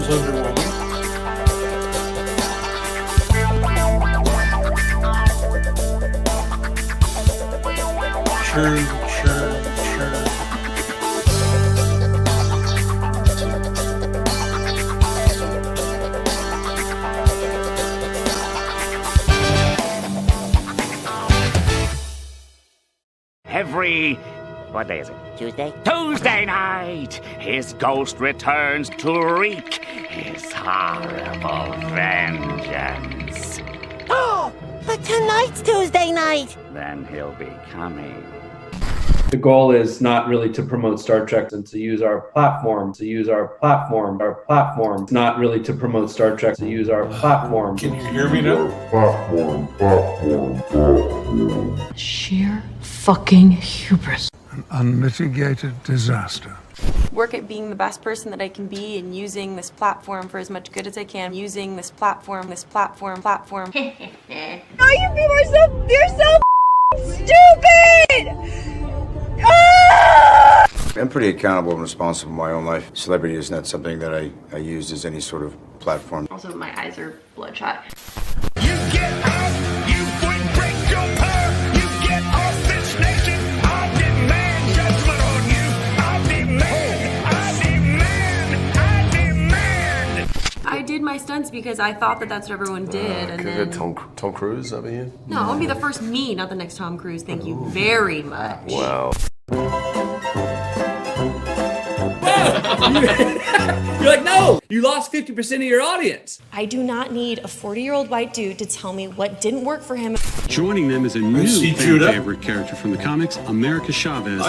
was underwater. Churn, churn, churn. What day is it? Tuesday? Tuesday night! His ghost returns to wreak his horrible vengeance. Oh, but tonight's Tuesday night. Then he'll be coming. The goal is not really to promote Star Trek and to use our platform, not really to promote Star Trek, to use our platform. Can you hear me now? Sheer fucking hubris. An unmitigated disaster. Work at being the best person that I can be and using this platform for as much good as I can. Using this platform. Oh, you people you're so stupid! Ah! I'm pretty accountable and responsible in my own life. Celebrity is not something that I used as any sort of platform. Also, my eyes are bloodshot. You get out, you would break your power, you get off this nation. I demand judgment on you. I demand. I did my stunts because I thought that that's what everyone did, and then Tom Cruise over here. no, I want to be the first me, not the next Tom Cruise. Thank you very much. Wow. You're like, no, you lost 50% of your audience. I do not need a 40-year-old white dude to tell me what didn't work for him. Joining them is a new fan-favorite character from the comics, America Chavez.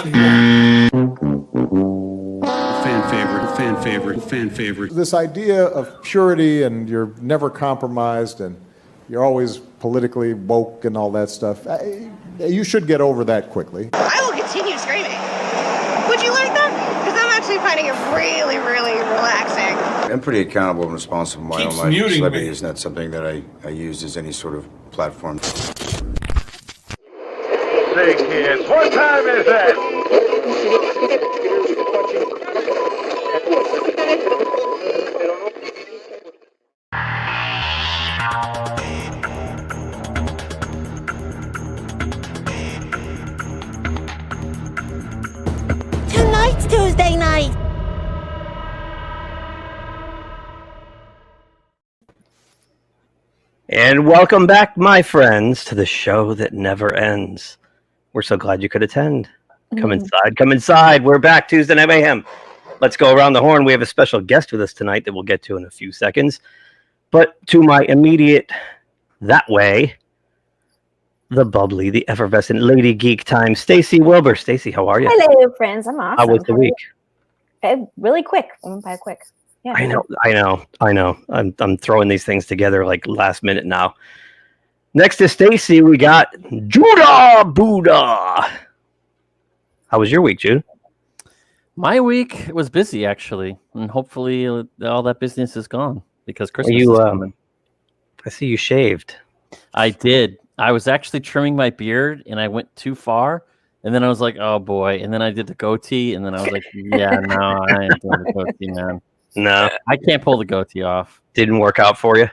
Fan favorite. This idea of purity and you're never compromised and you're always politically woke and all that stuff, you should get over that quickly. I will continue screaming. Would you like that? Because I'm actually finding it really, really relaxing. I'm pretty accountable and responsible in my Keeps own life. muting Celebrity me. is not something that I used as any sort of platform. Say, kids, what time is that? Tonight's Tuesday night. And welcome back, my friends, to the show that never ends. We're so glad you could attend. Come inside. We're back, Tuesday Night Mayhem. Let's go around the horn. We have a special guest with us tonight that we'll get to in a few seconds. But to my immediate that way, the bubbly, the effervescent Lady Geek Time, Stacy Wilbur. Stacy, how are you? Hello, friends. I'm awesome. How was the week? Really quick. I went by quick. Yeah. I know. I'm throwing these things together like last minute now. Next to Stacy, we got Judah Buddha. How was your week, Jude? My week was busy, actually, and hopefully all that business is gone because Christmas is coming. I see you shaved. I did. I was actually trimming my beard, and I went too far, and then I was like, "Oh boy!" And then I did the goatee, and then I was like, "Yeah, no, I ain't doing the goatee, man. No, I can't pull the goatee off. Didn't work out for you.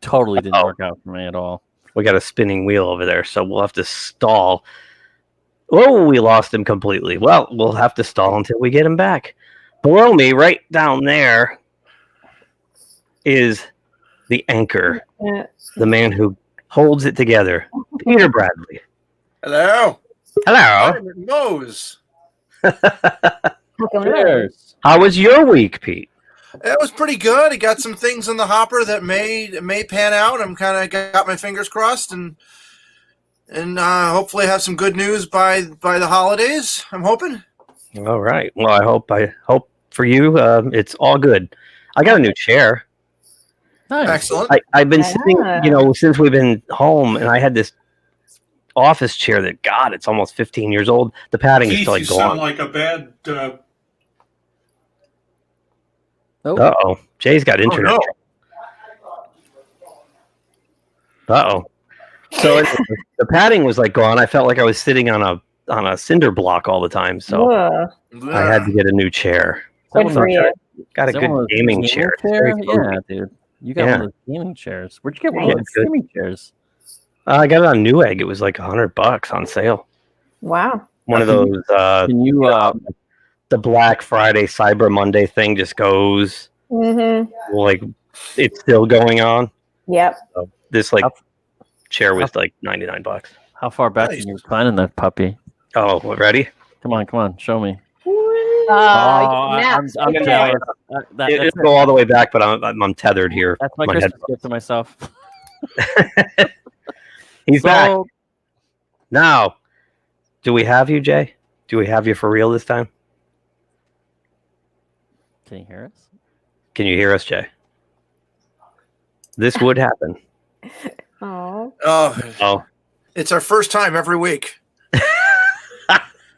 Totally didn't work out for me at all. We got a spinning wheel over there, so we'll have to stall. Oh, we lost him completely. Well, we'll have to stall until we get him back. Below me, right down there, is the anchor, the man who holds it together, Peter Bradley. Hello. Mose. Cheers. How was your week, Pete? It was pretty good. I got some things in the hopper that may pan out. I'm kind of got my fingers crossed and hopefully have some good news by the holidays. I'm hoping. All right. Well, I hope for you it's all good. I got a new chair. Nice. Excellent. I've been sitting, since we've been home, and I had this office chair that, God, it's almost 15 years old. The padding is still you gone. sound like a bad. Uh-oh. Jay's got internet. Uh-oh. So the padding was gone. I felt like I was sitting on a cinder block all the time. So I had to get a new chair. Good for you. Got a Is that good one of those gaming chair. It's very cozy. Yeah, dude. You got one of those gaming chairs. Where'd you get one of those good. gaming chairs? I got it on Newegg. It was like $100 on sale. Wow. One of those. Can you? The Black Friday Cyber Monday thing just goes. Mm-hmm. Like it's still going on. Yep. So this chair was like $99. How far back can you recline in that puppy? Oh, ready? Come on, show me. I'm I'm jealous. It'll go all the way back, but I'm tethered here. That's my Christmas gift to myself. He's back. Now, do we have you, Jay? Do we have you for real this time? Can you hear us? Can you hear us, Jay? This would happen. Oh. Oh. It's our first time every week.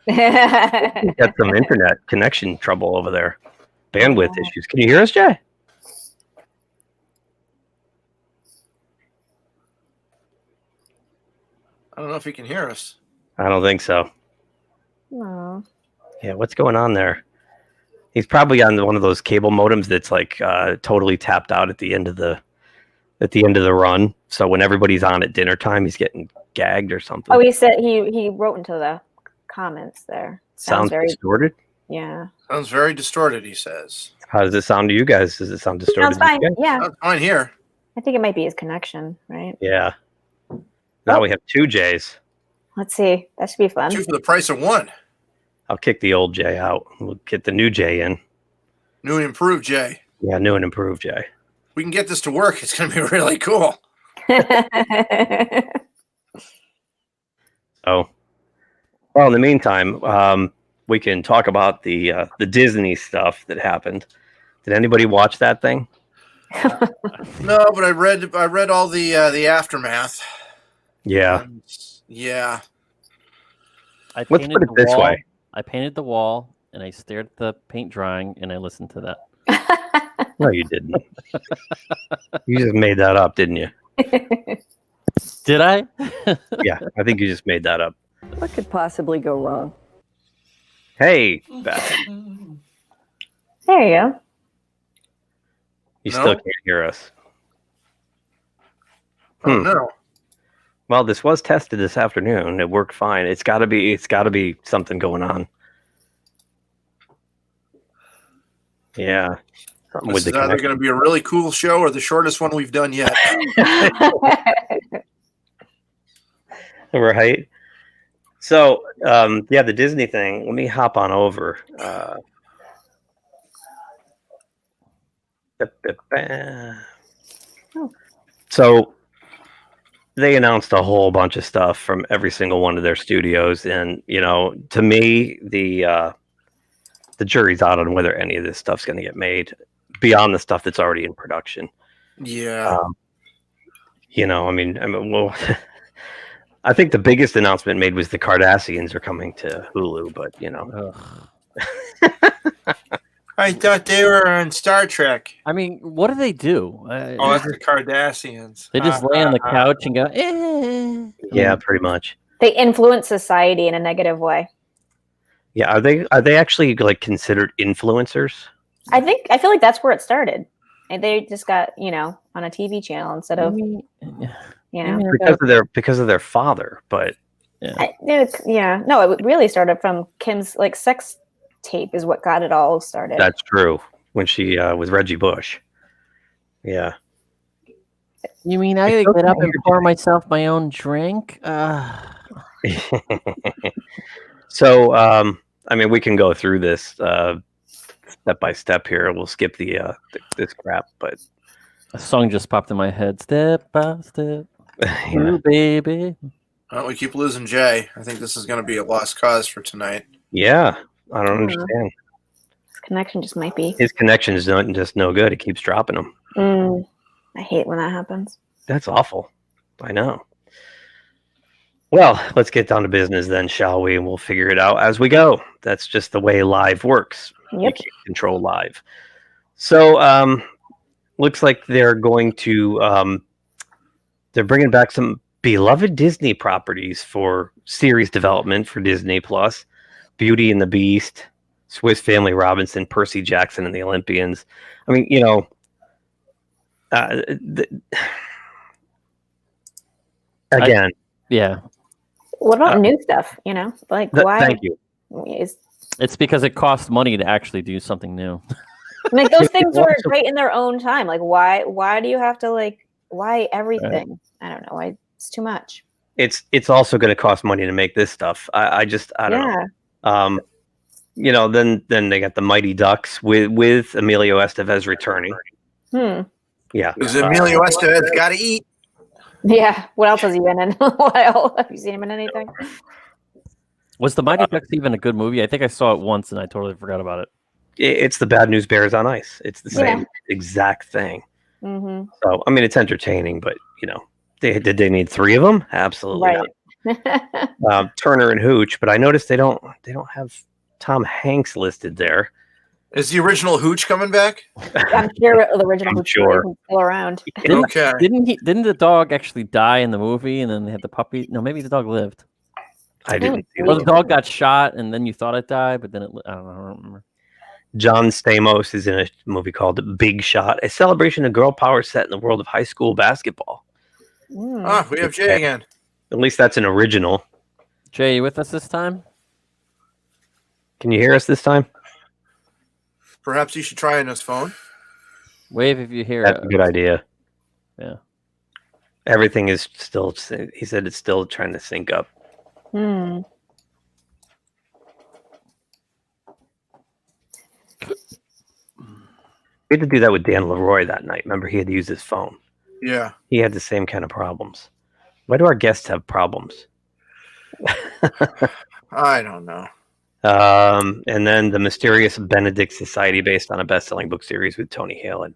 Got some internet connection trouble over there. Bandwidth issues. Can you hear us, Jay? I don't know if you can hear us. I don't think so. No. Yeah, what's going on there? He's probably on one of those cable modems that's like totally tapped out at the end of the run. So when everybody's on at dinner time, he's getting gagged or something. Oh, he said he wrote into the comments there. Sounds very distorted. Yeah. Sounds very distorted, he says. How does it sound to you guys? Does it sound distorted? Sounds fine. to you guys? Yeah. Sounds fine here. I think it might be his connection, right? Yeah. Now we have two J's. Let's see. That should be fun. 2 for the price of 1. I'll kick the old J out. We'll get the new J in. New and improved Jay. Yeah, new and improved J. We can get this to work. It's going to be really cool. Oh, well, in the meantime, we can talk about the Disney stuff that happened. Did anybody watch that thing? No, but I read all the aftermath. Yeah. Yeah. I Let's put it the this wall, way. I painted the wall, and I stared at the paint drying, and I listened to that. No, you didn't. You just made that up, didn't you? Did I? Yeah, I think you just made that up. What could possibly go wrong? Hey, Beth. There you go. You still can't hear us. Oh, no. Well, this was tested this afternoon. It worked fine. It's got to be something going on. Yeah. Something This with is the either going to be a really cool show or the shortest one we've done yet. Right. So, yeah, the Disney thing. Let me hop on over. So they announced a whole bunch of stuff from every single one of their studios, and to me, the jury's out on whether any of this stuff's going to get made beyond the stuff that's already in production. Yeah. Well, I think the biggest announcement made was the Kardashians are coming to Hulu, but I thought they were on Star Trek. I mean, what do they do? Oh, it's the Kardashians. They just lay on the couch and go, eh. Yeah, pretty much. They influence society in a negative way. Yeah, are they actually like considered influencers? I feel like that's where it started. And they just got, on a TV channel instead of because of their father, but no, it really started from Kim's sex tape is what got it all started. That's true. When she was Reggie Bush. Yeah. You mean I gotta get up and pour myself my own drink? So, we can go through this step by step here. We'll skip this crap, but a song just popped in my head. Step by step, ooh, baby. Well, we keep losing Jay. I think this is going to be a lost cause for tonight. Yeah, I don't understand. His connection just might be. His connection is just no good. It keeps dropping him. I hate when that happens. That's awful. I know. Well, let's get down to business then, shall we? And we'll figure it out as we go. That's just the way live works. Yep. You can't control live. So, looks like they're going to they're bringing back some beloved Disney properties for series development for Disney Plus. Beauty and the Beast, Swiss Family Robinson, Percy Jackson, and the Olympians. I mean, again. Yeah. What about new stuff? Like why? Thank you. It's because it costs money to actually do something new. Like those things were great in their own time. Like why do you have to why everything? I don't know. It's too much. It's also going to cost money to make this stuff. I don't know. Then they got the Mighty Ducks with Emilio Estevez returning. Yeah, because Emilio Estevez got to eat. Yeah. What else has he been in a while? Have you seen him in anything? Was the Mighty Ducks even a good movie? I think I saw it once and I totally forgot about it. It's the Bad News Bears on ice. It's the same exact thing. Mm-hmm. So I mean, it's entertaining, but did they need 3 of them? Absolutely not. Turner and Hooch, but I noticed they don't have Tom Hanks listed there. Is the original Hooch coming back? I'm sure the original Hooch is still around. Didn't the dog actually die in the movie, and then they had the puppy? No, maybe the dog lived. I didn't. Well, the dog got shot, and then you thought it died, but then I don't remember. John Stamos is in a movie called Big Shot, a celebration of girl power set in the world of high school basketball. We have Jay again. At least that's an original. Jay, you with us this time? Can you hear us this time? Perhaps you should try on his phone. Wave if you hear. That's a good idea. Yeah. Everything is still. He said it's still trying to sync up. We had to do that with Dan Leroy that night. Remember, he had to use his phone. Yeah. He had the same kind of problems. Why do our guests have problems? I don't know. And then the Mysterious Benedict Society, based on a best-selling book series with Tony Hale and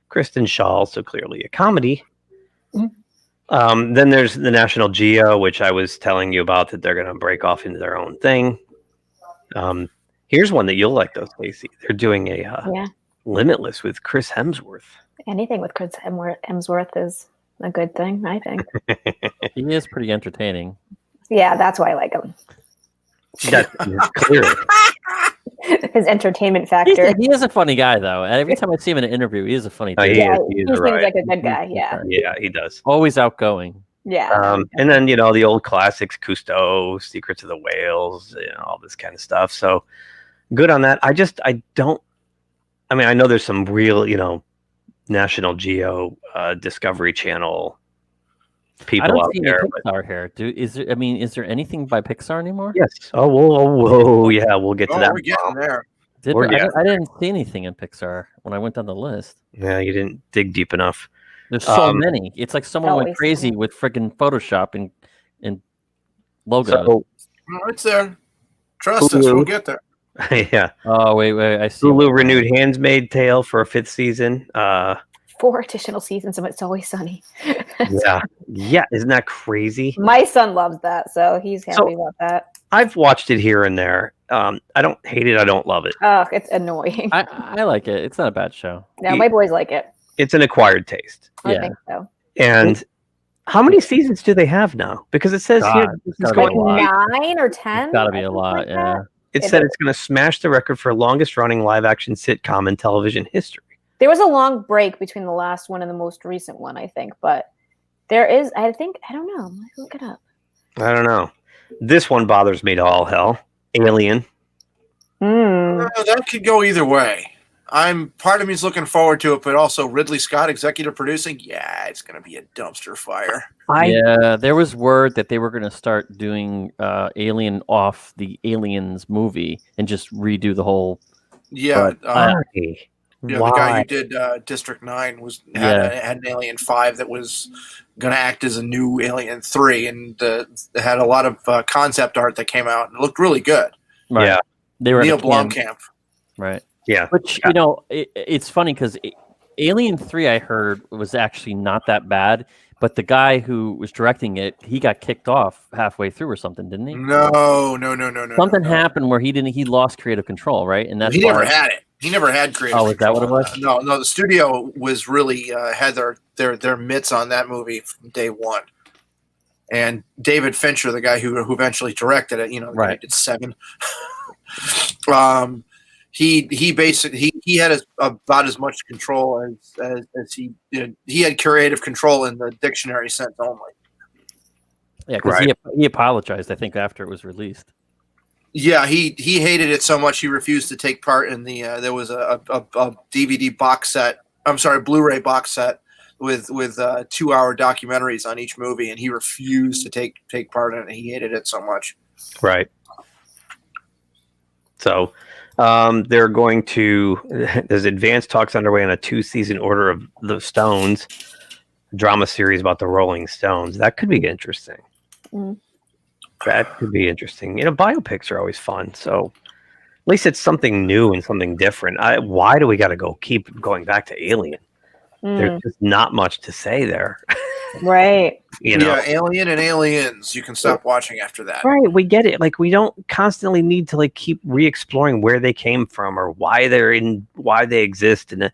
Kristen Schaal, so clearly a comedy. Then there's the National Geo, which I was telling you about, that they're going to break off into their own thing. Here's one that you'll like, though, Stacey. They're doing a Limitless with Chris Hemsworth. Anything with Chris Hemsworth is a good thing, I think. He is pretty entertaining. Yeah, that's why I like him. That's clear. His entertainment factor. He is a funny guy, though. Every time I see him in an interview, he is a funny dude. He seems like a good guy. Yeah. Yeah, he does. Always outgoing. Yeah. And then, the old classics, Cousteau, Secrets of the Whales, all this kind of stuff. So good on that. I know there's some real, National Geo, Discovery Channel people out there. Pixar here. Is there anything by Pixar anymore? Yes. Whoa, yeah, we'll get to that. We're getting there. I didn't see anything in Pixar when I went down the list. Yeah, you didn't dig deep enough. There's so many. It's like someone went crazy with freaking Photoshop and logo. So, it's there. Trust us, we'll get there. Yeah. Oh, wait. I see. Hulu renewed Handmaid's Tale for a 5th season. 4 additional seasons of It's Always Sunny. Yeah. Isn't that crazy? My son loves that, so he's happy about that. I've watched it here and there. I don't hate it. I don't love it. Oh, it's annoying. I like it. It's not a bad show. No, my boys like it. It's an acquired taste. I think so. And how many seasons do they have now? Because it says here this is going 9 or 10. It's got to be a lot. Yeah. It said it's going to smash the record for longest running live action sitcom in television history. There was a long break between the last one and the most recent one, I think. But there is, I don't know. Let's look it up. I don't know. This one bothers me to all hell. Alien. That could go either way. Part of me's looking forward to it, but also Ridley Scott executive producing. Yeah, it's going to be a dumpster fire. There was word that they were going to start doing Alien off the Aliens movie and just redo the whole. Yeah. Why? The guy who did District 9 had an Alien 5 that was going to act as a new Alien 3, and they had a lot of concept art that came out and it looked really good. Right. Yeah, they were Neil Blomkamp. Right. Yeah. Which it's funny because Alien 3 I heard was actually not that bad, but the guy who was directing it, he got kicked off halfway through or something, didn't he? No. Something happened where he lost creative control, right? And that's he never had it. He never had creative control. Is that what it was? No. The studio was really had their mitts on that movie from day one. And David Fincher, the guy who eventually directed it, the guy who did 7. he basically he had about as much control as he he had creative control in the dictionary sense only. Yeah, because he apologized, I think, after it was released. Yeah, he hated it so much he refused to take part in the. There was a DVD box set. I'm sorry, Blu-ray box set with 2-hour documentaries on each movie, and he refused to take part in it. He hated it so much. Right. So they're going to. There's advanced talks underway on a 2-season Order of the Stones drama series about the Rolling Stones. That could be interesting. That could be interesting. Biopics are always fun. So at least it's something new and something different. Why do we got to keep going back to Alien? There's just not much to say there. Right. Yeah, Alien and Aliens. You can stop watching after that. Right. We get it. Like, we don't constantly need to keep re-exploring where they came from or why they exist. And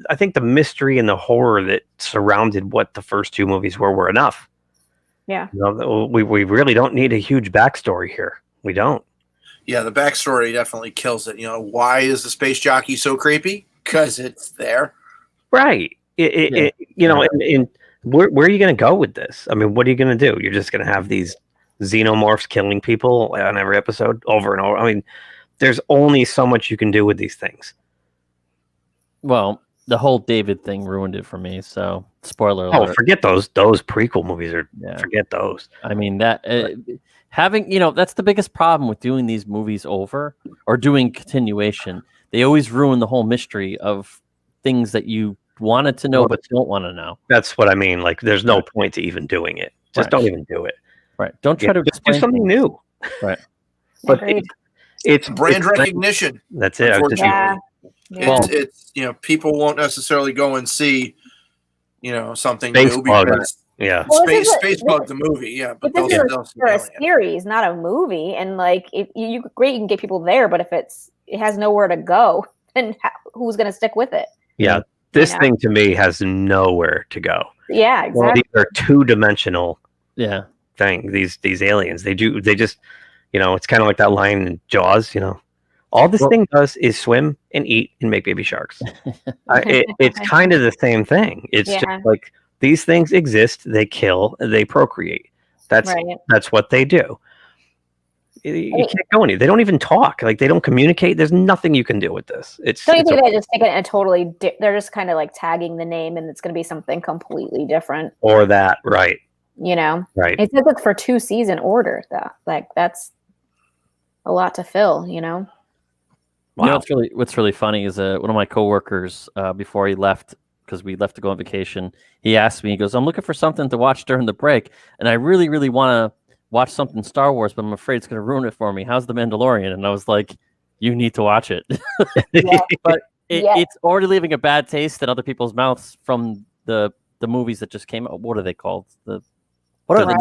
I think the mystery and the horror that surrounded what the first 2 movies were enough. Yeah. We really don't need a huge backstory here. We don't. Yeah, the backstory definitely kills it. Why is the space jockey so creepy? Because it's there. Right. And where are you going to go with this? I mean, what are you going to do? You're just going to have these xenomorphs killing people on every episode over and over. I mean, there's only so much you can do with these things. Well, the whole David thing ruined it for me. So, spoiler alert. Oh, forget those prequel movies. Forget those. I mean, that having that's the biggest problem with doing these movies over or doing continuation. They always ruin the whole mystery of things that you wanted to know but don't want to know. That's what I mean. Like, there's no point to even doing it. Just don't even do it. Right. Don't try to explain something new. Right. But it's brand recognition. That's it. It's people won't necessarily go and see something new because Spacebug the movie, but this is for a series, not a movie. And if you can get people there, but if it has nowhere to go, then who's going to stick with it? Yeah, this thing to me has nowhere to go. Yeah, exactly. Well, these are 2-dimensional. Yeah, thing. These aliens, they just it's kind of like that line in Jaws. All this thing does is swim and eat and make baby sharks. It's kind of the same thing. It's just like these things exist. They kill. They procreate. That's what they do. You can't go any. They don't even talk. Like, they don't communicate. There's nothing you can do with this. Don't you think they just take it in a totally? They're just kind of tagging the name, and it's going to be something completely different. Or that, right? Right. It says it's for 2-season order. That's a lot to fill. Wow. What's really funny is one of my coworkers before he left, because we left to go on vacation, he asked me, he goes, "I'm looking for something to watch during the break, and I really, really want to watch something Star Wars, but I'm afraid it's going to ruin it for me. How's The Mandalorian?" And I was like, "You need to watch it." But it's already leaving a bad taste in other people's mouths from the movies that just came out. What are they called? What are the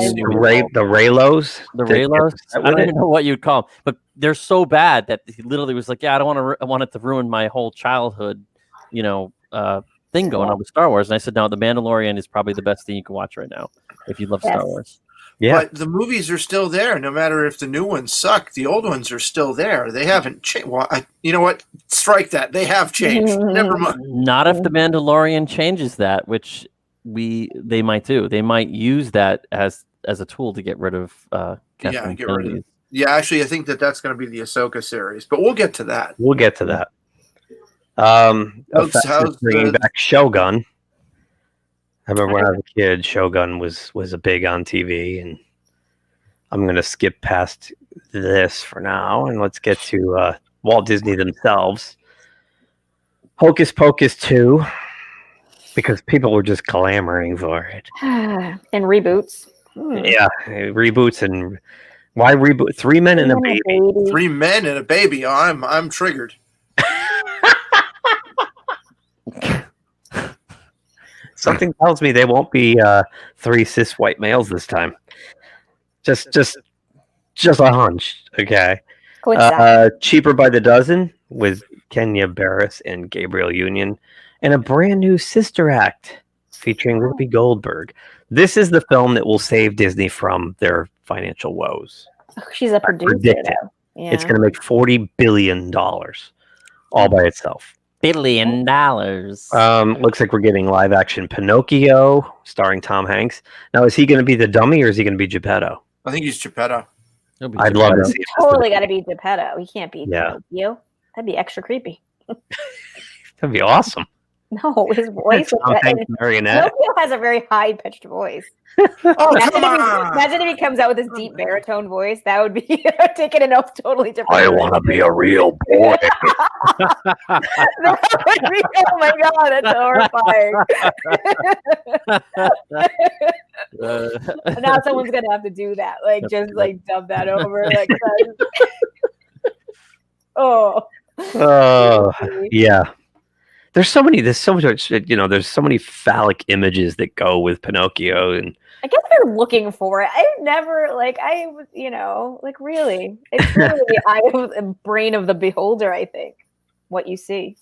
Raylos? The Raylos? I don't even know what you'd call them, but they're so bad that he literally was like, "Yeah, I want it to ruin my whole childhood, thing going on with Star Wars." And I said, "No, The Mandalorian is probably the best thing you can watch right now if you love Star Wars." Yeah, but the movies are still there. No matter if the new ones suck, the old ones are still there. They haven't changed. Well, you know what? Strike that. They have changed. Never mind. Not if The Mandalorian changes that, which they might do. They might use that as a tool to get rid of Kathleen Kennedy. Yeah, actually, I think that's going to be the Ahsoka series, but we'll get to that. Bringing back Shogun. I remember when I was a kid, Shogun was a big on TV, and I'm going to skip past this for now, and let's get to Walt Disney themselves. Hocus Pocus 2, because people were just clamoring for it. And reboots. Yeah, reboots. And why reboot? 3 men and a baby. 3 men and a baby. I'm triggered. Something tells me they won't be 3 cis white males this time. Just a hunch. Okay. Cheaper by the Dozen with Kenya Barris and Gabriel Union, and a brand new Sister Act featuring Whoopi Goldberg. This is the film that will save Disney from their financial woes. She's a producer. It's going to make $40 billion all by itself. $1 billion. Looks like we're getting live action Pinocchio starring Tom Hanks. Now, is he going to be the dummy or is he going to be Geppetto? I think he's Geppetto. I'd love to see it. Totally got to be Geppetto. He can't be Yeah. Pinocchio. That'd be extra creepy. That'd be awesome. No, his voice. Tom Hanks marionette. Pinocchio has a very high-pitched voice. Oh, come on! Imagine if he comes out with his deep baritone voice. That would be taken in a totally different. I want to be a real boy. That would be, oh my god, that's horrifying. Now someone's gonna have to do that, like just like dub that over, like. Oh. Yeah. There's so much, there's so many phallic images that go with Pinocchio, and I guess they're looking for it. I've never, really, it's really the eye of the brain of the beholder, I think, what you see.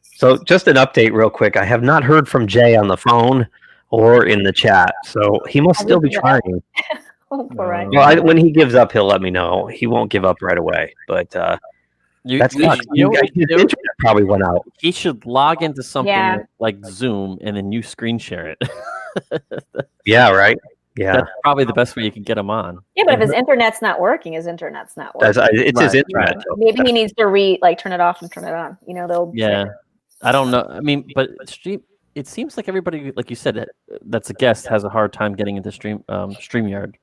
So just an update real quick. I have not heard from Jay on the phone or in the chat, so he must still be trying. Well, when he gives up, he'll let me know. He won't give up right away, but that's not. His internet probably went out. He should log into something like Zoom and then you screen share it. Yeah, right. Yeah, that's probably the best way you can get him on. Yeah, but if his internet's not working, his internet's not working. It's his internet. Maybe he needs to turn it off and turn it on. They'll. Yeah, I don't know. I mean, but it seems like everybody, like you said, that's a guest has a hard time getting into StreamYard.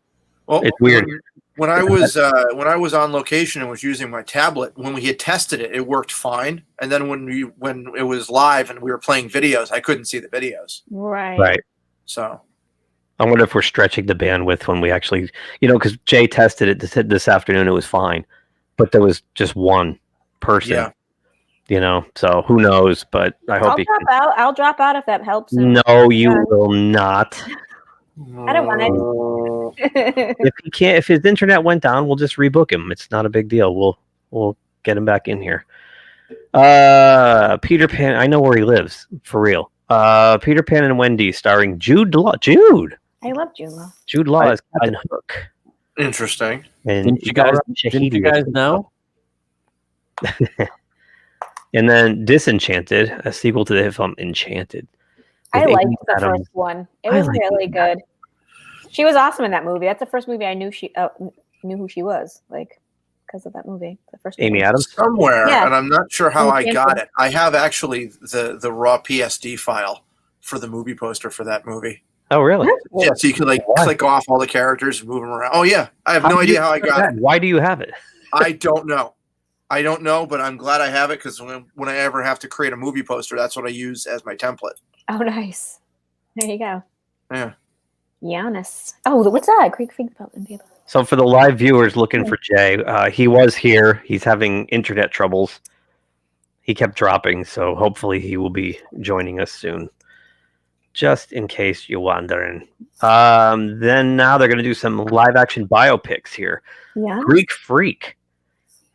Well, it's weird. When I was on location and was using my tablet, when we had tested it, it worked fine. And then when it was live and we were playing videos, I couldn't see the videos. Right. So I wonder if we're stretching the bandwidth when we actually, because Jay tested it this afternoon, it was fine, but there was just one person. Yeah. So who knows? But I hope I'll drop out if that helps him. No, you will not. I don't want it. If his internet went down, we'll just rebook him. It's not a big deal. We'll get him back in here. Peter Pan. I know where he lives for real. Peter Pan and Wendy, starring Jude Law. I love Jude Law. Jude Law is Captain Hook. Interesting. And didn't you guys know? And then Disenchanted, a sequel to the hit film Enchanted. I liked the first one. It was really good. She was awesome in that movie. That's the first movie I knew knew who she was, because of that movie. The first Amy movie. Adams somewhere, and I'm not sure how I got it. I have actually the raw PSD file for the movie poster for that movie. Oh, really? Yeah, so you can click off all the characters and move them around. Oh yeah, I have no idea how I got it. Why do you have it? I don't know. But I'm glad I have it because when I ever have to create a movie poster, that's what I use as my template. Oh, nice. There you go. Yeah. Giannis. Oh, what's that? Greek fig belt and paper. So for the live viewers looking for Jay, he was here. He's having internet troubles. He kept dropping, so hopefully he will be joining us soon. Just in case you're wondering. Then now they're going to do some live action biopics here. Yeah. Greek Freak,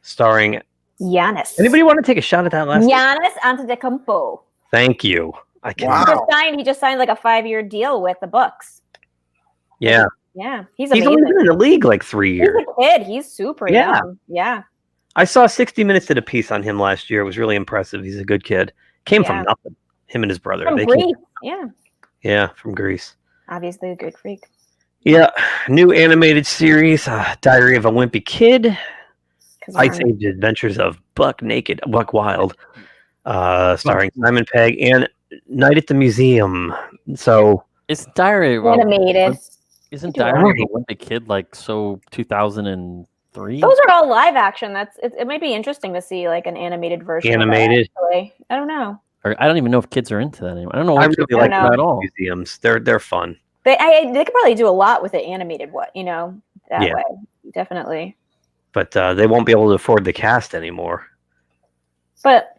starring Giannis. Anybody want to take a shot at that last name? Giannis Antetokounmpo. Thank you. I can. Wow. He just signed like a 5-year deal with the Bucks. Yeah. Yeah. He's only amazing. been in the league like 3 years. He's a kid. He's super young. Yeah. I saw 60 Minutes did a piece on him last year. It was really impressive. He's a good kid. Came from nothing. Him and his brother. From Greece. Yeah. Yeah, from Greece. Obviously a good freak. Yeah. New animated series, Diary of a Wimpy Kid. Ice Age Adventures of Buck Wild. Starring Simon Pegg and Night at the Museum. So it's Diary of animated. Isn't Diary of a Wimpy Kid like 2003? Those are all live action. It might be interesting to see like an animated version. Animated. Of that, I don't know. Or I don't even know if kids are into that anymore. I don't know. I really like them at all. Museums. They're fun. They could probably do a lot with the animated that way. Definitely. But they won't be able to afford the cast anymore. But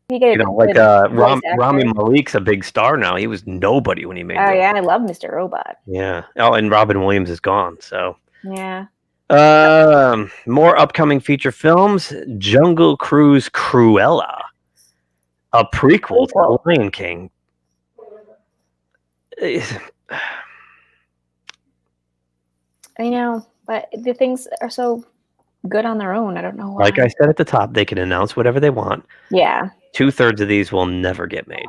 you get Rami Malek's a big star now. He was nobody when he made. Oh yeah, I love Mr. Robot. Yeah. Oh, and Robin Williams is gone. So. Yeah. More upcoming feature films: Jungle Cruise Cruella, a prequel to Lion King. I know, but the things are so good on their own. I don't know why. Like I said at the top, they can announce whatever they want. Yeah. 2/3 of these will never get made.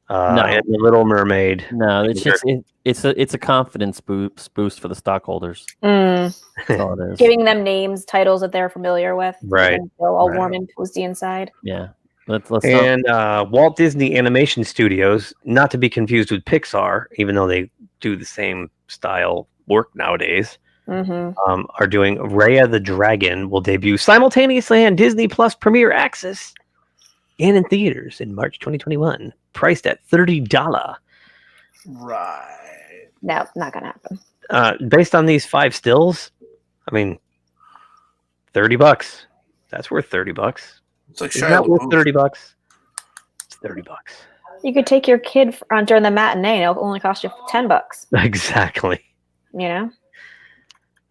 No. And The Little Mermaid. No, it's just it's a confidence boost for the stockholders. Mm. That's all it is. Giving them names, titles that they're familiar with. Right. And feel all warm and toasty inside. Yeah. Let's And Walt Disney Animation Studios, not to be confused with Pixar, even though they do the same style work nowadays, are doing Raya the Dragon will debut simultaneously on Disney Plus Premier Access and in theaters in March 2021, priced at $30. Right. No, not gonna happen. Based on these 5 stills, I mean, $30. That's worth $30. It's like Isn't that worth $30? It's $30. You could take your kid on during the matinee. It'll only cost you $10. Exactly. You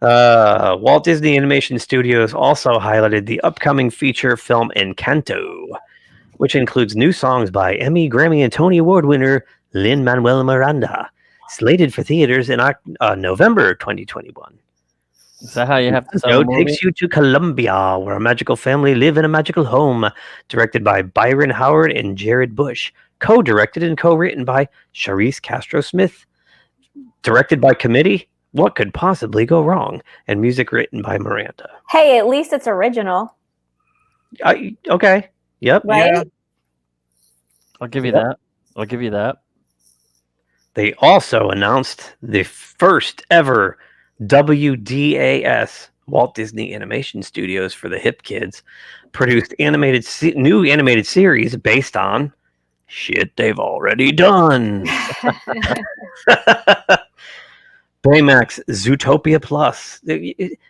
know. Walt Disney Animation Studios also highlighted the upcoming feature film Encanto, which includes new songs by Emmy, Grammy, and Tony Award winner Lin-Manuel Miranda, slated for theaters in November 2021. Is that how you have to Encanto takes you to Colombia, where a magical family live in a magical home, directed by Byron Howard and Jared Bush, co-directed and co-written by Charisse Castro-Smith, directed by Committee, What Could Possibly Go Wrong, and music written by Miranda. Hey, at least it's original. Okay. Yep. Right? Yeah. I'll give you that. I'll give you that. They also announced the first ever WDAS, Walt Disney Animation Studios for the hip kids, produced new animated series based on shit they've already done. Baymax Zootopia Plus.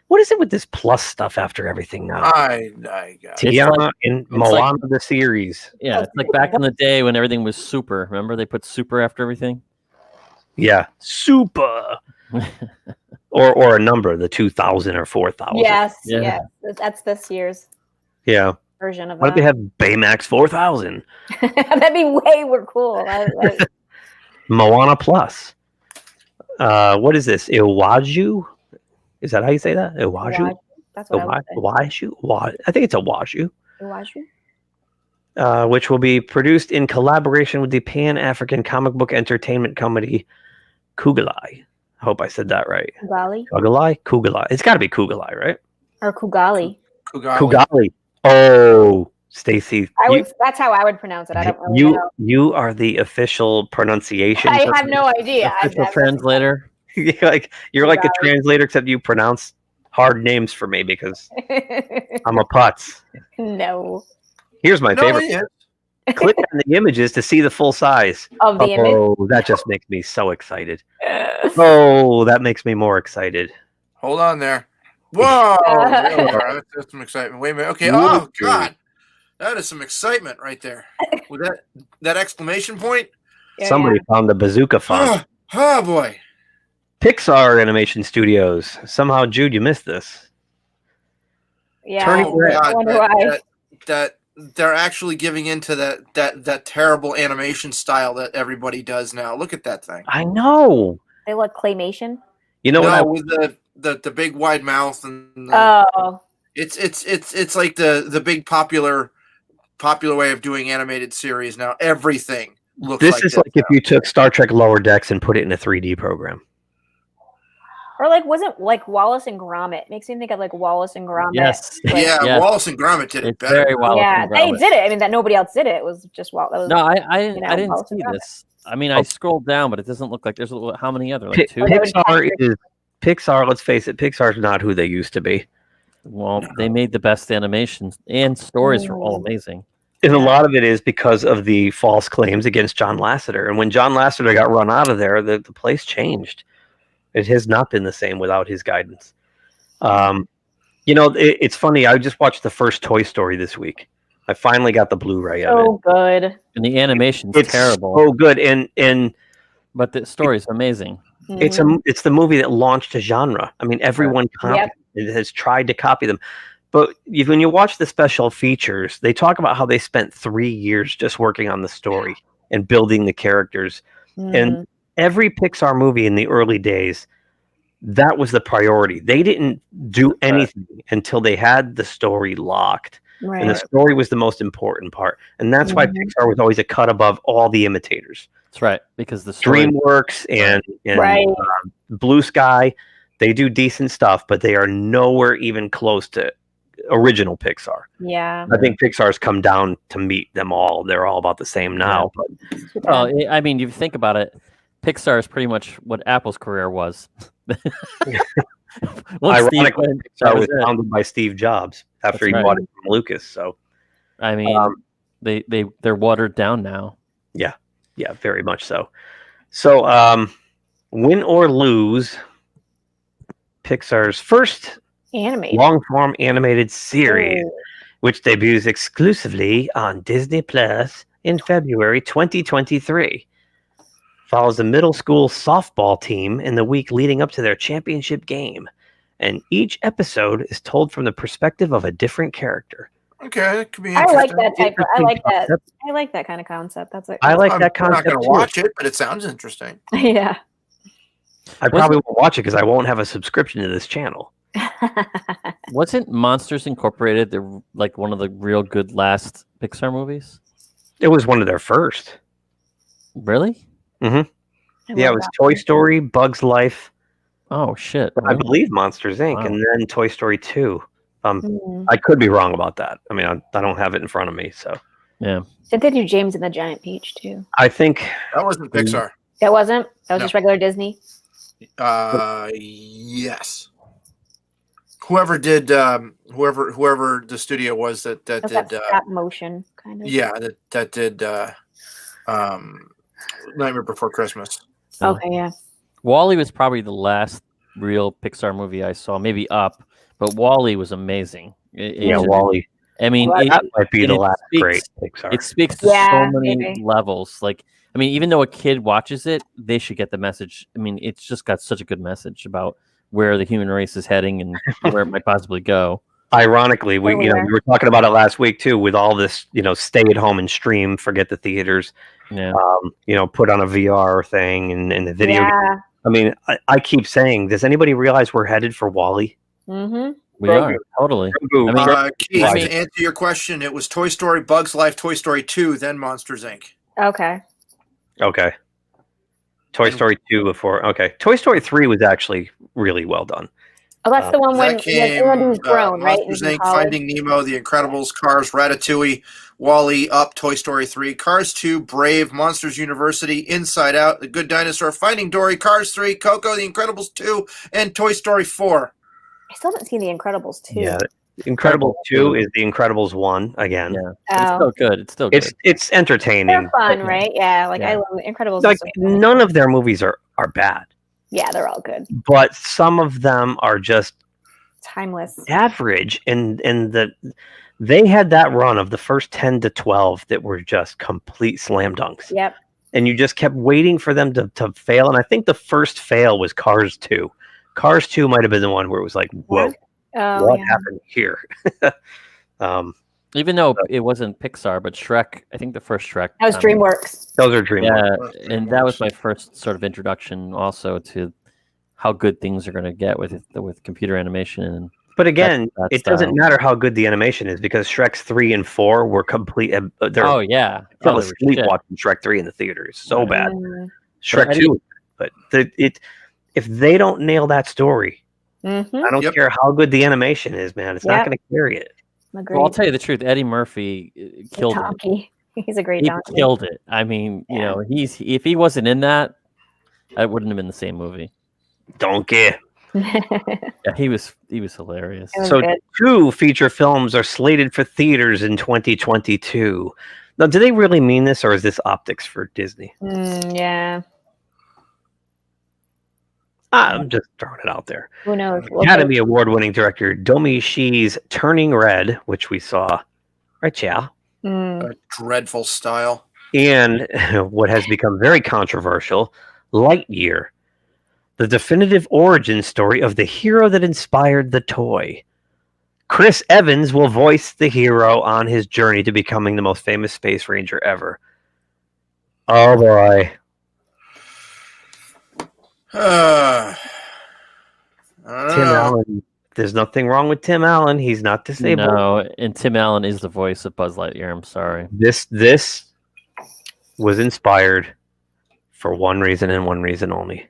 What is it with this plus stuff after everything now? I got it. Tiana and Moana the series. Yeah, it's like back in the day when everything was super. Remember they put super after everything? Yeah, super. or a number, the 2000 or 4000. Yes, yes. That's this year's Yeah. version of Why that. don't they have Baymax 4000? That'd be way more cool. Moana Plus. What is this? Iwaju? Is that how you say that? Iwaju? That's what I would say. Iwaju? I think it's Iwaju. Iwaju? Which will be produced in collaboration with the Pan-African comic book entertainment company Kugalai. I hope I said that right. Kugali? Kugalai. It's got to be Kugalai, right? Or Kugali. Kugali. Oh, Stacy. That's how I would pronounce it. I don't really know. You are the official pronunciation. I have no idea. Official translator. You're like a translator, except you pronounce hard names for me because I'm a putz. No. Here's my favorite. Click on the images to see the full size of the image. Oh, that just makes me so excited. Oh, that makes me more excited. Hold on there. Whoa! That's some excitement. Wait a minute. Okay. Oh God, that is some excitement right there. With that exclamation point. Somebody found the bazooka font. Oh boy. Pixar Animation Studios. Somehow, Jude, you missed this. Yeah. Turning Red. That they're actually giving into that terrible animation style that everybody does now. Look at that thing. I know. They look claymation. You know what? With the big wide mouth and it's like the big popular way of doing animated series now. Everything looks This is like if you took Star Trek Lower Decks and put it in a 3D program. Or wasn't like Wallace and Gromit? Makes me think of like Wallace and Gromit. Yes. Yeah, Wallace and Gromit did it better. Very Wallace and they Gromit. did it. I mean, that nobody else did it. It was just Wallace. No, I didn't Wallace see and Gromit. this. I mean, I scrolled down, but it doesn't look like there's how many other two? Pixar. Let's face it, Pixar's not who they used to be. Well, they made the best animations and stories were all amazing. And a lot of it is because of the false claims against John Lasseter. And when John Lasseter got run out of there, the place changed. It has not been the same without his guidance. It's funny. I just watched the first Toy Story this week. I finally got the Blu-ray of it. Oh, good. And the animation's It's terrible. Oh, good. But the story's amazing. It's the movie that launched a genre. I mean, everyone has tried to copy them. But when you watch the special features, they talk about how they spent 3 years just working on the story and building the characters. And every Pixar movie in the early days that was the priority. They didn't do anything until they had the story locked. Right. And the story was the most important part. And that's why Pixar was always a cut above all the imitators. That's right, because the story... DreamWorks and Right. Blue Sky, they do decent stuff, but they are nowhere even close to original Pixar. Yeah. I think Pixar's come down to meet them all. They're all about the same now. But Well, I mean, if you think about it, Pixar is pretty much what Apple's career was. ironically, Pixar was founded by Steve Jobs after he bought it from Lucas. So, I mean, they're watered down now. Yeah, very much so. So, win or lose, Pixar's first long-form animated series, which debuts exclusively on Disney Plus in February 2023. Follows the middle school softball team in the week leading up to their championship game. And each episode is told from the perspective of a different character. Okay, that could be I interesting. like that type. I like that. I like that kind of concept. That's like. I like that I'm not concept going to too. watch it, but it sounds interesting. Yeah. I probably won't watch it because I won't have a subscription to this channel. Wasn't Monsters Incorporated like one of the real good last Pixar movies? It was one of their first. Really? Mm-hmm. Yeah, it was Toy Story, Bug's Life. Oh shit! I believe Monsters Inc. Wow. and then Toy Story 2. I could be wrong about that. I mean, I don't have it in front of me, so yeah. Did they do James and the Giant Peach too? I think That wasn't Pixar. That wasn't. That was No. just regular Disney. Yes. Whoever did, whoever the studio was that That's did, that stop motion kind of. yeah, that did, Nightmare Before Christmas. Okay. Yeah. Wall-E was probably the last real Pixar movie I saw. Maybe Up, but Wall-E was amazing. Wall-E. I mean, that might be the it last speaks- great Pixar. It speaks to Yeah, so many maybe. levels. Like, I mean, even though a kid watches it, they should get the message. I mean, it's just got such a good message about where the human race is heading and where it might possibly go. Ironically, we were talking about it last week too, with all this, stay at home and stream, forget the theaters, Yeah. Put on a VR thing and the video. Yeah. I mean, I keep saying, does anybody realize we're headed for Wall-E? Mm-hmm. We are totally. Keith, to answer your question, it was Toy Story, Bug's Life, Toy Story 2, then Monsters Inc. Okay. Okay. Toy Story 2 before. Okay. Toy Story 3 was actually really well done. Oh, that's the one when That came, Andy's grown, right? Monsters Inc., Finding Nemo, The Incredibles, Cars, Ratatouille, Wall-E, Up, Toy Story 3, Cars 2, Brave, Monsters University, Inside Out, The Good Dinosaur, Finding Dory, Cars 3, Coco, The Incredibles 2, and Toy Story 4. I still haven't seen The Incredibles 2. Yeah. Incredibles 2 is The Incredibles 1 again. Yeah. It's still good. It's still good. It's entertaining. They're fun, right? Yeah, like Yeah. I love The Incredibles. Like, is so fun. none of their movies are bad, Yeah, they're all good. but some of them are just Timeless. average, and they had that run of the first 10 to 12 that were just complete slam dunks. Yep. And you just kept waiting for them to fail. And I think the first fail was Cars 2. Cars 2 might have been the one where it was like, whoa, Oh, what yeah. happened here? Even though it wasn't Pixar, but Shrek, I think the first Shrek. That was DreamWorks. Those are DreamWorks. Yeah, and that was my first sort of introduction also to how good things are going to get with computer animation. And But again, that it style. doesn't matter how good the animation is because Shrek's 3 and 4 were complete. Oh yeah, fell they were asleep shit. watching Shrek 3 in the theaters. So bad. Mm. Shrek 2, but if they don't nail that story, Mm-hmm. I don't care how good the animation is, man. It's not going to carry it. Well, I'll tell you the truth. Eddie Murphy killed it. Donkey. He's a great He donkey. killed it. I mean, you know, if he wasn't in that, it wouldn't have been the same movie. Donkey. Yeah, he was hilarious. So 2 feature films are slated for theaters in 2022. Now, do they really mean this, or is this optics for Disney? Yeah. I'm just throwing it out there. Who knows? Academy Award-winning director Domi Shi's Turning Red, which we saw, right? Yeah. A dreadful style. And what has become very controversial, Lightyear, the definitive origin story of the hero that inspired the toy. Chris Evans will voice the hero on his journey to becoming the most famous space ranger ever. Oh boy. Tim Allen. There's nothing wrong with Tim Allen. He's not disabled. No, and Tim Allen is the voice of Buzz Lightyear. I'm sorry. This was inspired for one reason and one reason only.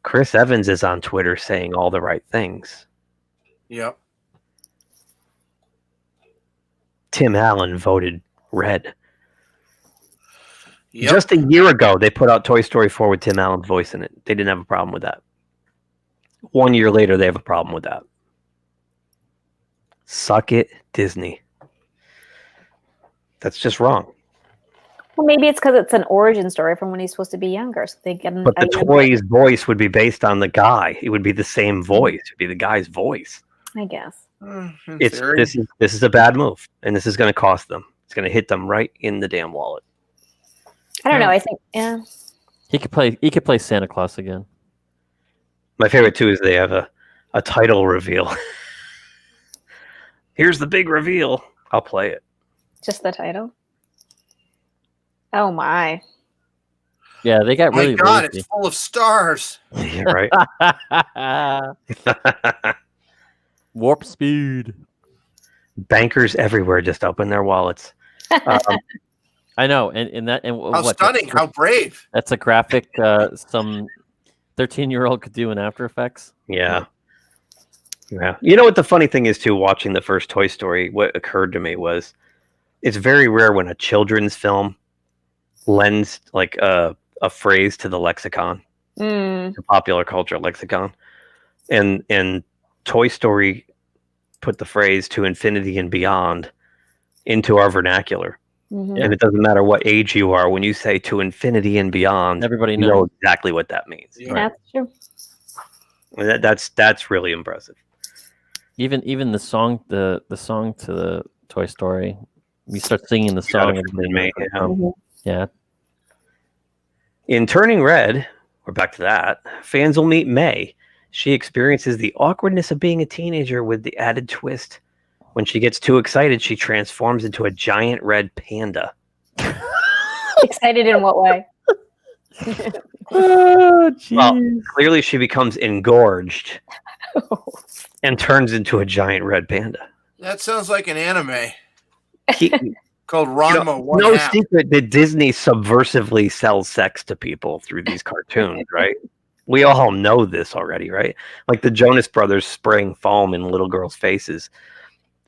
Chris Evans is on Twitter saying all the right things. Yep. Tim Allen voted red. Yep. Just a year ago, they put out Toy Story 4 with Tim Allen's voice in it. They didn't have a problem with that. 1 year later, they have a problem with that. Suck it, Disney. That's just wrong. Well, maybe it's because it's an origin story from when he's supposed to be younger. So they get But the toy's voice would be based on the guy. It would be the same voice. It would be the guy's voice. I guess. This is a bad move, and this is going to cost them. It's going to hit them right in the damn wallet. I don't know. I think He could play Santa Claus again. My favorite too is they have a title reveal. Here's the big reveal. I'll play it. just the title. Oh my. Yeah, they got really. My God, lazy. it's full of stars. Yeah, right. Warp speed. Bankers everywhere just open their wallets. I know, and How stunning! How brave! That's a graphic some 13-year-old could do in After Effects. Yeah. Yeah. You know what the funny thing is too, watching the first Toy Story, what occurred to me was it's very rare when a children's film lends like a phrase to the lexicon, the popular culture lexicon. And Toy Story put the phrase "to infinity and beyond" into our vernacular. And it doesn't matter what age you are, when you say "to infinity and beyond," everybody you know exactly what that means. Yeah, that's true. And that's really impressive. Even the song to the Toy Story, you start singing the song. Yeah. In Turning Red, we're back to that. Fans will meet May. She experiences the awkwardness of being a teenager with the added twist. When she gets too excited, she transforms into a giant red panda. Excited in what way? Oh, well, clearly she becomes engorged and turns into a giant red panda. That sounds like an anime called Ranma. No secret that Disney subversively sells sex to people through these cartoons, right? We all know this already, right? Like the Jonas Brothers spraying foam in little girls' faces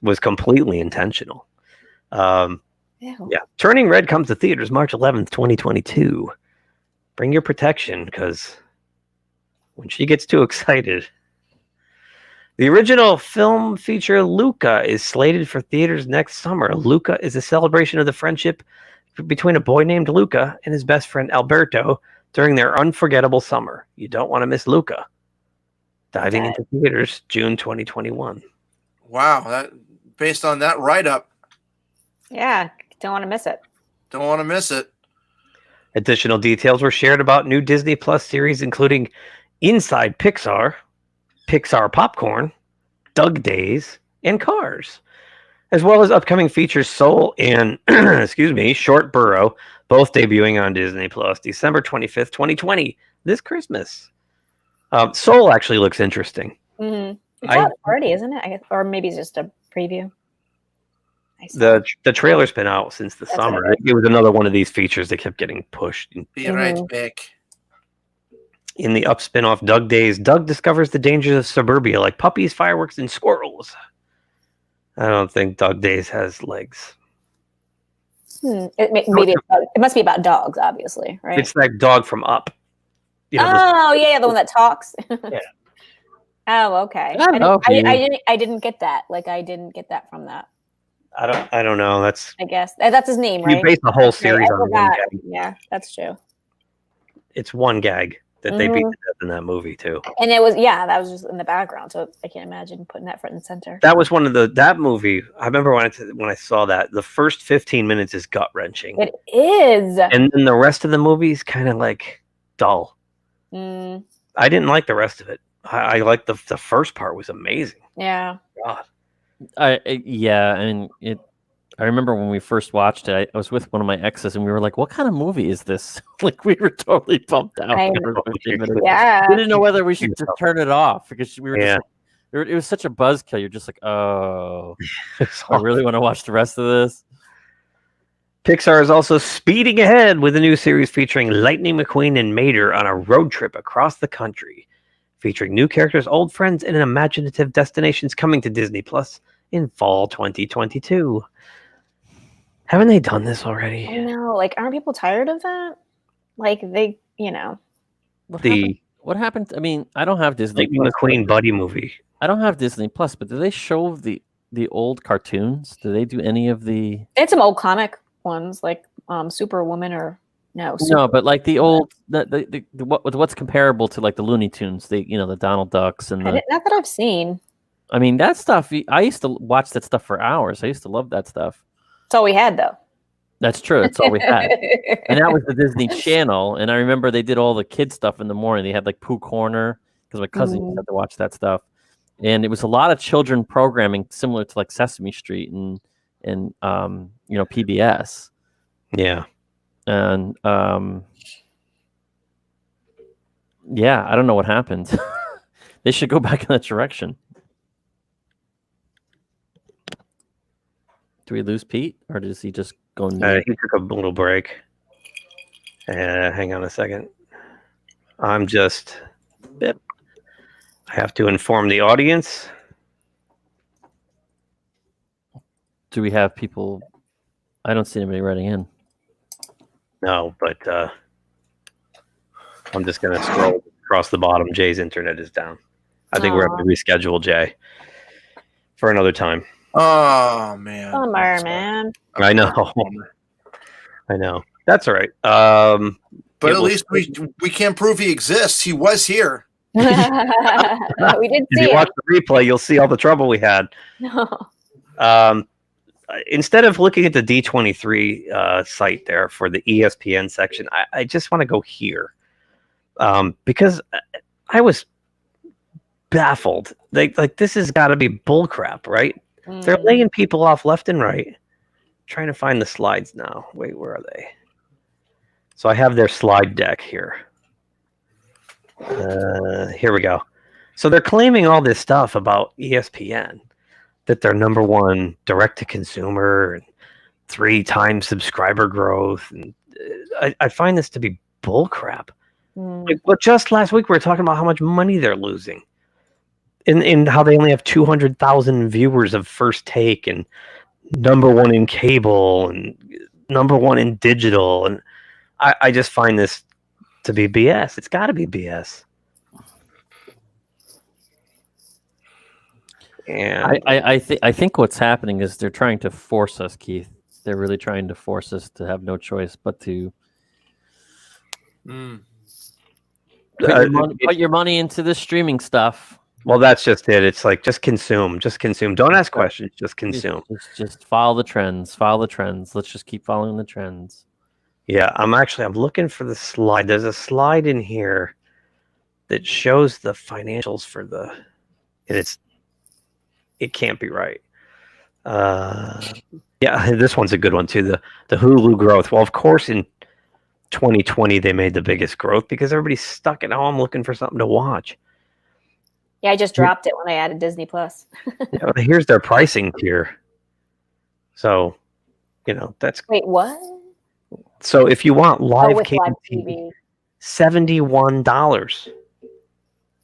was completely intentional. Yeah. Turning Red comes to theaters March 11th, 2022. Bring your protection, because when she gets too excited. The original film feature Luca is slated for theaters next summer. Luca is a celebration of the friendship between a boy named Luca and his best friend Alberto during their unforgettable summer. You don't want to miss Luca. Diving into theaters June 2021. Wow, that based on that write-up. Yeah, don't want to miss it. Don't want to miss it. Additional details were shared about new Disney Plus series, including Inside Pixar, Pixar Popcorn, Doug Days, and Cars, as well as upcoming features Soul and Short Burrow, both debuting on Disney Plus December 25th, 2020, this Christmas. Soul actually looks interesting. It's out already, isn't it? I guess, or maybe it's just a preview. The trailer's been out since the summer. Right. It was another one of these features that kept getting pushed. Be right back. In the up spin-off Doug Days, Doug discovers the dangers of suburbia, like puppies, fireworks, and squirrels. I don't think Doug Days has legs. It must be about dogs, obviously, right? It's that dog from Up. Yeah, the one that talks. Yeah. Oh, okay. I didn't get that. Like, I didn't get that from that. I don't know. That's I guess that's his name, right? You base the whole series on one that. gag. Yeah, that's true. It's one gag that they beat to death in that movie too. And it was that was just in the background, so I can't imagine putting that front and center. That was one of that movie. I remember when I saw that, the first 15 minutes is gut wrenching. It is, and then the rest of the movie is kind of like dull. I didn't like the rest of it. I liked the first part was amazing. Yeah. God. I mean it. I remember when we first watched it, I was with one of my exes, and we were like, "What kind of movie is this?" Like, we were totally pumped out. Yeah. We didn't know whether we should just turn it off because we were Yeah. just like, it was such a buzzkill. You're just like, oh, I really want to watch the rest of this. Pixar is also speeding ahead with a new series featuring Lightning McQueen and Mater on a road trip across the country, featuring new characters, old friends, and imaginative destinations coming to Disney Plus in fall 2022. Haven't they done this already? I know. Like, aren't people tired of that? Like, they, What happened? I mean, I don't have Disney Lightning Plus, McQueen buddy movie. I don't have Disney Plus, but do they show the old cartoons? Do they do any of the? They had some old comic ones like Superwoman or no. No, but like the old what's comparable to like the Looney Tunes, the Donald Ducks and the. Not that I've seen. I mean, that stuff. I used to watch that stuff for hours. I used to love that stuff. That's all we had, though. That's true. That's all we had, and that was the Disney Channel. And I remember they did all the kid stuff in the morning. They had like Pooh Corner because my cousin used to have to watch that stuff, and it was a lot of children programming similar to like Sesame Street and PBS. Yeah. And yeah, I don't know what happened. They should go back in that direction. Do we lose Pete, or does he just go? He took a little break. Hang on a second. I'm just. I have to inform the audience. Do we have people? I don't see anybody writing in. No, but I'm just going to scroll across the bottom. Jay's internet is down. I think we're going to reschedule Jay for another time. Oh, man. Bummer, man. I know. I know. That's all right. But at least we can't prove he exists. He was here. We did If see you it. watch the replay, you'll see all the trouble we had. No. Instead of looking at the D23 site there for the ESPN section, I just want to go here because I was baffled. Like this has got to be bullcrap, right? They're laying people off left and right. Trying to find the slides now. Wait, where are they? So I have their slide deck here. Here we go. So they're claiming all this stuff about ESPN, that they're number one direct to consumer and 3 times subscriber growth. And I find this to be bullcrap. But just last week we were talking about how much money they're losing. In how they only have 200,000 viewers of First Take and number one in cable and number one in digital. And I just find this to be BS. It's got to be BS. And I think what's happening is they're trying to force us, Keith. They're really trying to force us to have no choice but to put your money into the streaming stuff. Well, that's just it. It's like just consume. Don't ask questions. Just consume. Just follow the trends. Follow the trends. Let's just keep following the trends. Yeah, I'm looking for the slide. There's a slide in here that shows the financials for and it can't be right. Yeah, this one's a good one too. The Hulu growth. Well, of course, in 2020 they made the biggest growth because everybody's stuck at home looking for something to watch. Yeah, I just dropped it when I added Disney Plus. Yeah, here's their pricing tier. So, that's Wait, what? So if you want live with cable live TV, $71.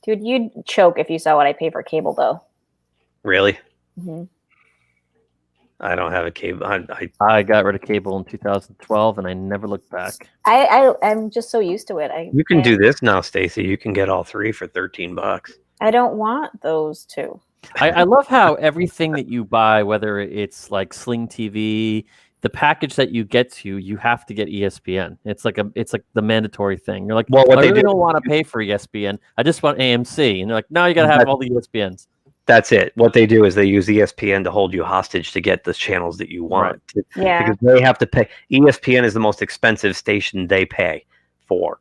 Dude, you'd choke if you saw what I pay for cable, though. Really? Mm-hmm. I don't have a cable. I got rid of cable in 2012, and I never looked back. I'm just so used to it. You can do this now, Stacy. You can get all 3 for $13. I don't want those two. I love how everything that you buy, whether it's like Sling TV, the package that you get to, you have to get ESPN. It's like the mandatory thing. You're like, well, I really don't want to pay for ESPN. I just want AMC, and they're like, no, you got to have all the ESPNs. That's it. What they do is they use ESPN to hold you hostage to get the channels that you want. Right. Yeah. Because they have to pay. ESPN is the most expensive station they pay for.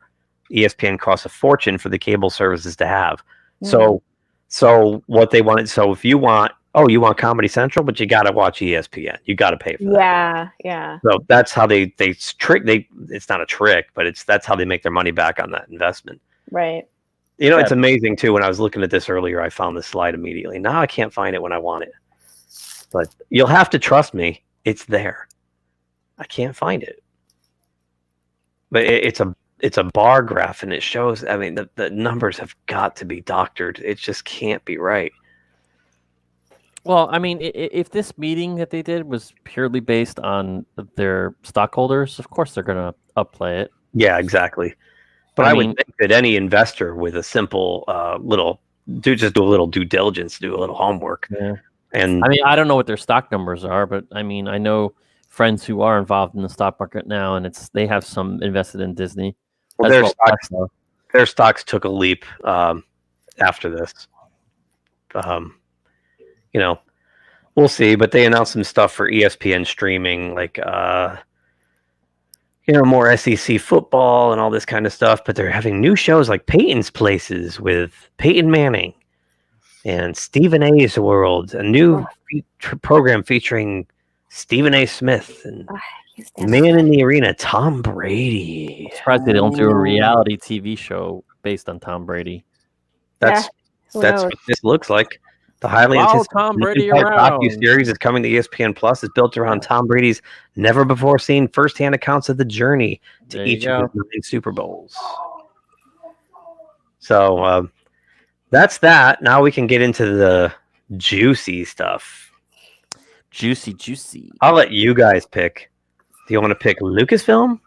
ESPN costs a fortune for the cable services to have. So what they wanted. So if you want oh, you want Comedy Central, but you got to watch ESPN. You got to pay for that. Yeah. So that's how they trick. It's not a trick, but that's how they make their money back on that investment. Right. You know, it's amazing too. When I was looking at this earlier, I found this slide immediately. Now I can't find it when I want it, but you'll have to trust me. It's there. I can't find it, but it's a bar graph, and it shows. I mean, the numbers have got to be doctored. It just can't be right. Well, I mean, if this meeting that they did was purely based on their stockholders, of course they're going to upplay it. Yeah, exactly. But I would think that any investor with a simple do a little due diligence, do a little homework. Yeah. And I mean, I don't know what their stock numbers are, but I mean, I know friends who are involved in the stock market now, and they have some invested in Disney. Well, their stocks took a leap after this. You know, we'll see. But they announced some stuff for ESPN streaming, like more SEC football and all this kind of stuff. But they're having new shows like Peyton's Places with Peyton Manning and Stephen A's World, a new program featuring Stephen A. Smith and Man in the Arena, Tom Brady. I'm surprised they don't do a reality TV show based on Tom Brady. That's what this looks like. The highly anticipated Tom Brady around. docu-series is coming to ESPN Plus. Is built around Tom Brady's never-before-seen firsthand accounts of the journey to each of his 9 Super Bowls. So that's that. Now we can get into the juicy stuff. Juicy. I'll let you guys pick. Do you want to pick Lucasfilm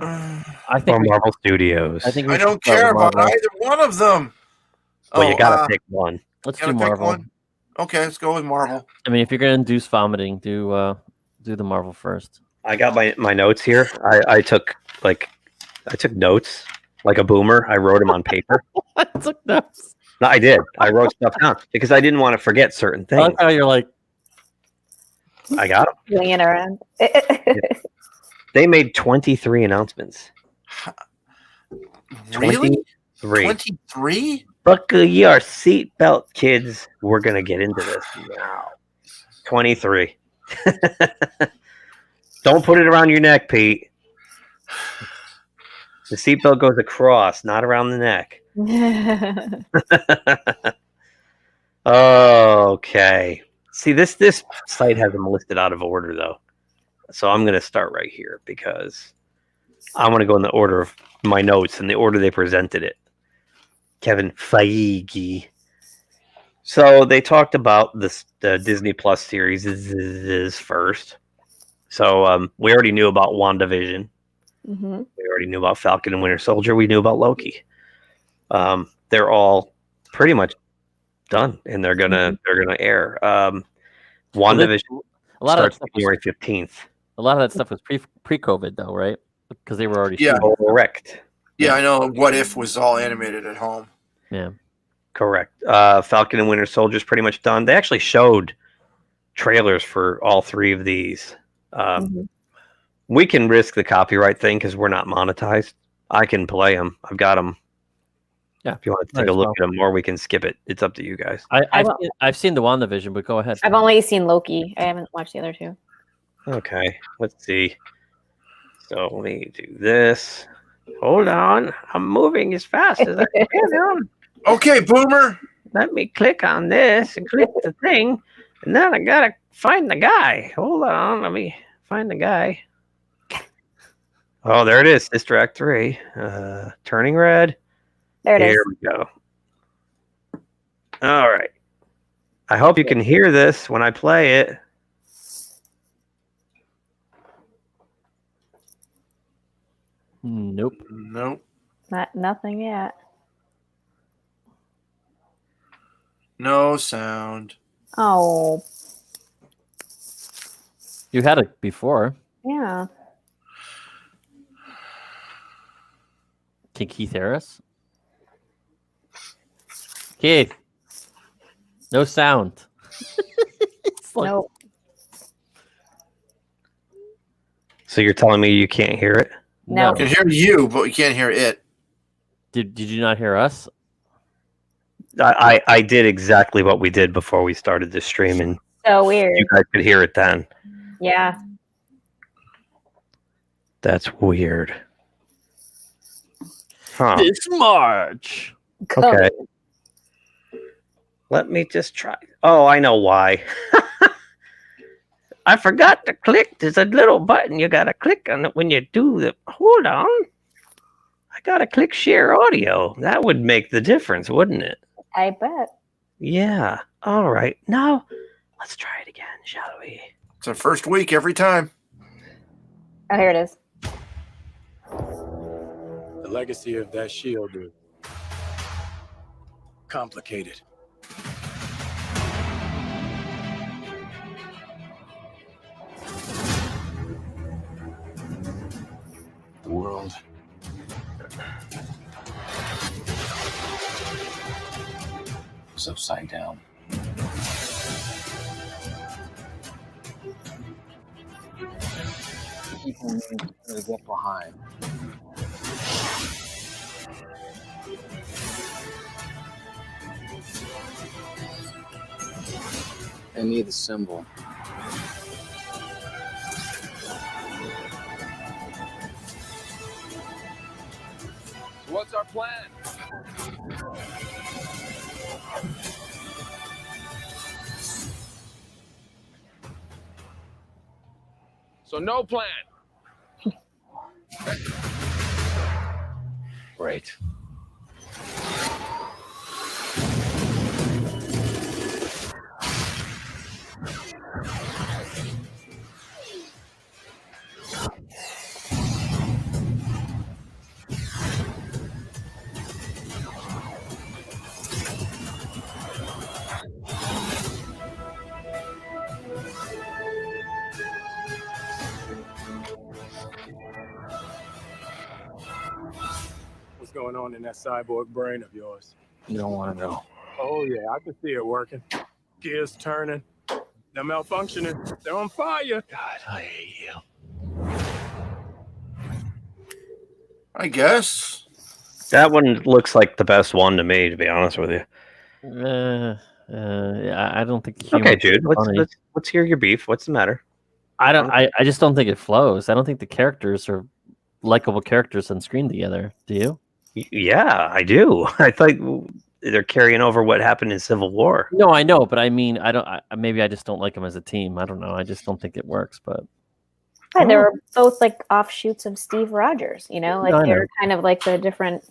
or Marvel Studios? I don't care about either one of them. Well, you got to pick one. Let's do Marvel. Okay, let's go with Marvel. I mean, if you're going to induce vomiting, do the Marvel first. I got my notes here. I took notes like a boomer. I wrote them on paper. I took notes. No, I did. I wrote stuff down because I didn't want to forget certain things. I like how you're like, I got them. Swinging around. They made 23 announcements. Really? 23. 23? Buckle your seatbelt, kids. We're going to get into this now. 23. Don't put it around your neck, Pete. The seatbelt goes across, not around the neck. Okay. See, this site has them listed out of order, though. So I'm going to start right here because I want to go in the order of my notes and the order they presented it. Kevin Feige. So they talked about the Disney Plus series is first. So we already knew about WandaVision. Mm-hmm. We already knew about Falcon and Winter Soldier. We knew about Loki. They're all pretty much done, and they're gonna air. WandaVision starts January 15th. A lot of that stuff was pre-COVID, though, right? Because they were already correct. Yeah, I know. What If was all animated at home. Yeah, correct. Falcon and Winter Soldier is pretty much done. They actually showed trailers for all 3 of these. We can risk the copyright thing because we're not monetized. I can play them. I've got them. Yeah, if you want to take a look at them, or we can skip it. It's up to you guys. I've seen the WandaVision, but go ahead. I've only seen Loki. I haven't watched the other 2. Okay, let's see. So let me do this. Hold on. I'm moving as fast as I can. Okay, Boomer. Let me click on this and click the thing. And then I got to find the guy. Hold on. Let me find the guy. Oh, there it is. Sister Act 3. Turning red. There it is. Here we go. All right. I hope you can hear this when I play it. Nope. Nothing yet. No sound. Oh. You had it before. Yeah. Can Keith Harris? Keith. No sound. Nope. So you're telling me you can't hear it? No. I can hear you, but we can't hear it. Did you not hear us? I did exactly what we did before we started this stream, and So weird. you guys could hear it then. Yeah. That's weird. Huh. This March. Okay. Let me just try. Oh, I know why. I forgot to click. There's a little button you gotta click on it when you do the. Hold on. I gotta click share audio. That would make the difference, wouldn't it? I bet. Yeah. All right. Now, let's try it again, shall we? It's our first week every time. Oh, here it is. The legacy of that shield is complicated. The world is upside down. People need to get behind. They need the symbol. What's our plan? So no plan. Great. What's going on in that cyborg brain of yours? You don't want to know. Oh, yeah, I can see it working. Gears turning. They're malfunctioning. They're on fire. God, I hate you. I guess. That one looks like the best one to me, to be honest with you. I don't think. Okay, dude. Let's hear your beef. What's the matter? I just don't think it flows. I don't think the characters are likable characters on screen together. Do you? Yeah, I do. I thought they're carrying over what happened in Civil War. No, I know, but I mean, maybe I just don't like them as a team. I don't know. I just don't think it works. But Yeah, they were both like offshoots of Steve Rogers, you know, like No, I they're know. kind of like the different,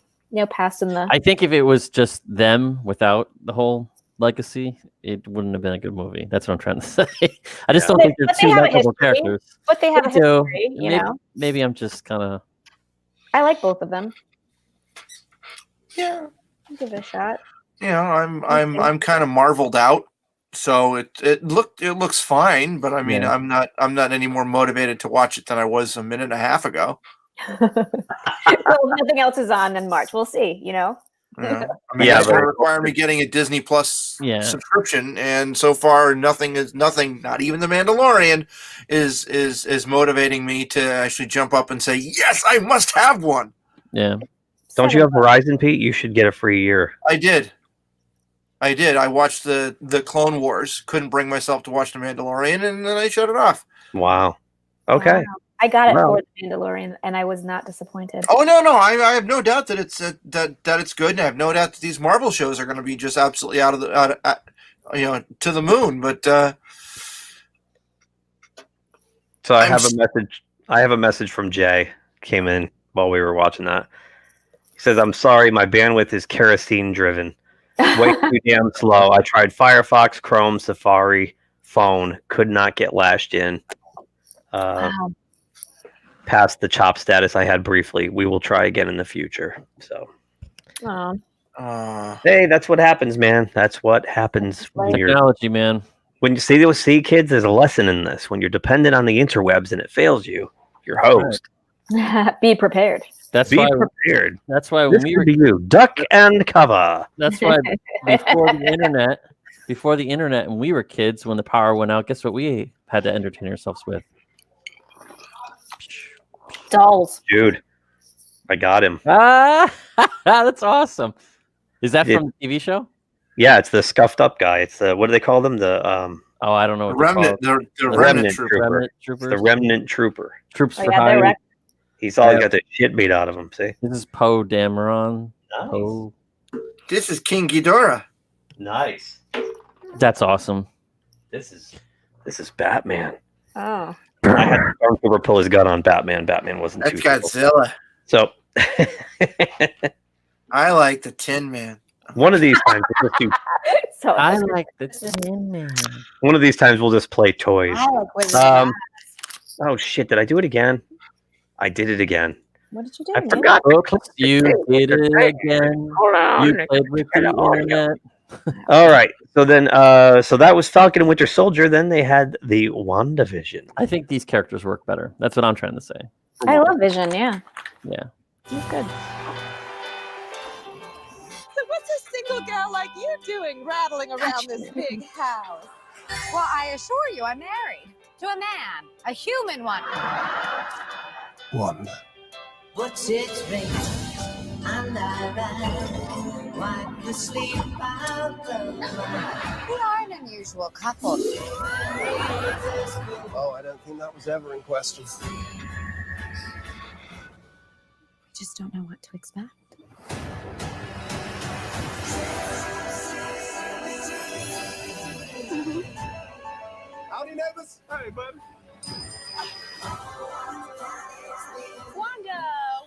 past in the. I think if it was just them without the whole legacy, it wouldn't have been a good movie. That's what I'm trying to say. I just don't think they're But they two have a likable history. characters. But they have a They do. history, you maybe, know. Maybe I'm just kind of. I like both of them. Yeah. I'll give it a shot. You know, I'm kind of marveled out. So it looks fine, but I mean, Yeah. I'm not any more motivated to watch it than I was a minute and a half ago. Well, nothing else is on in March. We'll see, you know. Yeah. I mean, that's going to require me getting a Disney Plus subscription, and so far nothing. Not even The Mandalorian is motivating me to actually jump up and say, yes, I must have one. Yeah. Don't you have Verizon, Pete? You should get a free year. I did. I watched the Clone Wars. Couldn't bring myself to watch The Mandalorian, and then I shut it off. Wow. Okay. Wow. I got it Well. for The Mandalorian, and I was not disappointed. Oh no, I have no doubt that it's that it's good, and I have no doubt that these Marvel shows are going to be just absolutely to the moon. But So I have a message. I have a message from Jay. Came in while we were watching that. He says, "I'm sorry, my bandwidth is kerosene driven. Way too damn slow. I tried Firefox, Chrome, Safari, phone. Could not get lashed in. Wow. Past the chop status I had briefly. We will try again in the future." So, Aw. hey, that's what happens, man. That's what happens when you're Technology, man. when you see kids. There's a lesson in this. When you're dependent on the interwebs and it fails you, you're hosed. Be prepared. That's Be why. prepared. That's why This when we could were. be you. Duck and cover. That's why before the internet, and we were kids, when the power went out, guess what we had to entertain ourselves with? Dolls. Dude, I got him. Ah, that's awesome. Is that from the TV show? Yeah, it's the scuffed up guy. It's the what do they call them? The Oh, I don't know. The What they're remnant, called. the the remnant trooper. Remnant It's troopers. the remnant trooper. Troops Oh, for yeah, they're hire. He's always got the shit beat out of him. See, This is Poe Dameron. Nice. Poe. This is King Ghidorah. nice. That's awesome. This is Batman. Oh. I had Stormtrooper pull his gun on Batman. Batman wasn't That's too Godzilla. So I like the Tin Man. one of these times we'll just do. So I like the Tin Man. One of these times we'll just play toys. I like Wizard Oh shit! Did I do it again? I did it again. What did you do? I man? forgot. Oops, you did it again. Hold on. You played with the internet. All right. So then, so that was Falcon and Winter Soldier. Then they had the WandaVision. I think these characters work better. That's what I'm trying to say. I love Vision, yeah. Yeah. He's good. What's a single girl like you doing rattling around this big house? Well, I assure you, I'm married to a man, a human one. Wanda. What's its ring? And I ran, wipe the sleep out the mind. We are an unusual couple. Oh, I don't think that was ever in question. Just don't know what to expect. Howdy, neighbors. Hey, buddy. Wanda,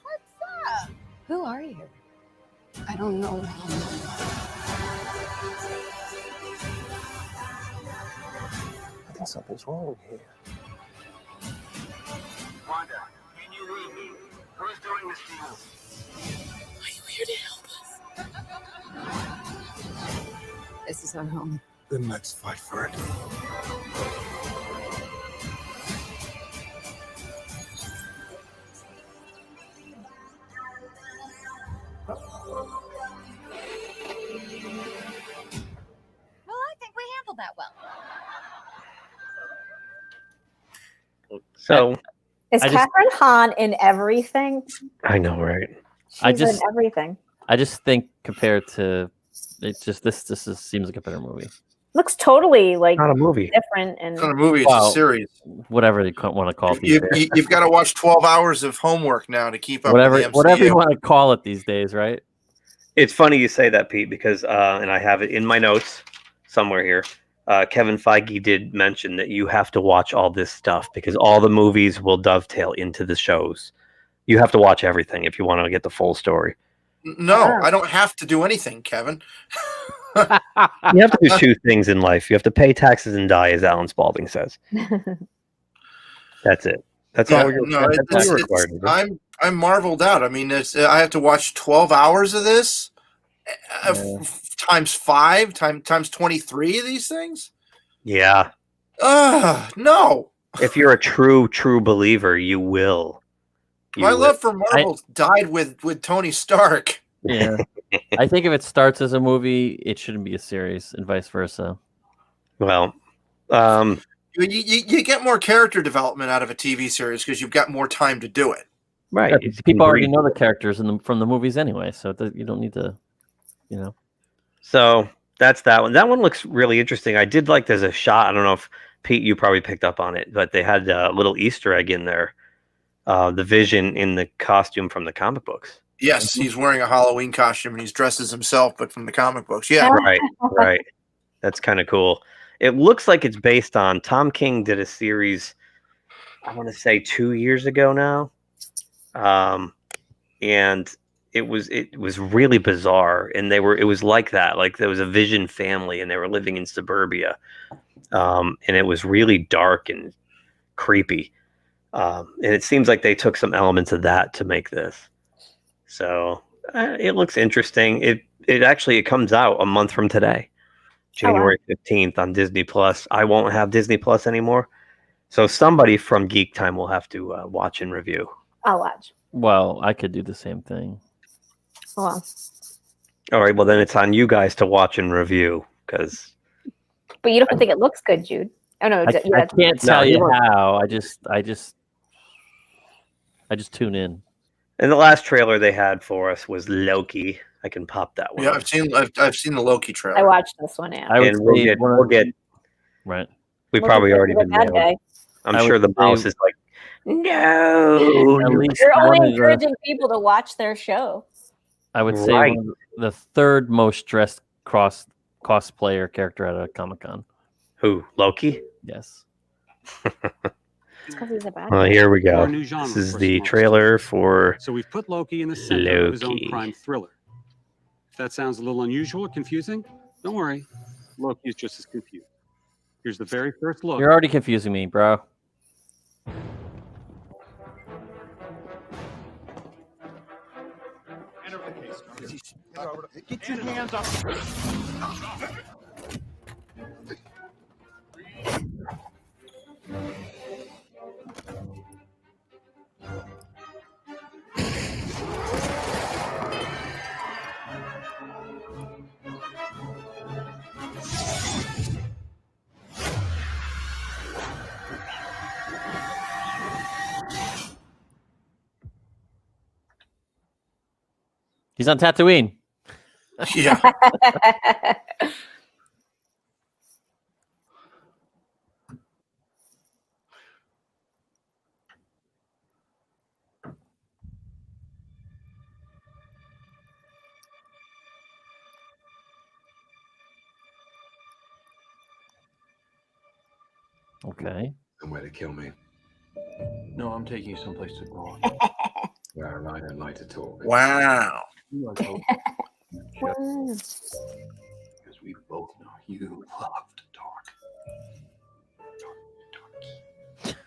what's up? Who are you? I don't know. I think something's wrong here. Wanda, can you read me? Who's doing this to you? Are you here to help us? This is our home. Then let's fight for it. Well, I think we handled that well. So Is Catherine Hahn in everything? I know, right? She's in everything. I just think compared to it, just this seems like a better movie. Looks totally like Not a movie. different and It's not a movie, it's a series. Whatever they want to call it. You've got to watch 12 hours of homework now to keep up whatever with the MCU. whatever you want to call it these days, right? It's funny you say that, Pete, because and I have it in my notes somewhere here. Kevin Feige did mention that you have to watch all this stuff because all the movies will dovetail into the shows. You have to watch everything if you want to get the full story. No, I don't have to do anything, Kevin. You have to do two things in life. You have to pay taxes and die, as Alan Spalding says. That's it. That's all you're, that's all you're required to do. I'm marveled out. I mean, I have to watch 12 hours of this times 5 times 23 of these things. Yeah. No. If you're a true believer, you will. My love for Marvel died with Tony Stark. Yeah. I think if it starts as a movie, it shouldn't be a series, and vice versa. Well, you get more character development out of a TV series because you've got more time to do it. Right. Yeah, people already know the characters from the movies anyway, so you don't need to, you know. So that's that one. That one looks really interesting. I did like there's a shot. I don't know if Pete, you probably picked up on it, but they had a little Easter egg in there. The Vision in the costume from the comic books. Yes, he's wearing a Halloween costume and he's dressed as himself, but from the comic books. Yeah. Right. That's kind of cool. It looks like it's based on Tom King did a series, I want to say 2 years ago now. And it was really bizarre. And it was like that. Like there was a Vision family and they were living in suburbia. And it was really dark and creepy. And it seems like they took some elements of that to make this. So it looks interesting. It comes out a month from today, January 15th on Disney Plus. I won't have Disney Plus anymore, so somebody from GeekTime will have to watch and review. I'll watch. Well, I could do the same thing. Well, all right. Well, then it's on you guys to watch and review because. But you don't think it looks good, Jude? Oh no, I can't tell you how. I just tune in. And the last trailer they had for us was Loki. I can pop that one. Yeah, up. I've seen the Loki trailer. I watched this one. Yeah. And we'll get. Right. We Loki's probably like already the been bad nailed. guy. I'm I sure would the mouse say- is like, no. At least You're only one of the- encouraging people to watch their show. I would say Right. one of the third most dressed cosplayer character at a Comic-Con. Who? Loki? Yes. It's because he's a bad Well, guy. here we go. Or a new genre This is for the small trailer for So we've put Loki in the center of his own Loki. crime thriller. If that sounds a little unusual or confusing, don't worry. Loki is just as confused. Here's the very first look. You're already confusing me, bro. Get your hands up. He's on Tatooine. Yeah. Okay. Somewhere to kill me. No, I'm taking you someplace to go. Where I don't like to talk. Wow. You are so- Because we both know you love to talk.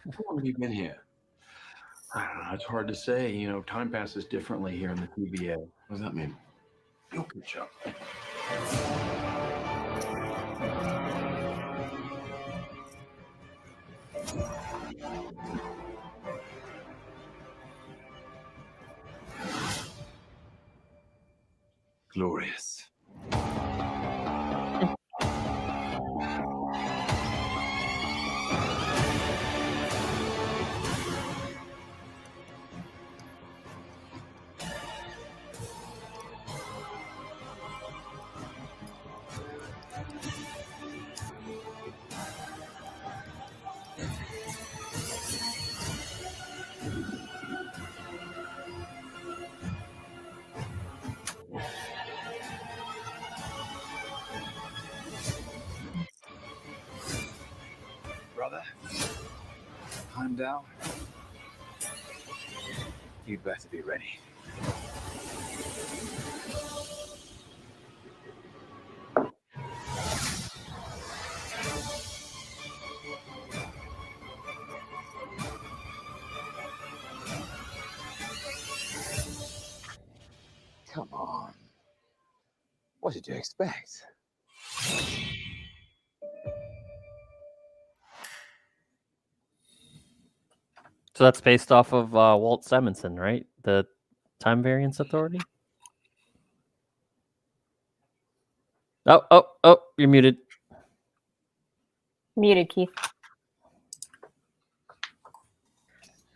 How long have you been here? I don't know. It's hard to say. You know, time passes differently here in the TVA. What does that mean? You'll catch up. Glorious. Brother, I'm down. You'd better be ready. Come on. What did you expect? So that's based off of Walt Simonson, right? The Time Variance Authority? Oh, you're muted. Muted, Keith.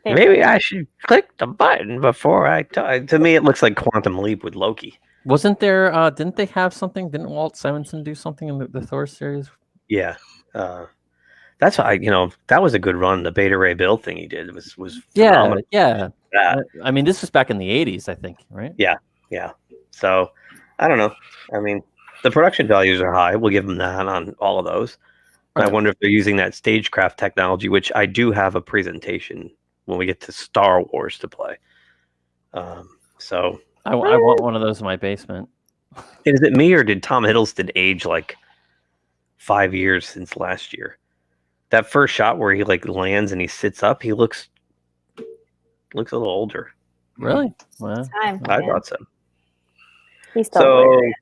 There. Maybe I should click the button before I talk. To me, it looks like Quantum Leap with Loki. Wasn't there, didn't they have something? Didn't Walt Simonson do something in the Thor series? Yeah. That's why, that was a good run. The Beta Ray Bill thing he did was phenomenal. Yeah. Yeah. I mean, this was back in the 80s, I think, right? Yeah. So, I don't know. I mean, the production values are high. We'll give them that on all of those. Right. I wonder if they're using that stagecraft technology, which I do have a presentation when we get to Star Wars to play. So I want one of those in my basement. is it me or did Tom Hiddleston age like 5 years since last year? That first shot where he like lands and he sits up, he looks a little older. Really? Wow. I thought so. He's still So hilarious.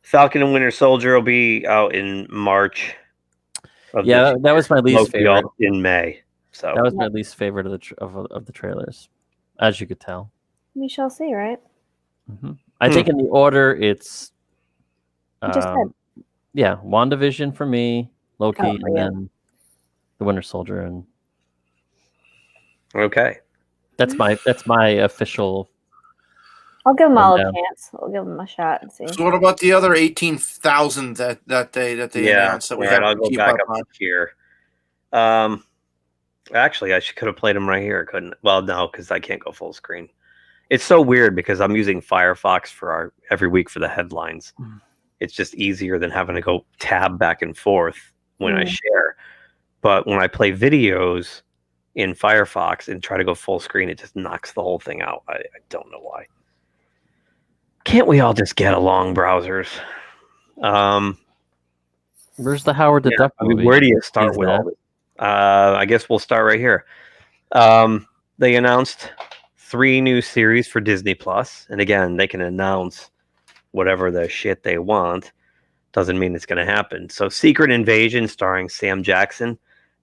Falcon and Winter Soldier will be out in March. Yeah, that was my least Loki favorite. in May. So That was my least favorite of the trailers, as you could tell. We shall see, right? I think in the order it's You just said. yeah, WandaVision for me, Loki, Oh, and yeah. then the Winter Soldier, and okay. that's my official I'll give them all a down. chance. I'll give them a shot and see. So what about the other 18,000 that they announced that we have I'll to go keep back up up on? here. Actually, I could have played them right here. Couldn't? Well, no, because I can't go full screen. It's so weird because I'm using Firefox for every week for the headlines. It's just easier than having to go tab back and forth when I share. But when I play videos in Firefox and try to go full screen, it just knocks the whole thing out. I don't know why. Can't we all just get along, browsers? Where's the Howard the Duck movie? Where do you start with all this? I guess we'll start right here. They announced 3 new series for Disney Plus, and again, they can announce whatever the shit they want. Doesn't mean it's going to happen. So, Secret Invasion, starring Sam Jackson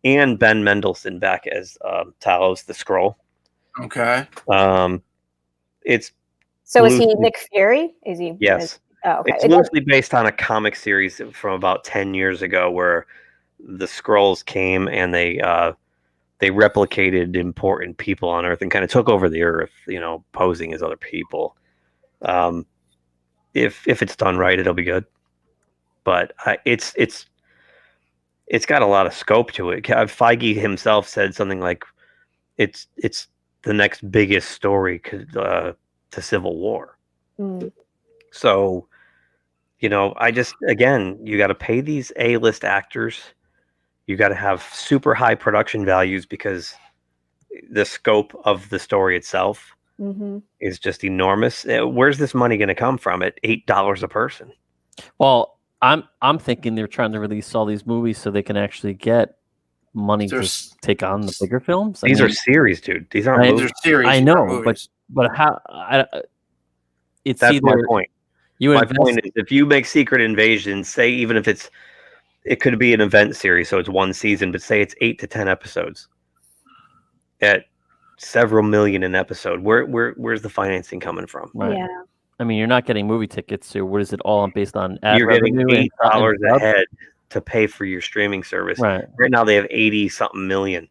and Ben Mendelsohn back as Talos the Skrull. Okay. It's So is he Nick Fury? Is he? Yes. Oh, okay. It's loosely based on a comic series from about 10 years ago where the Skrulls came and they replicated important people on Earth and kind of took over the Earth, posing as other people. If it's done right, it'll be good. But it's got a lot of scope to it. Feige himself said something like it's the next biggest story to Civil War. So, I just, again, you got to pay these A-list actors. You got to have super high production values because the scope of the story itself is just enormous. Where's this money going to come from at $8 a person? Well, I'm thinking they're trying to release all these movies so they can actually get money to take on the bigger films. These are series, dude. These aren't movies. I know, but how? That's my point. My point is, if you make Secret Invasion, say even if it could be an event series, so it's 1 season, but say it's 8 to 10 episodes at several million an episode. Where's the financing coming from? Right. Yeah. I mean, you're not getting movie tickets, so what is it all based on? You're getting $8 a head to pay for your streaming service. Right now they have 80 something million.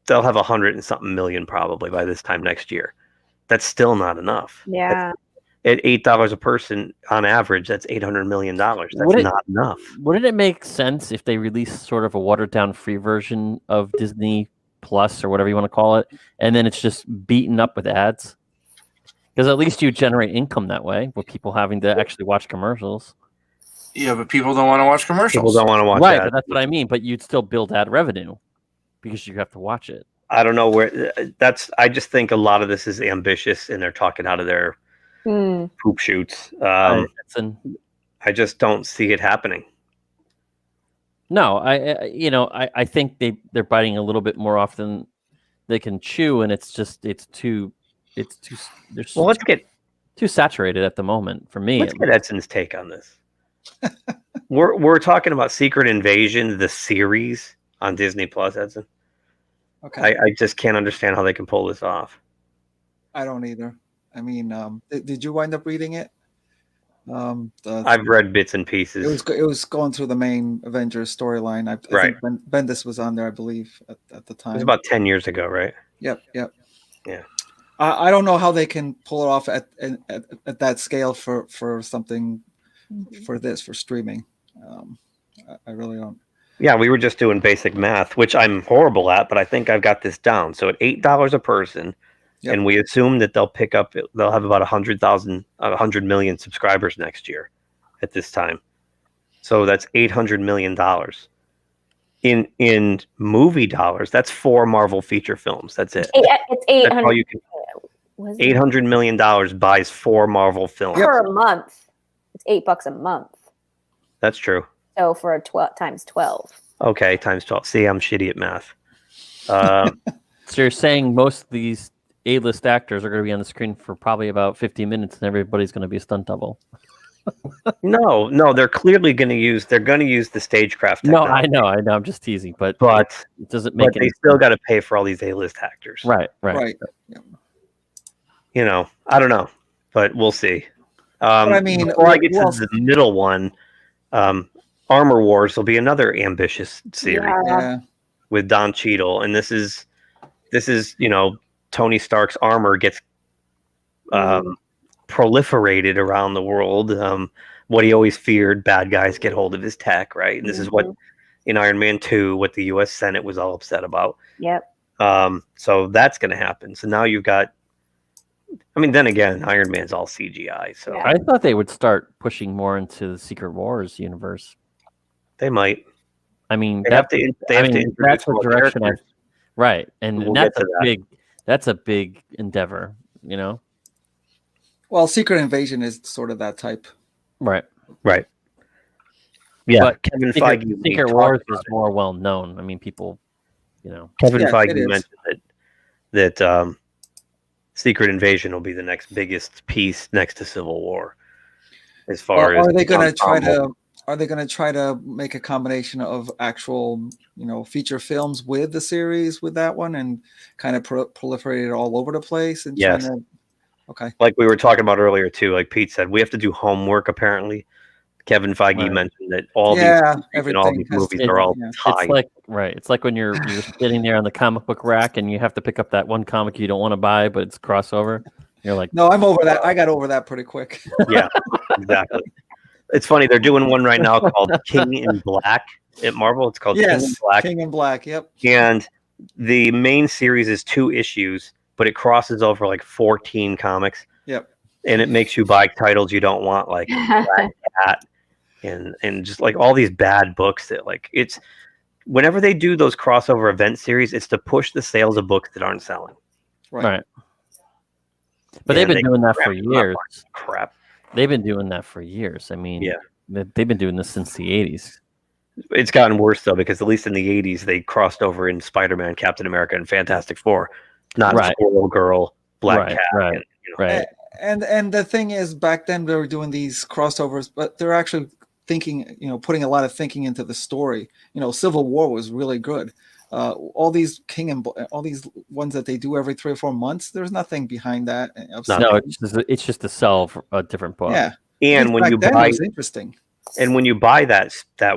They'll have 100 and something million probably by this time next year. That's still not enough. Yeah. At $8 a person on average, that's $800 million. That's not enough. Wouldn't it make sense if they released sort of a watered down free version of Disney Plus or whatever you want to call it, and then it's just beaten up with ads? Because at least you generate income that way, with people having to actually watch commercials. Yeah, but people don't want to watch commercials. People don't want to watch right, ads. But that's what I mean. But you'd still build ad revenue because you have to watch it. I don't know where I just think a lot of this is ambitious and they're talking out of their poop shoots. I just don't see it happening. No, I think they're biting a little bit more off than they can chew, and it's too let's get too saturated at the moment for me. Let's get Edson's take on this. We're talking about Secret Invasion, the series on Disney Plus, Edson. Okay. I just can't understand how they can pull this off. I don't either. I mean, did you wind up reading it? I've read bits and pieces. It was going through the main Avengers storyline. I think Bendis was on there, I believe, at the time. It was about 10 years ago, right? Yep. Yeah. I don't know how they can pull it off at that scale for something for streaming. I really don't. Yeah, we were just doing basic math, which I'm horrible at, but I think I've got this down. So at $8 a person, and we assume that they'll have about 100 million subscribers next year at this time. So that's $800 million. In movie dollars, that's 4 Marvel feature films. That's it. It's 800. That's all you can. $800 million buys 4 Marvel films per month. It's $8 a month. That's true. So for 12 times 12. Okay, times 12. See, I'm shitty at math. So you're saying most of these A-list actors are going to be on the screen for probably about 50 minutes, and everybody's going to be a stunt double. No, they're clearly going to use. They're going to use the stagecraft. No, I know. I'm just teasing, but it doesn't make. But they still got to pay for all these A-list actors. Right. I don't know, but we'll see. But I mean, before I get to the middle one, Armor Wars will be another ambitious series with Don Cheadle, and this is Tony Stark's armor gets proliferated around the world. What he always feared, bad guys get hold of his tech, right? And this is what in Iron Man 2, what the U.S. Senate was all upset about. Yep. So that's going to happen. So now you've got, I mean, then again, Iron Man's all CGI. So I thought they would start pushing more into the Secret Wars universe. They might. I mean, They have to introduce that's the more direction characters. right. And We'll that's get to that. that's a big endeavor, you know? Well, Secret Invasion is sort of that type. Right. Right. Yeah. But Kevin Secret, Feige Secret talked Wars about is more well known. I mean, people, you know. Kevin Yeah, it Feige is. mentioned that Secret Invasion will be the next biggest piece next to Civil War. As far as Are they going to try ensemble. to? Are they going to try to make a combination of actual, feature films with the series with that one, and kind of proliferate it all over the place? And Yes. trying to, okay. Like we were talking about earlier too, like Pete said, we have to do homework apparently. Kevin Feige Right. mentioned that all Yeah, these and all everything these has movies to- are all yeah. tied. It's like when you're sitting there on the comic book rack and you have to pick up that one comic you don't want to buy, but it's crossover. You're like, No, I'm over that. I got over that pretty quick. Yeah, exactly. It's funny, they're doing one right now called King in Black at Marvel. It's called King in Yes, Black. King in Black. Yep. And the main series is 2 issues, but it crosses over like 14 comics. Yep. And it makes you buy titles you don't want, like Black Cat and just like all these bad books that like it's whenever they do those crossover event series, it's to push the sales of books that aren't selling. right. But And they've been they doing that for crap them up years. like crap. They've been doing that for years. I mean, Yeah. they've been doing this since the 80s. It's gotten worse though, because at least in the 80s they crossed over in Spider-Man, Captain America, and Fantastic Four, not Right. Squirrel Girl, Black Right, Cat. right, and, right. And the thing is, back then they were doing these crossovers, but they're actually thinking, putting a lot of thinking into the story. Civil War was really good. All these all these ones that they do every 3 or 4 months, there's nothing behind that. No, it's just to sell a different book. Yeah. And when back you then, buy it was interesting. And when you buy that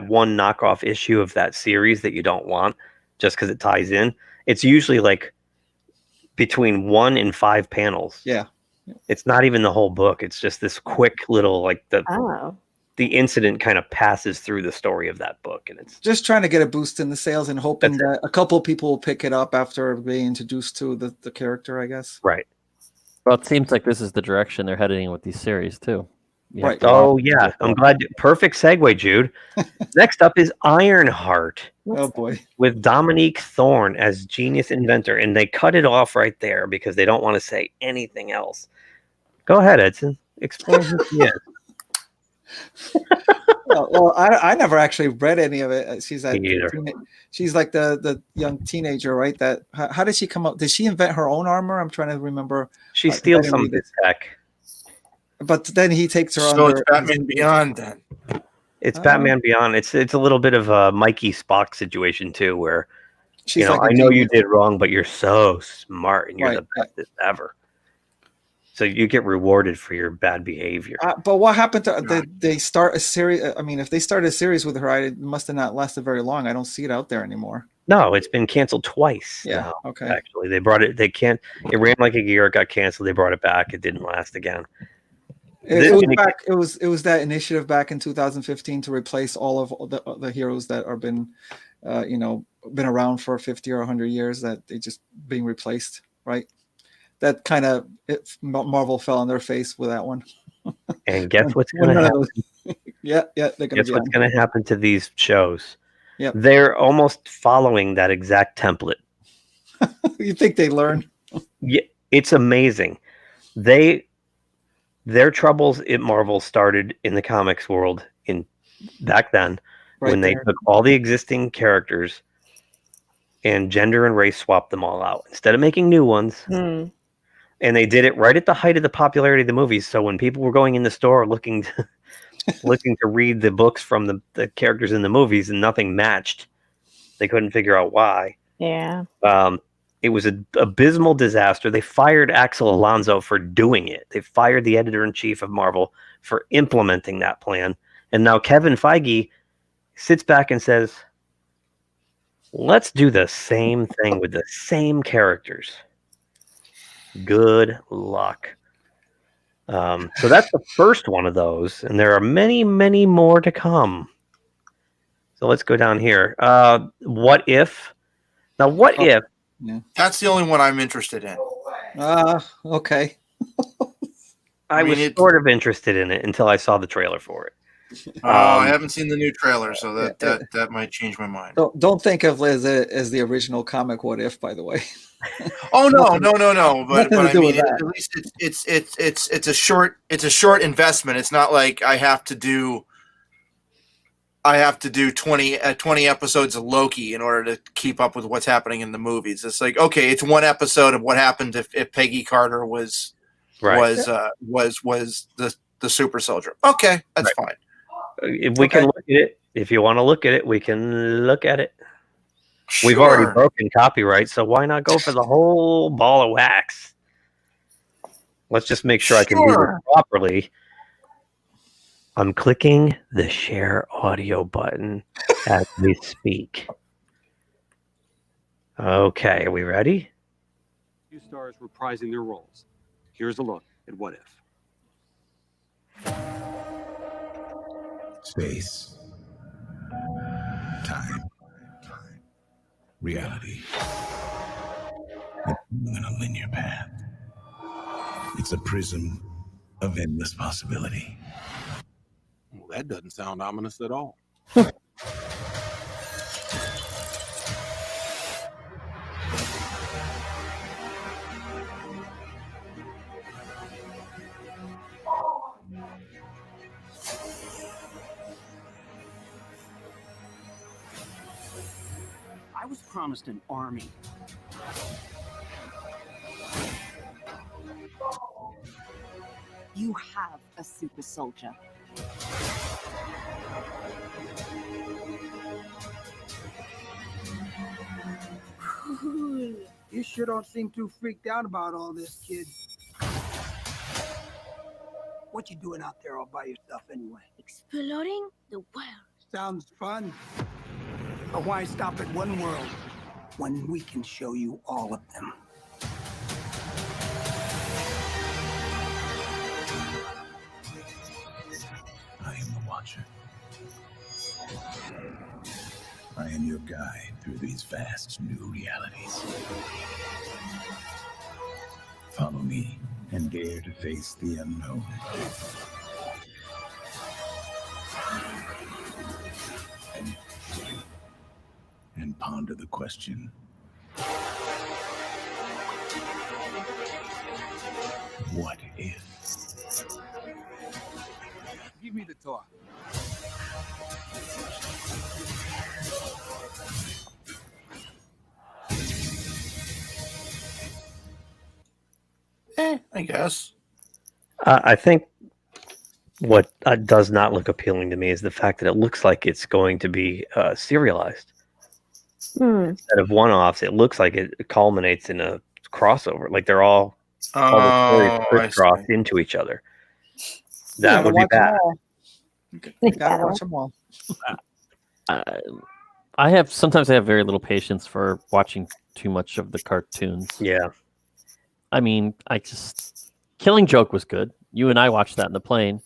one knockoff issue of that series that you don't want, just because it ties in, it's usually like between 1 and 5 panels. Yeah. It's not even the whole book. It's just this quick little like the incident kind of passes through the story of that book, and it's Just trying to get a boost in the sales and hoping that a couple of people will pick it up after being introduced to the character, I guess. right. Well, it seems like this is the direction they're heading with these series too. You have Right. to Oh watch yeah, it. I'm glad. Perfect segue, Jude. Next up is Ironheart Oh boy. with Dominique Thorne as genius inventor, and they cut it off right there because they don't want to say anything else. Go ahead, Edson. Explain who she is. Well, I never actually read any of it. She's Me neither. she's like the young teenager, right? That how did she come up? Did she invent her own armor? I'm trying to remember. She 'cause I steals didn't some read of it. his tech. But then he takes her So under. it's Batman Beyond then. It's Batman Beyond. It's a little bit of a Mikey Spock situation too, where She's like I a know you genius. did wrong, but you're so smart and you're Right, the bestest ever. So you get rewarded for your bad behavior. But what happened to they start a series? I mean, if they started a series with her, it must have not lasted very long. I don't see it out there anymore. No, it's been canceled twice. Yeah, now, okay. Actually, they brought it. It ran like a year. It got canceled. They brought it back. It didn't last again. It was that initiative back in 2015 to replace all of the heroes that are been around for 50 or 100 years, that they just being replaced, right? That kind of Marvel fell on their face with that one. And guess what's going to happen? Yeah, they're going to Guess be what's on. going to happen to these shows? Yep. They're almost following that exact template. You think they learn? Yeah, it's amazing. Their troubles at Marvel started in the comics world back then, Right when they there. took all the existing characters and gender and race swapped them all out instead of making new ones. And they did it right at the height of the popularity of the movies. So when people were going in the store looking to read the books from the characters in the movies and nothing matched, they couldn't figure out why. Yeah. It was an abysmal disaster. They fired Axel Alonso for doing it. They fired the editor-in-chief of Marvel for implementing that plan. And now Kevin Feige sits back and says, let's do the same thing with the same characters. Good luck. So that's the first one of those, and there are many, many more to come. So let's go down here. What if? Now, what if? Yeah. That's the only one I'm interested in. Okay. I was sort of interested in it until I saw the trailer for it. I haven't seen the new trailer, so that might change my mind. Don't think of it as the original comic What If, by the way. Oh no. But I mean, that. at least it's a short investment. It's not like I have to do 20 episodes of Loki in order to keep up with what's happening in the movies. It's like, okay, it's one episode of what happened if Peggy Carter was the super soldier. Okay, that's fine. If we can look at it, if you want to look at it, we can look at it. We've already broken copyright, so why not go for the whole ball of wax? Let's just make sure I can do this properly. I'm clicking the share audio button as we speak. Okay, are we ready? Two stars reprising their roles. Here's a look at What If. Space. Time. Reality. It's not a linear path. It's a prism of endless possibility. Well, that doesn't sound ominous at all. I was promised an army. You have a super soldier. Cool. You sure don't seem too freaked out about all this, kid. What you doing out there all by yourself anyway? Exploring the world. Sounds fun. But why stop at one world when we can show you all of them? I am the Watcher. I am your guide through these vast new realities. Follow me and dare to face the unknown. And ponder the question. What if? Give me the talk. I guess. I think what does not look appealing to me is the fact that it looks like it's going to be serialized. Instead of one-offs, it looks like it culminates in a crossover. Like they're all the stories crisscrossed into each other. That would be bad. Gotta watch them all. Sometimes I have very little patience for watching too much of the cartoons. Yeah. I mean, Killing Joke was good. You and I watched that in the plane,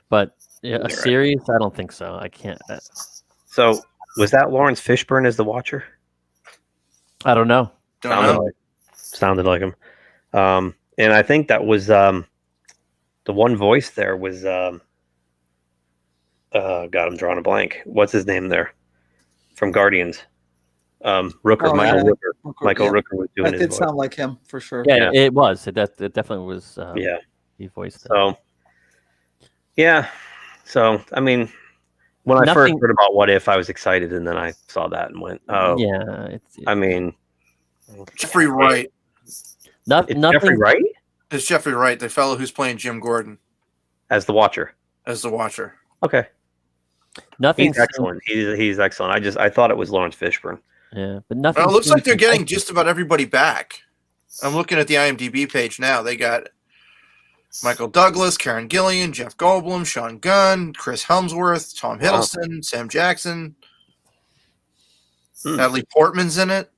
but a series, I don't think so. I can't. So was that Lawrence Fishburne as the Watcher? I don't know. Sounded like him. And I think that was the one voice there was God, I'm drawing a blank. What's his name there? From Guardians. Rooker, Michael Rooker was doing his voice. It did voice. sound like him for sure. Yeah, it was. It definitely was. He voiced it. So, yeah. So, I mean, when I first heard about What If, I was excited, and then I saw that and went, "Oh, yeah." I mean, Jeffrey Wright. Jeffrey Wright? It's Jeffrey Wright, the fellow who's playing Jim Gordon as the Watcher. Okay. Nothing. He's excellent. He's excellent. I thought it was Lawrence Fishburne. Yeah, but nothing. Well, it looks like they're getting just about everybody back. I'm looking at the IMDb page now. They got Michael Douglas, Karen Gillan, Jeff Goldblum, Sean Gunn, Chris Hemsworth, Tom Hiddleston, Sam Jackson. Natalie Portman's in it.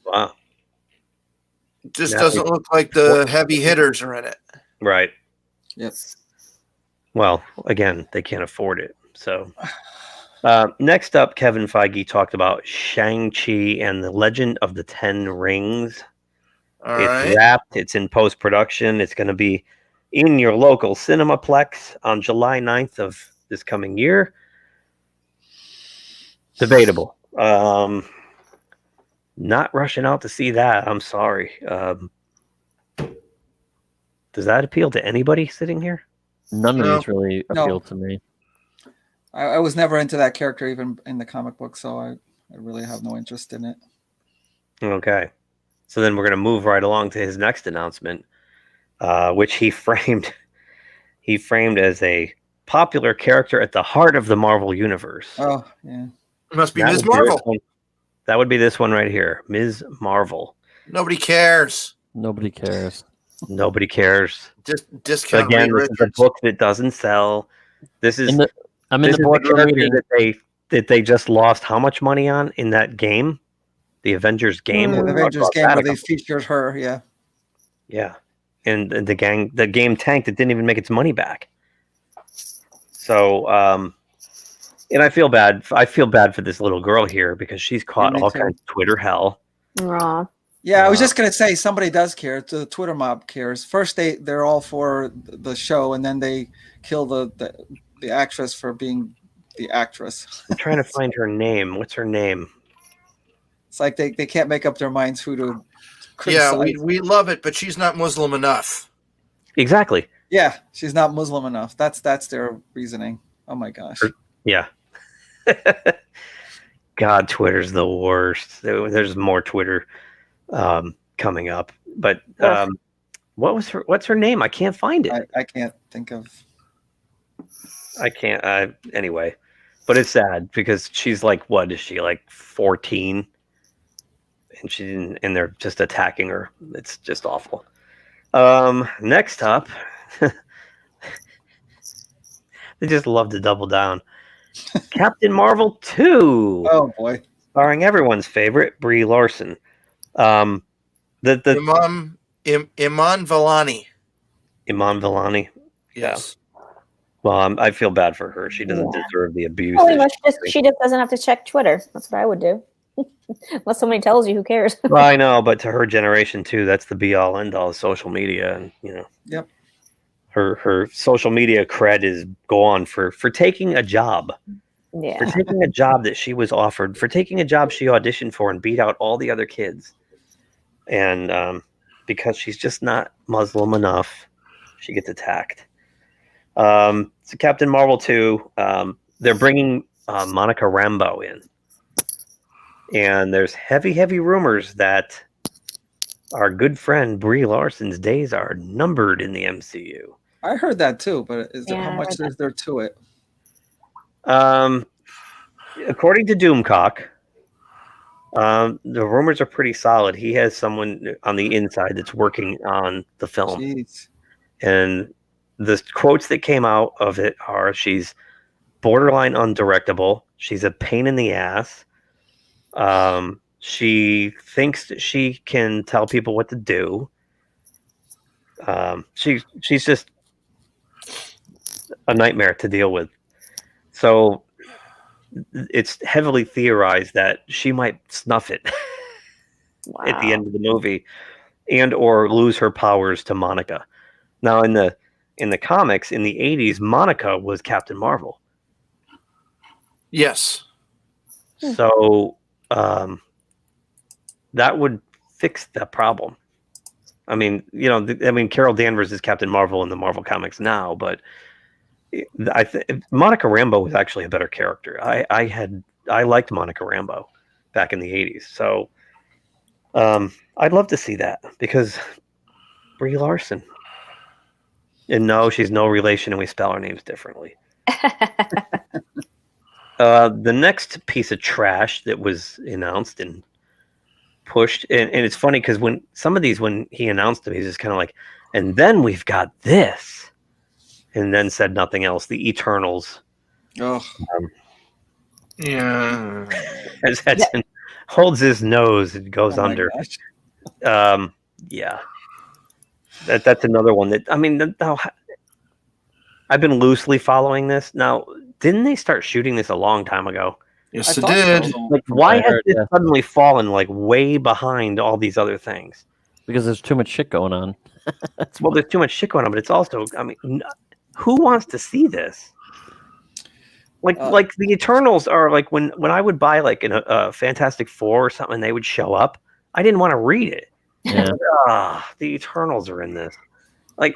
Wow. Just doesn't look like the heavy hitters are in it. Right. Yep. Well, again, they can't afford it. So next up, Kevin Feige talked about Shang-Chi and the Legend of the Ten Rings. It's wrapped. It's in post-production. It's going to be in your local Cinemaplex on July 9th of this coming year. Debatable. Not rushing out to see that. I'm sorry. Does that appeal to anybody sitting here? None of these really appeal to me. I was never into that character, even in the comic book, so I really have no interest in it. Okay. So then we're going to move right along to his next announcement, which he framed as a popular character at the heart of the Marvel Universe. Oh, yeah. It must be Ms. Marvel. That would be this one right here, Ms. Marvel. Nobody cares. Nobody cares. Nobody cares. Just discount. Again, this is a book that doesn't sell. This is I'm in the boardroom meeting that they just lost how much money on in that game, the Avengers game. The Avengers game where they featured her. Yeah. Yeah, and the game tanked. It didn't even make its money back. So, and I feel bad. I feel bad for this little girl here because she's caught all kinds of Twitter hell. Aw. Yeah, I was just gonna say somebody does care. The Twitter mob cares. First, they're all for the show, and then they kill the actress for being the actress. I'm trying to find her name. What's her name? It's like they can't make up their minds who to criticize. Yeah, we love it, but she's not Muslim enough. Exactly. Yeah, she's not Muslim enough. That's their reasoning. Oh my gosh. Yeah. God, Twitter's the worst. There's more Twitter coming up, but what's her name? I can't find it. I can't think of. I can't. Anyway, but it's sad because she's like, what is she, like 14? And they're just attacking her. It's just awful. Next up, they just love to double down. Captain Marvel 2. Oh boy, starring everyone's favorite Brie Larson. Iman Vellani. Iman Vellani. Yes. Well, I feel bad for her. She doesn't deserve the abuse. Well, she just doesn't have to check Twitter. That's what I would do. Unless somebody tells you, who cares? Well, I know, but to her generation too, that's the be all end all of social media, and Yep. Her social media cred is gone for taking a job. Yeah. For taking a job that she was offered, for taking a job she auditioned for and beat out all the other kids. And because she's just not Muslim enough, she gets attacked. So Captain Marvel 2, they're bringing Monica Rambeau in. And there's heavy rumors that our good friend Brie Larson's days are numbered in the MCU. I heard that too, but how much is there to it? According to Doomcock, the rumors are pretty solid. He has someone on the inside that's working on the film. Jeez. And the quotes that came out of it are, she's borderline undirectable. She's a pain in the ass. She thinks that she can tell people what to do. She's just a nightmare to deal with. So it's heavily theorized that she might snuff it at the end of the movie, and or lose her powers to Monica. Now in the comics in the 80s, Monica was Captain Marvel. Yes. So that would fix that problem. I mean, Carol Danvers is Captain Marvel in the Marvel comics now, but Monica Rambeau was actually a better character. I liked Monica Rambeau back in the 80s. So I'd love to see that, because Brie Larson. And no, she's no relation, and we spell our names differently. The next piece of trash that was announced and pushed, and it's funny because when he announced them, he's just kind of like, and then we've got this, and then said nothing else. The Eternals. Oh. Yeah. As Hudson holds his nose and goes under. Yeah. That's another one that, I mean, now, I've been loosely following this. Now, didn't they start shooting this a long time ago? Yes, it did. So. Like, why has this suddenly fallen like way behind all these other things? Because there's too much shit going on. Well, there's too much shit going on, but it's also, I mean, who wants to see this? Like the Eternals are like when I would buy like a Fantastic Four or something, they would show up. I didn't want to read it. Yeah. The Eternals are in this. Like,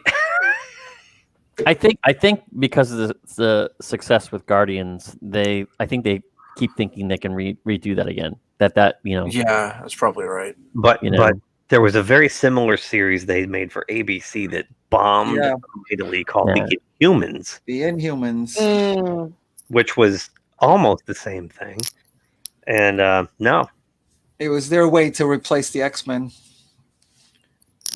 I think because of the success with Guardians, I think they keep thinking they can redo that again. That you know. Yeah, that's probably right. But there was a very similar series they made for ABC that bombed immediately called The Inhumans. The Inhumans. Which was almost the same thing. And no. It was their way to replace the X-Men.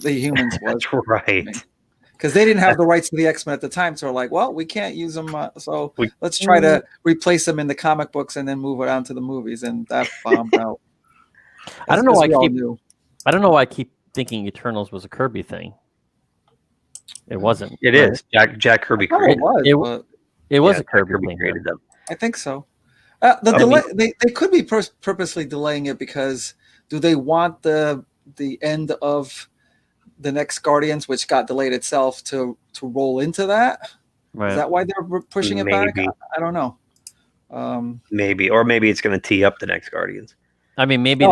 The Humans was. That's right. Because they didn't have the rights to the X-Men at the time. So we're like, well, we can't use them. So let's try to replace them in the comic books and then move it on to the movies. And that bombed out. I don't know why I keep thinking Eternals was a Kirby thing. It wasn't. It is. Jack Kirby created it. It was a Kirby thing. Created them. I think so. The delay, they could be purposely delaying it because do they want the end of the next Guardians, which got delayed itself, to roll into that? Right. Is that why they're pushing it back? I don't know. Maybe, or maybe it's going to tee up the next Guardians. I mean, maybe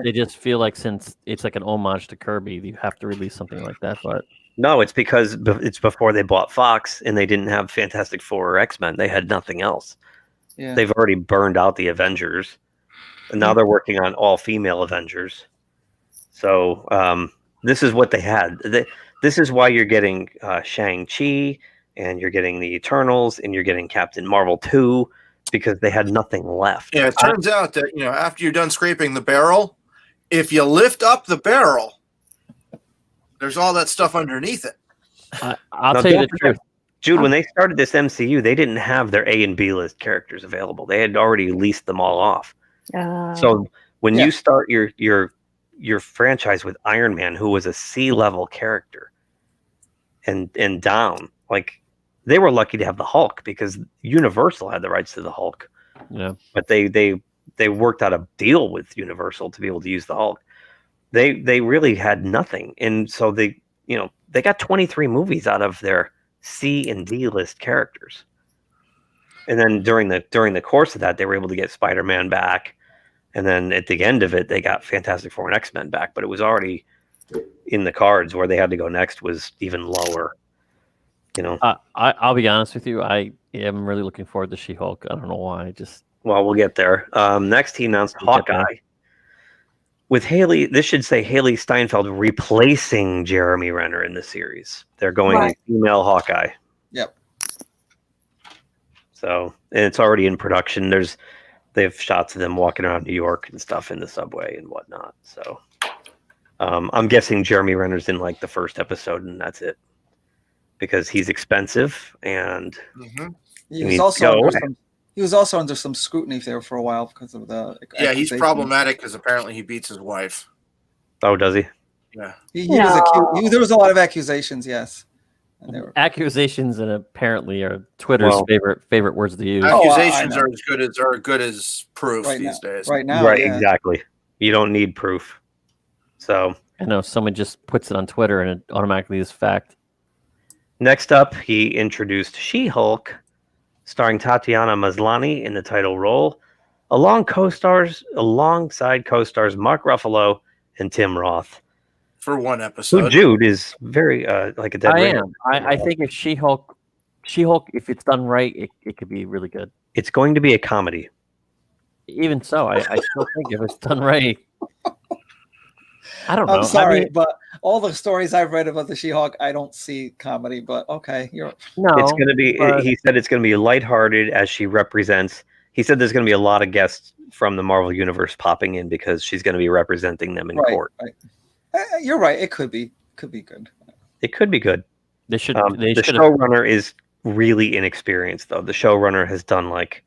they just feel like since it's like an homage to Kirby, you have to release something like that. But no, it's because it's before they bought Fox and they didn't have Fantastic Four or X-Men. They had nothing else. Yeah. They've already burned out the Avengers, and now they're working on all-female Avengers. So this is what they had. This is why you're getting Shang-Chi, and you're getting the Eternals, and you're getting Captain Marvel 2, because they had nothing left. Yeah, it turns out that after you're done scraping the barrel, if you lift up the barrel, there's all that stuff underneath it. I'll tell you the truth. Jude, when they started this MCU, they didn't have their A and B list characters available. They had already leased them all off. So when you start your franchise with Iron Man, who was a C-level character, and down, like they were lucky to have the Hulk because Universal had the rights to the Hulk. Yeah, but they worked out a deal with Universal to be able to use the Hulk. They really had nothing, and so they got 23 movies out of their C and D list characters, and then during the course of that, they were able to get Spider-Man back, and then at the end of it, they got Fantastic Four and X-Men back. But it was already in the cards. Where they had to go next was even lower. I'll be honest with you. I am really looking forward to She-Hulk. I don't know why. Well, we'll get there. Next, he announced Hawkeye. With Haley, this should say Haley Steinfeld replacing Jeremy Renner in the series. They're going female Hawkeye. Yep. So, and it's already in production. They have shots of them walking around New York and stuff in the subway and whatnot. So, I'm guessing Jeremy Renner's in like the first episode and that's it, because he's expensive and he was also under some scrutiny there for a while because of the he's problematic because apparently he beats his wife. Oh, does he? Yeah, he was accused. There was a lot of accusations. Yes, and they were accusations, and apparently are Twitter's favorite words to use. Accusations are good as proof these days. Right now, exactly. You don't need proof. So I know someone just puts it on Twitter and it automatically is fact. Next up, he introduced She-Hulk, starring Tatiana Maslany in the title role, alongside co-stars Mark Ruffalo and Tim Roth. For one episode. Who Jude is very like a dead ringer. I think if She-Hulk, if it's done right, it could be really good. It's going to be a comedy. Even so, I still think if it's done right. I don't know. I'm sorry, but all the stories I've read about the She-Hulk, I don't see comedy. But okay, it's going to be. He said it's going to be lighthearted as she represents. He said there's going to be a lot of guests from the Marvel Universe popping in because she's going to be representing them in court. Right. You're right. It could be good. It could be good. The showrunner is really inexperienced, though. The showrunner has done like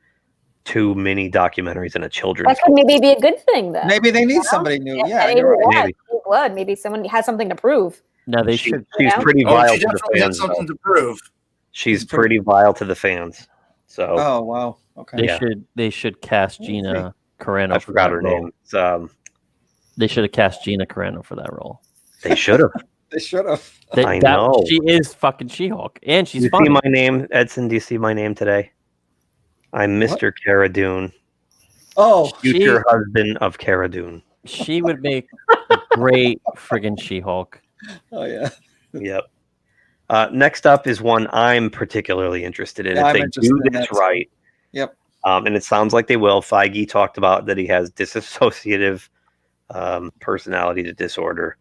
2 mini documentaries and a children's. That could maybe be a good thing, then. Maybe they need somebody new. Yeah, maybe, you're right. Maybe someone has something to prove. No, they should. She's pretty Oh, vile she to the definitely had fans. something though. to prove. She's pretty vile to the fans. So. Oh wow. Okay. They should cast Gina Carano. I forgot for her that role. name. It's, They should have cast Gina Carano for that role. They should have. They should have. I know. She is fucking She-Hulk, and she's You funny. see my name, Edson? Do you see my name today? I'm Mr. Cara Dune. Oh, Future husband of Cara Dune. She would make a great friggin' She-Hulk. Oh yeah. Yep. Next up is one I'm particularly interested in. Yeah, if I'm they interested do in this that too. right, Yep. and it sounds like they will. Feige talked about that he has dissociative personality disorder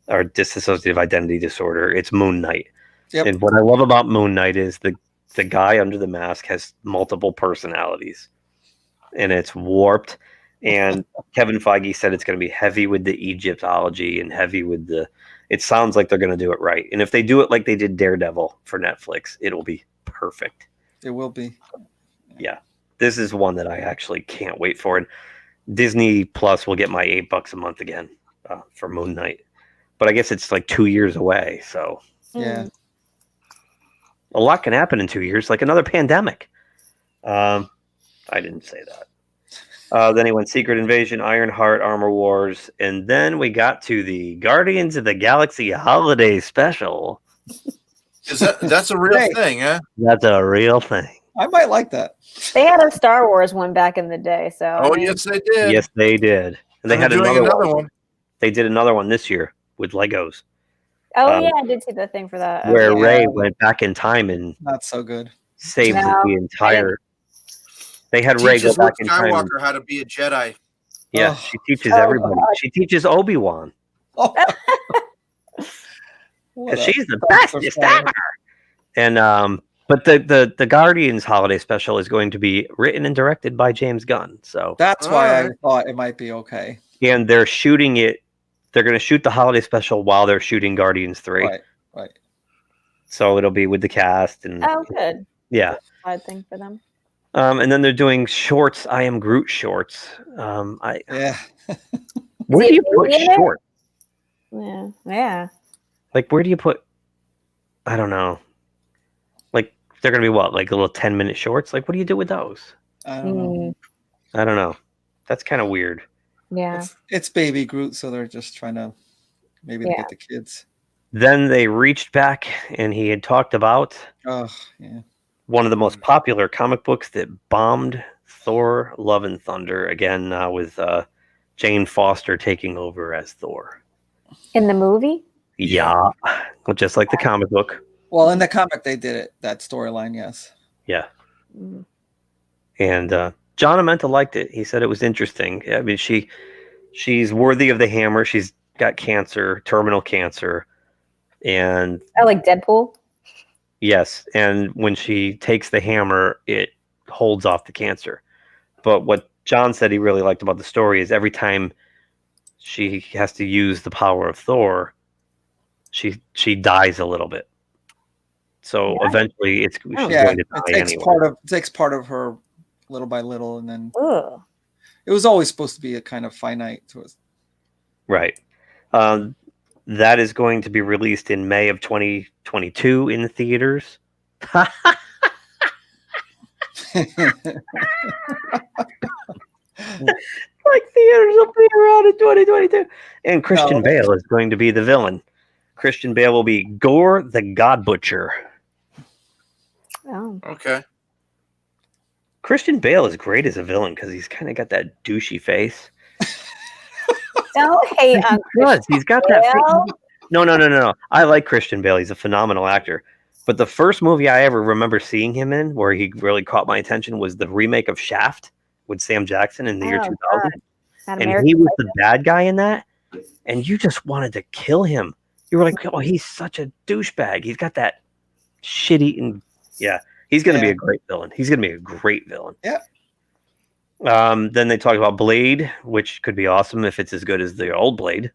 or dissociative identity disorder. It's Moon Knight. Yep. And what I love about Moon Knight is the guy under the mask has multiple personalities, and it's warped. And Kevin Feige said it's going to be heavy with the Egyptology and heavy with the. It sounds like they're going to do it right, and if they do it like they did Daredevil for Netflix, it'll be perfect. It will be. Yeah, this is one that I actually can't wait for, and Disney Plus will get my $8 a month again for Moon Knight, but I guess it's like 2 years away, so Yeah. a lot can happen in 2 years, like another pandemic. I didn't say that. Then he went Secret Invasion, Ironheart, Armor Wars, and then we got to the Guardians of the Galaxy Holiday Special. That's a real thing, huh? That's a real thing. I might like that. They had a Star Wars one back in the day, so. Oh, I mean, yes, they did. Yes, they did. And they And had they're doing another another one. one. They did another one this year with Legos, Oh yeah, I did see the thing for that. where Okay. Rey went back in time and Not so good. saved No, the entire. They had Rey go Teaches back Luke in time. Skywalker how to be a Jedi. Yeah, Oh. she teaches Oh, everybody. God. She teaches Obi-Wan. What And a she's the dumpster bestest fire. ever. And but the Guardians holiday special is going to be written and directed by James Gunn. So That's why I Alright. thought it might be okay. and they're shooting it. They're going to shoot the holiday special while they're shooting Guardians 3. Right. Right. So it'll be with the cast and Oh, good. yeah. Odd thing for them. And then they're doing shorts. I Am Groot shorts. Yeah. Where Is do he you put in it? short? Yeah. Yeah. Like where do you put? I don't know. Like they're gonna be what? Like little 10-minute shorts? Like what do you do with those? I don't know. Mm, I don't know. That's kind of weird. yeah. It's baby Groot, so they're just trying to maybe to Yeah. get the kids. Then they reached back and he had talked about Oh yeah. one of the most popular comic books that bombed, Thor: Love and Thunder, again with Jane Foster taking over as Thor. In the movie? Yeah, well, just like the comic book. Well, in the comic they did it, that storyline, yes. Yeah, Mm. and John Amenta liked it. He said it was interesting. I mean, she's worthy of the hammer. She's got cancer, terminal cancer, and I like Deadpool. yes, and when she takes the hammer, it holds off the cancer. But what John said he really liked about the story is every time she has to use the power of Thor, she dies a little bit. So eventually, she's Yeah, going to it die takes anyway. takes part of her little by little, and then Ugh. it was always supposed to be a kind of finite to us. Right. That is going to be released in May of 2022 in the theaters. Like theaters will be around in 2022. And Christian No. Bale is going to be the villain. Christian Bale will be Gore the God Butcher. Oh. Okay. Christian Bale is great as a villain because he's kind of got that douchey face. Don't hate on He does. He's got that Bale. face. No. I like Christian Bale. He's a phenomenal actor. But the first movie I ever remember seeing him in, where he really caught my attention, was the remake of Shaft with Sam Jackson in the year Oh, 2000. God. That And American he was Psycho. the bad guy in that. And you just wanted to kill him. You were like, oh, he's such a douchebag. He's got that shitty. And yeah, he's going to be Yeah. a great villain. He's going to be a great villain. Yeah. Then they talk about Blade, which could be awesome if it's as good as the old Blade.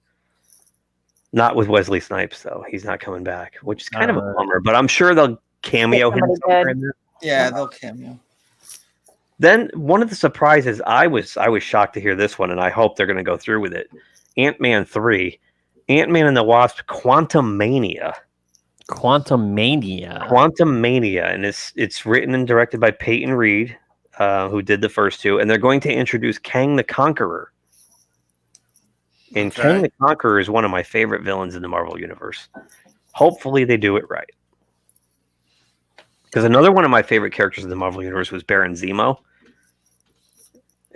Not with Wesley Snipes, though. He's not coming back, which is kind of a bummer. But I'm sure they'll cameo him somebody somewhere good. in there. Yeah, they'll cameo. Then one of the surprises, I was shocked to hear this one, and I hope they're going to go through with it. Ant-Man 3. Ant-Man and the Wasp: Quantumania. Quantumania, and it's written and directed by Peyton Reed, who did the first two, and they're going to introduce Kang the Conqueror. And Kang the Conqueror is one of my favorite villains in the Marvel Universe. Hopefully they do it right. Because another one of my favorite characters in the Marvel Universe was Baron Zemo.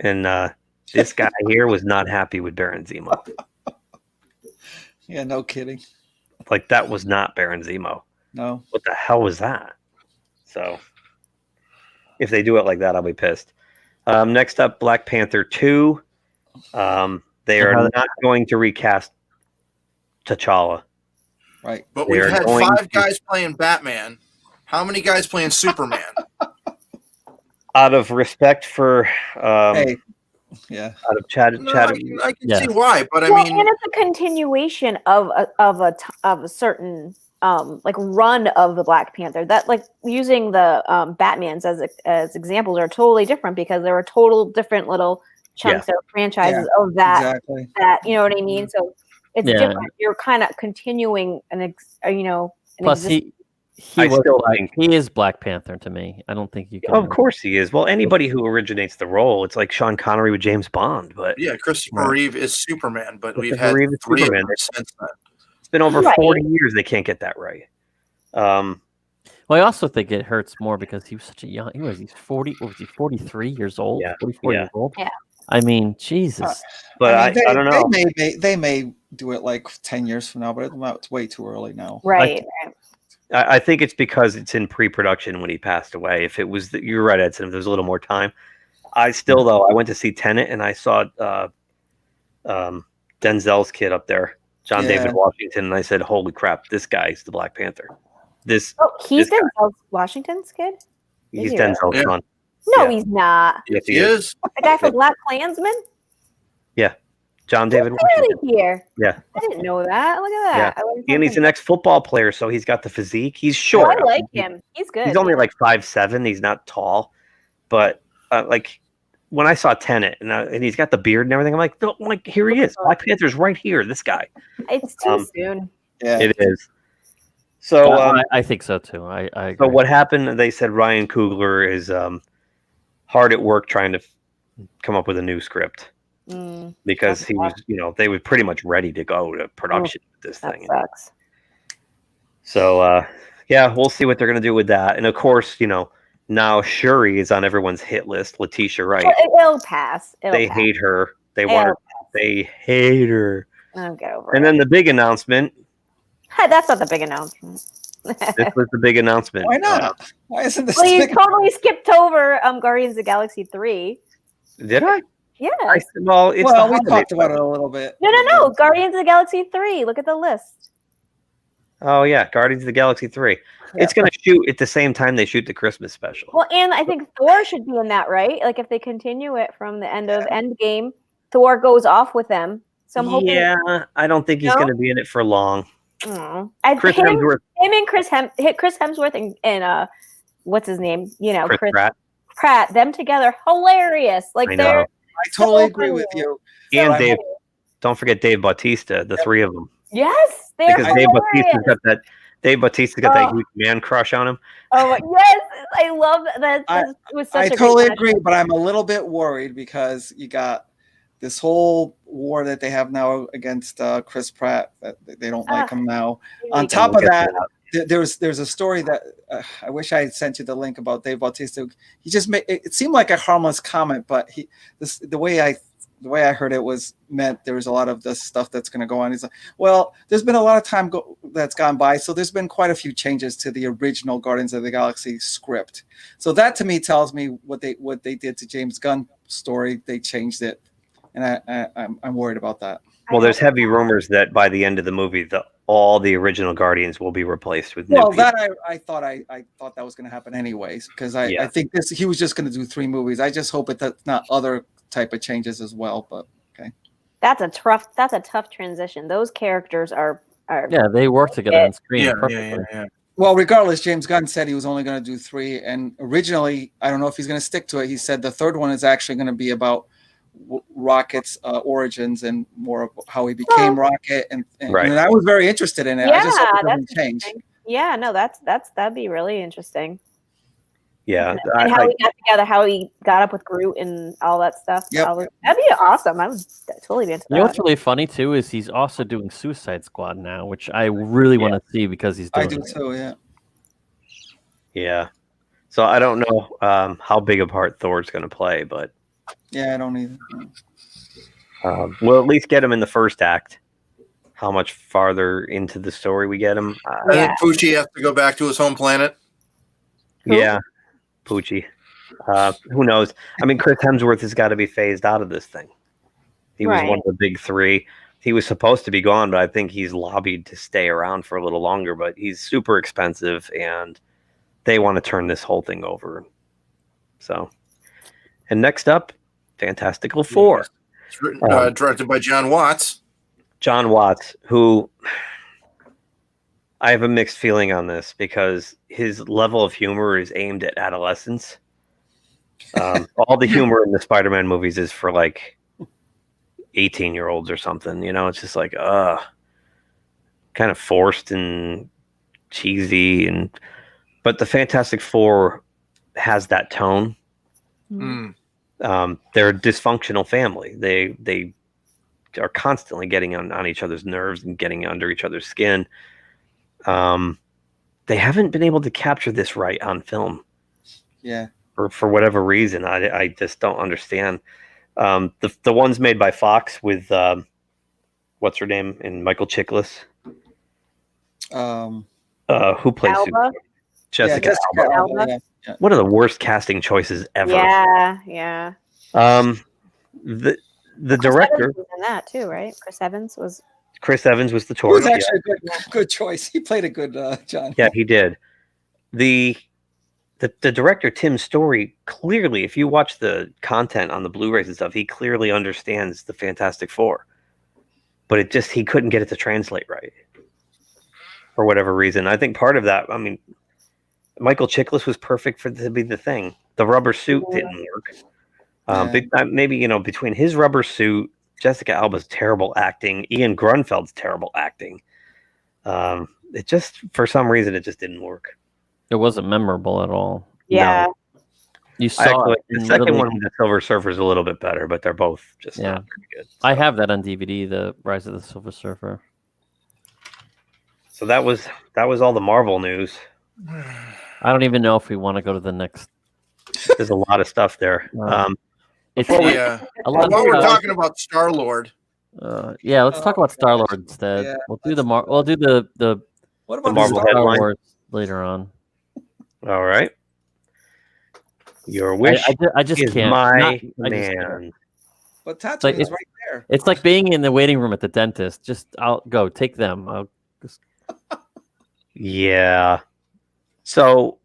And this guy here was not happy with Baron Zemo. Yeah, no kidding. Like, that was not Baron Zemo. No. What the hell was that? So, if they do it like that, I'll be pissed. Next up, Black Panther 2. They are not going to recast T'Challa. Right. But we've had 5 guys playing Batman. How many guys playing Superman? Out of respect for... hey. Yeah. Out of Chad. I can see why, but I mean... And it's a continuation of a certain... like run of the Black Panther, that like using the Batmans as examples are totally different because there are total different little chunks or franchises of that. Exactly. That you know what I mean. So it's different. You're kind of continuing Plus, he is Black Panther to me. I don't think you can. Of course he is. Well, anybody who originates the role, it's like Sean Connery with James Bond, but yeah, Christopher Reeve is Superman, but we've Christopher had Reeve is 3 of Superman. them since then. It's been over 40 years. They can't get that right. Well, I also think it hurts more because he was such a young. He's 40. What was he? 43 years old. Yeah. 44 years old. Yeah. I mean, Jesus. But I don't know. They may do it like 10 years from now, but it's way too early now. Right. I think it's because it's in pre-production when he passed away. If it was, you're right, Edson. If there's a little more time, I went to see Tenet and I saw Denzel's kid up there, John David Washington, and I said, "Holy crap, this guy's the Black Panther." He's Denzel Washington's kid. He's Denzel's son. No, he's not. Yes, he is. The guy from Black Klansman. Yeah, John David He's Washington. really here. Yeah. I didn't know that. Look at that. And he's an ex-football player, so he's got the physique. He's short. I like him. He's good. He's only like 5'7". He's not tall, but like when I saw Tenet and he's got the beard and everything, I'm like, no, like here he is. Black Panther's right here. This guy. It's too soon. Yeah, it is. So I think so too. I agree. So what happened? They said Ryan Coogler is hard at work trying to come up with a new script because he was, they were pretty much ready to go to production with this thing. Sucks. So we'll see what they're going to do with that. And of course, now Shuri is on everyone's hit list. Letitia Wright. It'll pass. They hate her. They want her. They hate her. I'll get over and then the big announcement. Hey, that's not the big announcement. This was the big announcement. Why not? Why isn't this? Well, you totally skipped over Guardians of the Galaxy 3. Did I? Yeah. We talked about it a little bit. No. Guardians of the Galaxy 3. Look at the list. Oh yeah, Guardians of the Galaxy 3. Yeah. It's going to shoot at the same time they shoot the Christmas special. Well, and I think Thor should be in that, right? Like if they continue it from the end of Endgame, Thor goes off with them. So I'm hoping. Yeah, I don't think he's going to be in it for long. Chris Hemsworth and what's his name? Chris Pratt. Them together, hilarious. Like I totally agree with you. And Dave, don't forget Dave Bautista. The three of them. Yes, they're because hilarious. Dave Bautista's got that huge man crush on him. Oh yes, I love that. I totally agree, but I'm a little bit worried because you got this whole war that they have now against Chris Pratt. That they don't like him now. On top of that, there's a story that I wish I had sent you the link about Dave Bautista. He just made it seemed like a harmless comment, but the way I heard it was meant there was a lot of this stuff that's going to go on. He's like, well, there's been a lot of time that's gone by, so there's been quite a few changes to the original Guardians of the Galaxy script. So that to me tells me what they did to James Gunn's story. They changed it, and I'm worried about that. Well, there's heavy rumors that by the end of the movie, all the original Guardians will be replaced with new people. That I thought that was going to happen anyways, because I think he was just going to do 3 movies. I just hope that's not other type of changes as well. But okay, that's a tough transition. Those characters are they work together on screen perfectly. Well, regardless, James Gunn said he was only going to do 3, and originally I don't know if he's going to stick to it. He said the third one is actually going to be about Rocket's origins and more of how he became Rocket, and Right. I was very interested in it. I just hope it doesn't change. Yeah, no, that'd be really interesting. Yeah, And how he got together, how he got up with Groot and all that stuff. Yep. That'd be awesome. I would totally be into You know that. what's really funny too is he's also doing Suicide Squad now, which I really want to see because he's doing I do it. too. Yeah. Yeah. So I don't know how big a part Thor's going to play, but Yeah, I don't either. we'll at least get him in the first act. How much farther into the story we get him? I think Poochie has to go back to his home planet. Yeah, Poochie. Who knows? I mean, Chris Hemsworth has got to be phased out of this thing. He was one of the big three. He was supposed to be gone, but I think he's lobbied to stay around for a little longer. But he's super expensive, and they want to turn this whole thing over. So, and next up, Fantastical Four. It's written, directed by John Watts. John Watts, who I have a mixed feeling on this because his level of humor is aimed at adolescents. All the humor in the Spider-Man movies is for like 18-year-olds or something. You know, it's just like, kind of forced and cheesy. But the Fantastic Four has that tone. They're a dysfunctional family. They are constantly getting on each other's nerves and getting under each other's skin. They haven't been able to capture this right on film. Yeah. For whatever reason, I just don't understand. The ones made by Fox with what's her name and Michael Chiklis. Who plays Alba? Jessica Alba. Yeah. One of the worst casting choices ever. Yeah. The director Evans was in that too, right? Chris Evans was the It was Torch. actually a good choice. He played a good John. Yeah, he did. The director, Tim Story, clearly, if you watch the content on the Blu-rays and stuff, he clearly understands the Fantastic Four. But he couldn't get it to translate right. For whatever reason. I think part of that, I mean, Michael Chiklis was perfect to be the Thing. The rubber suit didn't work. Maybe, between his rubber suit, Jessica Alba's terrible acting, Ian Grunfeld's terrible acting, it just, for some reason, it just didn't work. It wasn't memorable at all. Yeah. No. You saw it. The second one with the Silver Surfer is a little bit better, but they're both just not very good. I have that on DVD, The Rise of the Silver Surfer. So that was all the Marvel news. I don't even know if we want to go to the next. There's a lot of stuff there. It's While we're talking talking about Star-Lord. Let's talk about Star-Lord instead. Yeah. We'll do the What about Marvel Star headline? Wars later on. All right. Your wish I just is can't. my I just can't. man. But Tatooine like- is right there. It's like being in the waiting room at the dentist. I'll go take them. I'll just... Yeah. So,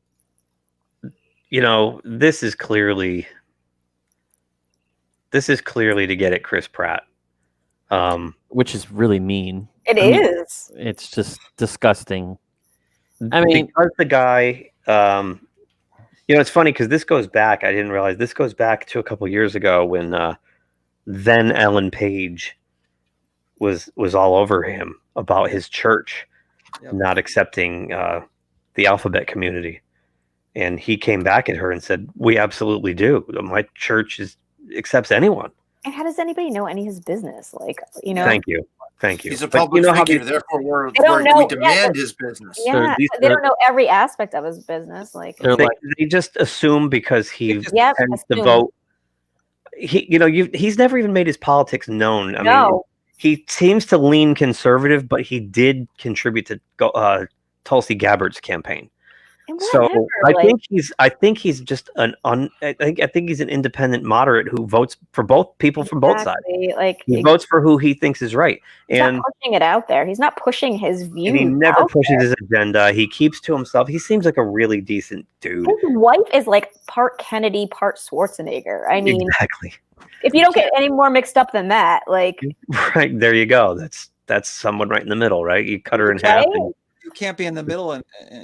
this is clearly to get at Chris Pratt. Which is really mean. It is. It's just disgusting. I mean, because the guy, it's funny because this goes back. I didn't realize this goes back to a couple years ago when then Ellen Page was all over him about his church not accepting the alphabet community, and he came back at her and said, "We absolutely do. My church accepts anyone." And how does anybody know any of his business? Thank you. He's a public figure, therefore we demand his business. Yeah, they don't know every aspect of his business. They just assume because he Yep, tends to assume. vote. He's never even made his politics known. I mean, he seems to lean conservative, but he did contribute to Tulsi Gabbard's campaign. So I think he's just I think he's an independent moderate who votes for both people from both sides. He votes for who he thinks is right, He's and not pushing it out there. He's not pushing his views. he never out pushes there. his agenda. He keeps to himself. He seems like a really decent dude. His wife is like part Kennedy, part Schwarzenegger. I mean, Exactly. if you don't get any more mixed up than that, Right there, you go. That's someone right in the middle, right? You cut her in half. And you can't be in the middle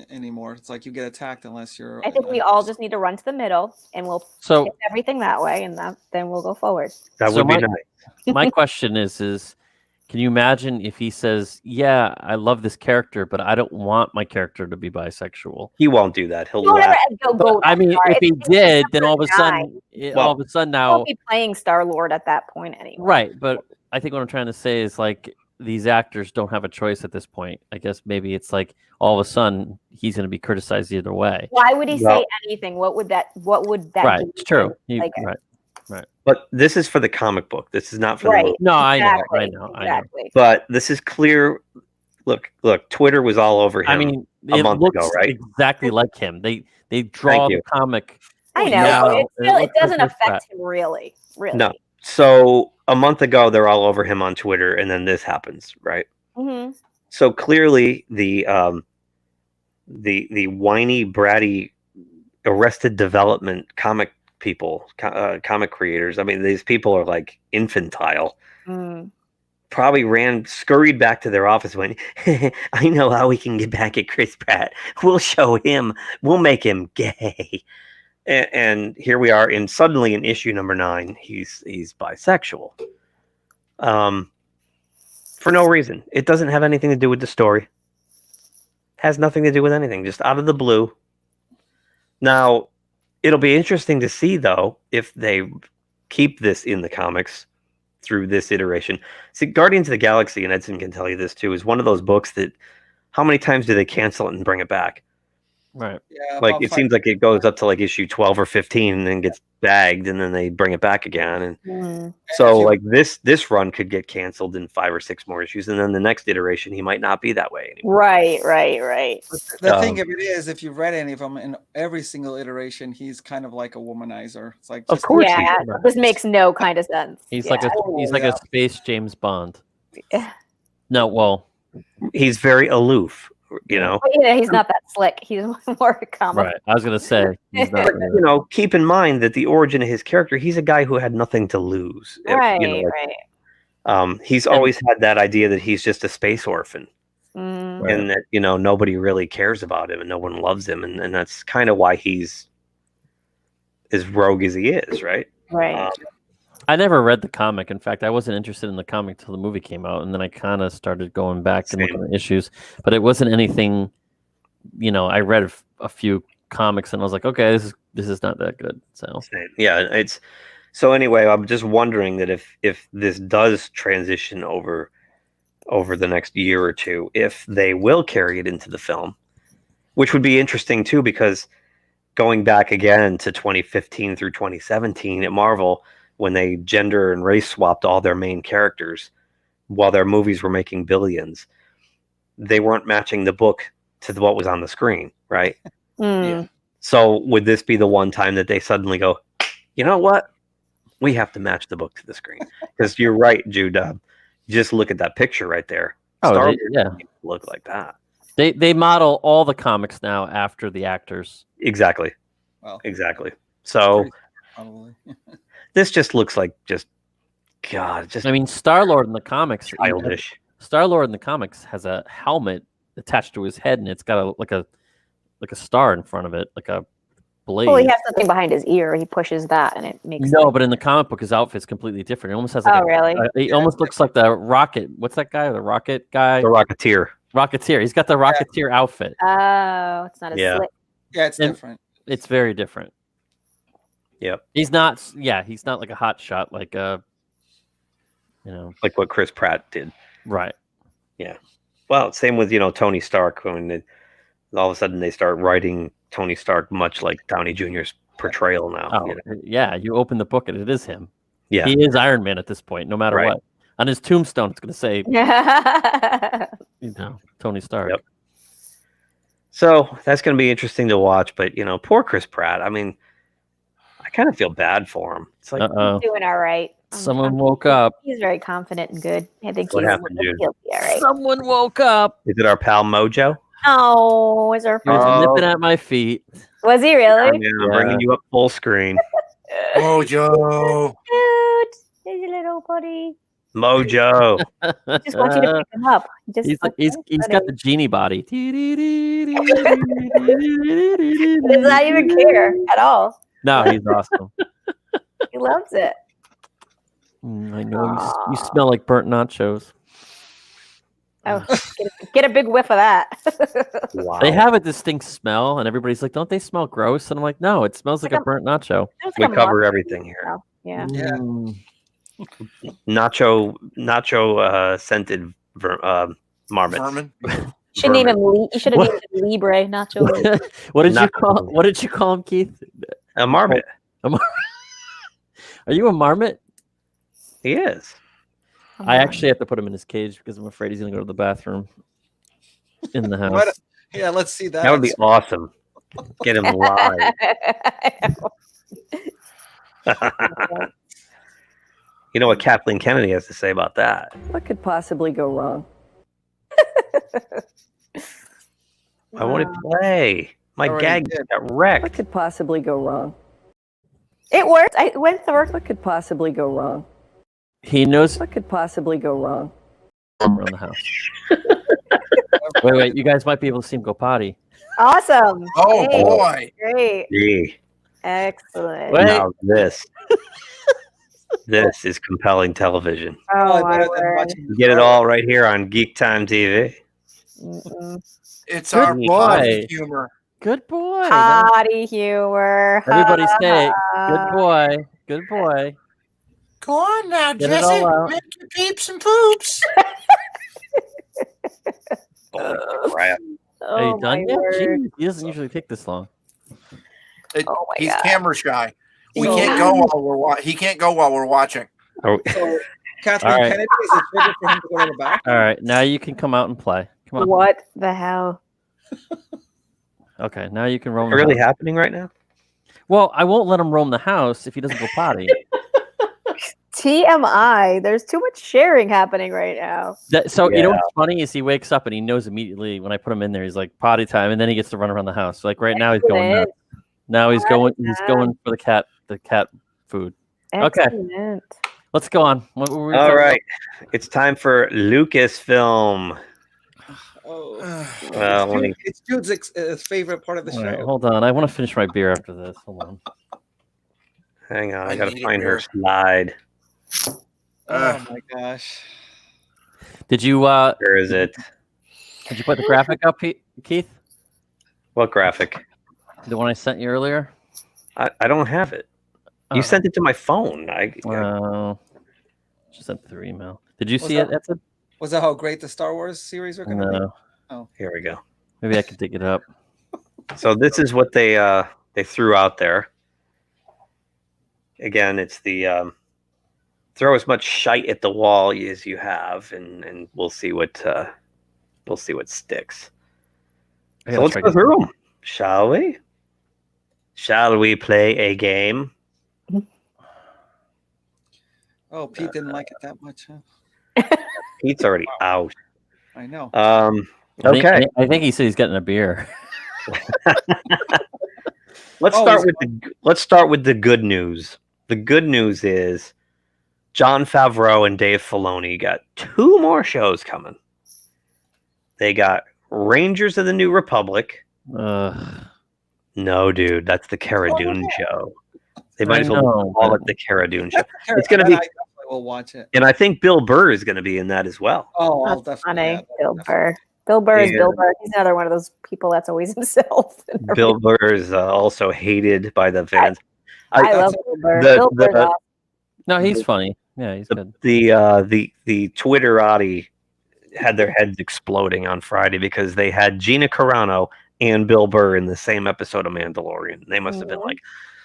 anymore. It's like you get attacked unless you're. I think we all just need to run to the middle, and we'll hit everything that way, and then we'll go forward. That would be nice. My question is, can you imagine if he says, "Yeah, I love this character, but I don't want my character to be bisexual"? He won't do that. He'll Don't laugh. ever go I mean, that far. if he It's did, a then all of a different sudden, guy. all of a sudden He now, won't be playing Star-Lord at that point anyway. right? But I think what I'm trying to say is like these actors don't have a choice at this point. I guess maybe it's like all of a sudden he's going to be criticized either way. Why would he say anything? What would that? Right, do it's true. Like, Right. But this is for the comic book. This is not for Right. the movie. No, I know. Exactly. But this is clear. Look. Twitter was all over him. I mean, a it month looks ago, right? exactly like him. They draw Thank the you. comic. I know. Yeah, but it looks doesn't like affect that. him really. No. So a month ago, they're all over him on Twitter, and then this happens, right? Mm-hmm. So clearly, the whiny, bratty, Arrested Development comic people, comic creators. I mean, these people are like infantile. Mm. Probably scurried back to their office. Went, I know how we can get back at Chris Pratt. We'll show him. We'll make him gay. And here we are suddenly in issue number 9. He's bisexual. For no reason. It doesn't have anything to do with the story. Has nothing to do with anything. Just out of the blue. Now, it'll be interesting to see, though, if they keep this in the comics through this iteration. See, Guardians of the Galaxy, and Edson can tell you this too, is one of those books that how many times do they cancel it and bring it back? Right. Yeah. Like it seems like it goes up to like issue 12 or 15 and then gets bagged and then they bring it back again. And so like this run could get canceled in 5 or 6 more issues, and then the next iteration he might not be that way anymore. Right. The thing of it is, if you've read any of them, in every single iteration, he's kind of like a womanizer. It's like, of course, yeah, this makes no kind of sense. He's Yeah. like a space James Bond. No, well, he's very aloof. You know, But yeah, he's not that slick. He's more of a comic. right. I was gonna say, he's not, you know, keep in mind that the origin of his character, he's a guy who had nothing to lose. Right, You know, like, right. he's always had that idea that he's just a space orphan. Mm. And that, you know, nobody really cares about him and no one loves him. And that's kind of why he's as rogue as he is, right? Right. I never read the comic. In fact, I wasn't interested in the comic till the movie came out, and then I kind of started going back and looking at issues. But it wasn't anything, you know. I read a few comics, and I was like, okay, this is not that good. So yeah, it's so anyway. I'm just wondering that if this does transition over the next year or two, if they will carry it into the film, which would be interesting too, because going back again to 2015 through 2017 at Marvel, when they gender and race swapped all their main characters while their movies were making billions, they weren't matching the book to what was on the screen, right? Yeah. So would this be the one time that they suddenly go, you know what? We have to match the book to the screen. Because you're right, Jude. Just look at that picture right there. Oh, Star they- yeah. Wars look like that. they model all the comics now after the actors. Exactly. Well, exactly. So probably. this just looks like God. I mean, Star-Lord in the comics, childish. Star-Lord in the comics has a helmet attached to his head, and it's got a star in front of it, like a blade. Well, he has something behind his ear. He pushes that, and it makes. No, but in the comic book, his outfit's completely different. It almost has like really? It almost looks like the rocket. What's that guy? The rocket guy? The Rocketeer. Rocketeer. He's got the Rocketeer outfit. Oh, it's not as slick. Yeah, it's And different. It's very different. Yep. He's not. Yeah, he's not like a hot shot, like like what Chris Pratt did. Right. Yeah. Well, same with Tony Stark. When all of a sudden they start writing Tony Stark much like Downey Jr.'s portrayal now. Oh, yeah. You open the book and it is him. Yeah. He is Iron Man at this point, no matter Right. what. On his tombstone, it's going to say, Tony Stark. Yep. So that's going to be interesting to watch. But poor Chris Pratt. I mean, I kind of feel bad for him. It's like, Doing all right. Someone woke up. He's very confident and good. I think What he's happened, Jude? he'll be all right. Someone woke up. Is it our pal Mojo? Oh, is our He was Oh. nipping at my feet. Was he really? Yeah, I'm bringing you up full screen. Mojo. Cute. There's a little buddy. Mojo. He just wants you to pick him up. He's got the genie body. He does not even care at all. No, he's awesome. He loves it. I know you smell like burnt nachos. Oh, get a big whiff of that. Wow. They have a distinct smell, and everybody's like, "Don't they smell gross?" And I'm like, "No, it smells like a burnt nacho." We cover everything here. Yeah. Nacho scented marmot. Vermin. Should name him. You should have named him Libre, Nacho. Libre. What did you call him, Keith? A marmot. Are you a marmot? He is. I actually have to put him in his cage because I'm afraid he's going to go to the bathroom in the house. Yeah, let's see that. That would be awesome. Get him live. You know what Kathleen Kennedy has to say about that? What could possibly go wrong? I want to play. My gag got wrecked. What could possibly go wrong? It worked. It went to work. What could possibly go wrong? He knows What could possibly go wrong? around the house. Wait. You guys might be able to see him go potty. Awesome. Oh, Great. boy. Great. Gee. Excellent. Now this is compelling television. Oh, my word. You get it all right here on GeekTime TV. It's Good our boy. potty humor. Good boy. Potty humor. Everybody say, "Good boy, good boy." Go on now, Get it Jesse. all out. Make your peeps and poops. Crap. Are you Oh, done my yet? word. Jeez, he doesn't usually take this long. Oh, my He's God. camera shy. We So- can't go while he can't go while we're watching. Oh, So, Kathleen All right. Kennedy is a trigger for him to go to the bathroom. All right, now you can come out and play. Come on. What the hell? Okay, now you can roam. Is it the really house. happening right now? Well, I won't let him roam the house if he doesn't go potty. TMI. There's too much sharing happening right now. So you know Yeah. what's funny is he wakes up and he knows immediately when I put him in there. He's like potty time, and then he gets to run around the house. Like right now, he's going nuts. Now he's going. He's going for the cat food. Okay, Excellent. let's go on. What were we All talking right. It's time for Lucasfilm. Oh, Well, let me- it's Jude's favorite part of the about? show. All right, hold on. I want to finish my beer after this. Hold on. hang on. I I got to need find a her beer. slide. Oh my gosh. Did you Where is it? did you put the graphic up, Keith? What graphic? The one I sent you earlier? I don't have it. You Oh. sent it to my phone. Just sent through email. Did you Was see that- it? That's it. Was that how great the Star Wars series were going to be? No. Oh, Here we go. Maybe I can dig it up. So this is what they threw out there. Again, it's the throw as much shite at the wall as you have, and we'll see what sticks. I So gotta let's try go to- through them, shall we? Shall we play a game? oh, Pete didn't like it that much, huh? Pete's already out. I know. Okay. I think he said he's getting a beer. Let's Oh, start with the good news. The good news is Jon Favreau and Dave Filoni got 2 more shows coming. They got Rangers of the New Republic. No, dude, that's the Cara Dune show. They might as well call it the Cara Dune show. It's going to be, I definitely will watch it. and I think Bill Burr is going to be in that as well. Oh, I'll That's definitely. funny. yeah, Bill Burr. Bill Burr is Yeah. Bill Burr. He's another one of those people that's always himself. Bill Burr is also hated by the fans. I love Bill Burr. the- Bill Burr's the- awesome. No, he's funny. Yeah, he's good. The Twitterati had their heads exploding on Friday because they had Gina Carano and Bill Burr in the same episode of Mandalorian. They must have been like,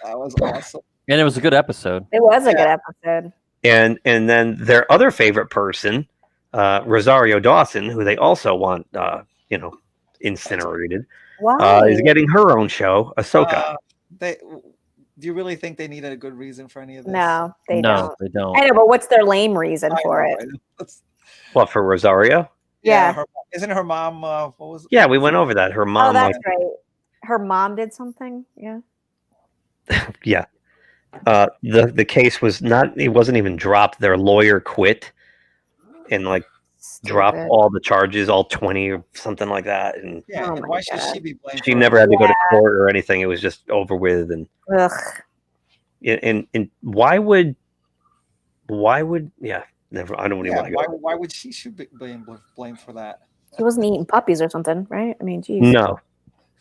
That was awesome. And it was a good episode. It was a good episode. and then their other favorite person, Rosario Dawson, who they also want, incinerated, Why? is getting her own show, Ahsoka. Do you really think they needed a good reason for any of this? No, they No, don't. they don't. I know, but what's their lame reason for it? What, for Rosario? Yeah. Isn't her mom? What was? Yeah, we went over that. Her Oh, mom, that's right. Her mom did something. Yeah. yeah. The case was not. It wasn't even dropped. Their lawyer quit and like drop all the charges, all 20 or something like that. And Yeah, and why should she be blamed? she for never it? had to go to court or anything. It was just over with. And and why would never? I don't even want to go. Why would she should be blamed for that? He wasn't eating puppies or something, right? I mean, geez. No,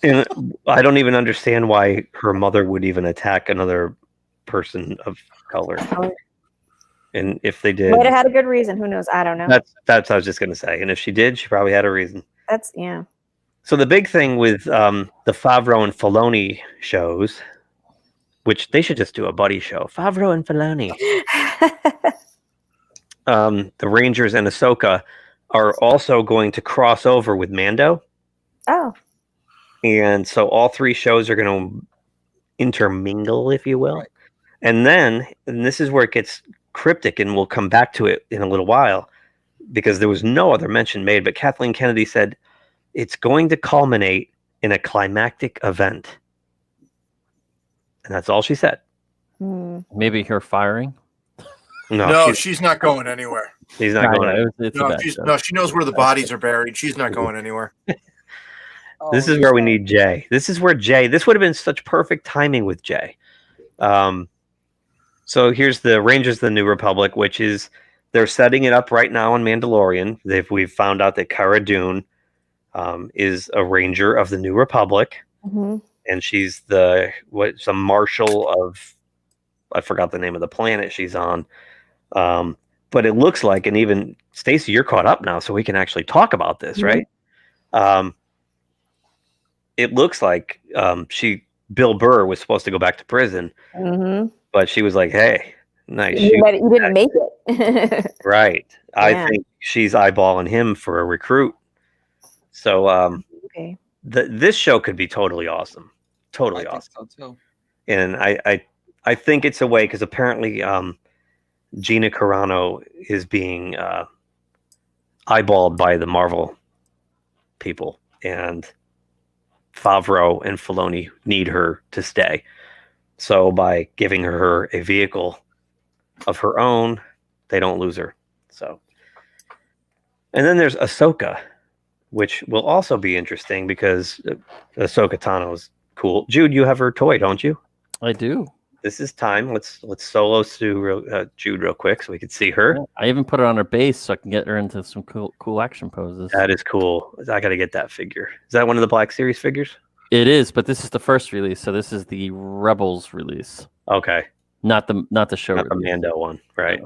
and I don't even understand why her mother would even attack another person of color. And if they did, Might have had a good reason. Who knows? I don't know. that's what I was just gonna say. And if she did, she probably had a reason. That's yeah. So the big thing with the Favreau and Filoni shows, which they should just do a buddy show, Favreau and Filoni. The Rangers and Ahsoka are also going to cross over with Mando. Oh. And so all three shows are going to intermingle, if you will. Right. And this is where it gets cryptic, and we'll come back to it in a little while, because there was no other mention made, but Kathleen Kennedy said it's going to culminate in a climactic event. And that's all she said. Maybe her firing? No, she's not going anywhere. She's not going anywhere. She knows where the bodies are buried. She's not going anywhere. This is where we need Jay. This is where Jay, this would have been such perfect timing with Jay. So here's the Rangers of the New Republic, which is, they're setting it up right now in Mandalorian. We've found out that Cara Dune is a Ranger of the New Republic. Mm-hmm. And she's some marshal of, I forgot the name of the planet she's on. But it looks like, and even Stacey, you're caught up now, so we can actually talk about this, right? It looks like Bill Burr was supposed to go back to prison, but she was like, "Hey, nice, you didn't make it." Right. Yeah. I think she's eyeballing him for a recruit. So okay. This show could be totally awesome. Totally awesome. Think so too. And I think it's a way, because apparently Gina Carano is being eyeballed by the Marvel people, and Favreau and Filoni need her to stay. So by giving her a vehicle of her own, they don't lose her. So, and then there's Ahsoka, which will also be interesting because Ahsoka Tano's cool. Jude, you have her toy, don't you? I do. This is time. Let's solo to Jude real quick so we can see her. Yeah, I even put her on her base so I can get her into some cool action poses. That is cool. I got to get that figure. Is that one of the Black Series figures? It is, but this is the first release, so this is the Rebels release. Okay. Not the show. Not the Mando one, right?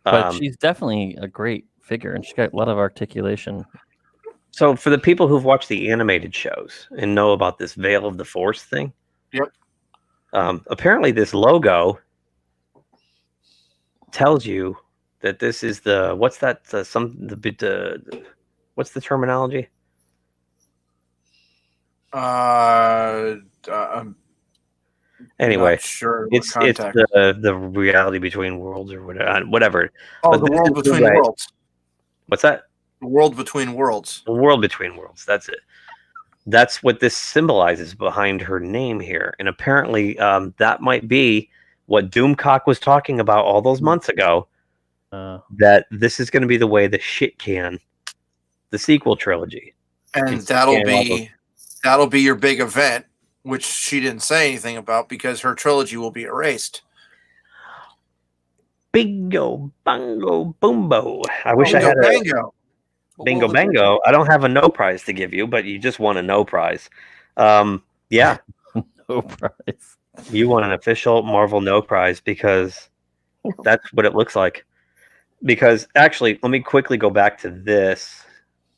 But she's definitely a great figure, and she's got a lot of articulation. So for the people who've watched the animated shows and know about this Veil of the Force thing, yep. Apparently this logo tells you that this is the what's the terminology? Anyway, sure. It's the reality between worlds or whatever. Oh, but the world between worlds. What's that? The world between worlds. The world between worlds. That's it. That's what this symbolizes behind her name here. And apparently that might be what Doomcock was talking about all those months ago, that this is going to be the way the shit can, the sequel trilogy. And that'll be your big event, which she didn't say anything about because her trilogy will be erased. Bingo, bango, boombo. I wish I had Bango. Bingo bango. I don't have a no prize to give you, but you just won a no prize. Yeah. No prize. You won an official Marvel no prize because that's what it looks like. Because actually, let me quickly go back to this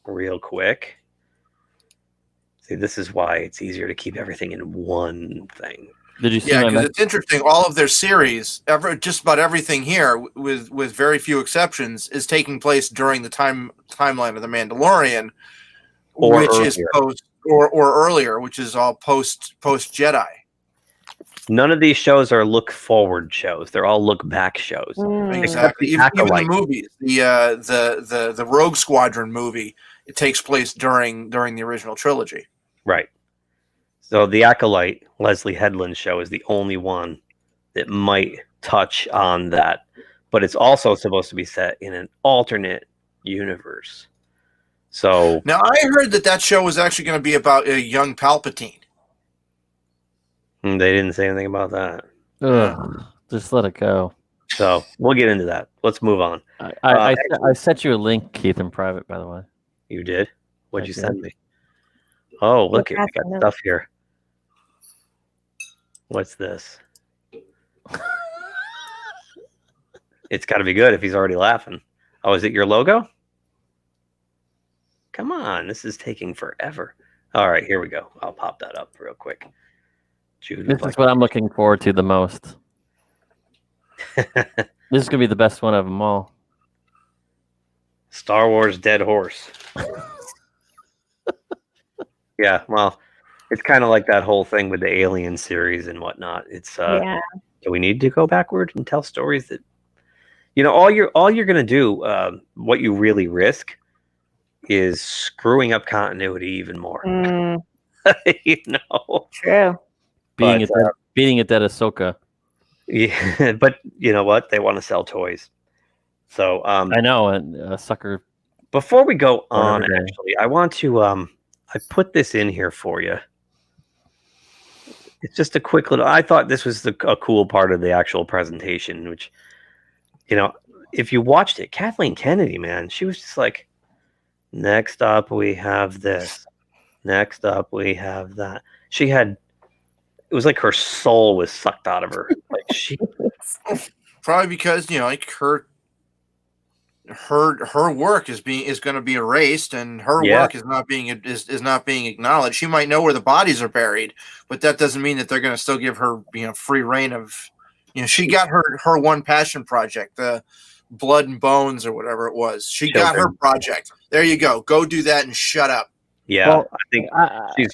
real quick. See, this is why it's easier to keep everything in one thing. Did you see? Yeah, because it's interesting. All of their series, just about everything here, with very few exceptions, is taking place during the timeline of the Mandalorian, which is post or earlier, which is all post Jedi. None of these shows are look forward shows; they're all look back shows. Exactly. Even the movies, the Rogue Squadron movie, it takes place during the original trilogy. Right. So the Acolyte, Leslie Headland's show, is the only one that might touch on that. but it's also supposed to be set in an alternate universe. So now I heard that show was actually going to be about a young Palpatine. They didn't say anything about that. Ugh, just let it go. So we'll get into that. Let's move on. I sent you a link, Keith, in private, by the way. You did? What'd I you did. send me? Oh, look here. I got stuff here. What's this? It's got to be good if he's already laughing. Oh, is it your logo? Come on. This is taking forever. All right, here we go. I'll pop that up real quick. Jude, This is what I'm looking forward to the most. This is going to be the best one of them all. Star Wars Dead Horse. Yeah, well, it's kind of like that whole thing with the Alien series and whatnot. It's Yeah. do we need to go backward and tell stories that, all you're gonna do, what you really risk is screwing up continuity even more. True. Beating a dead Ahsoka. Yeah, but you know what? They want to sell toys. So I know, and a sucker. Before we go on, Whatever. actually, I want to I put this in here for you. It's just a quick little. I thought this was a cool part of the actual presentation, which, if you watched it, Kathleen Kennedy, man, she was just like, next up we have this, next up we have that. She had, it was like her soul was sucked out of her. Like she, Probably because like her work is going to be erased, and her work is not being acknowledged. She might know where the bodies are buried, but that doesn't mean that they're going to still give her free reign of. She got her one passion project, the Blood and Bones or whatever it was. She got her project. There you go. Go do that and shut up. yeah, Well, I think she's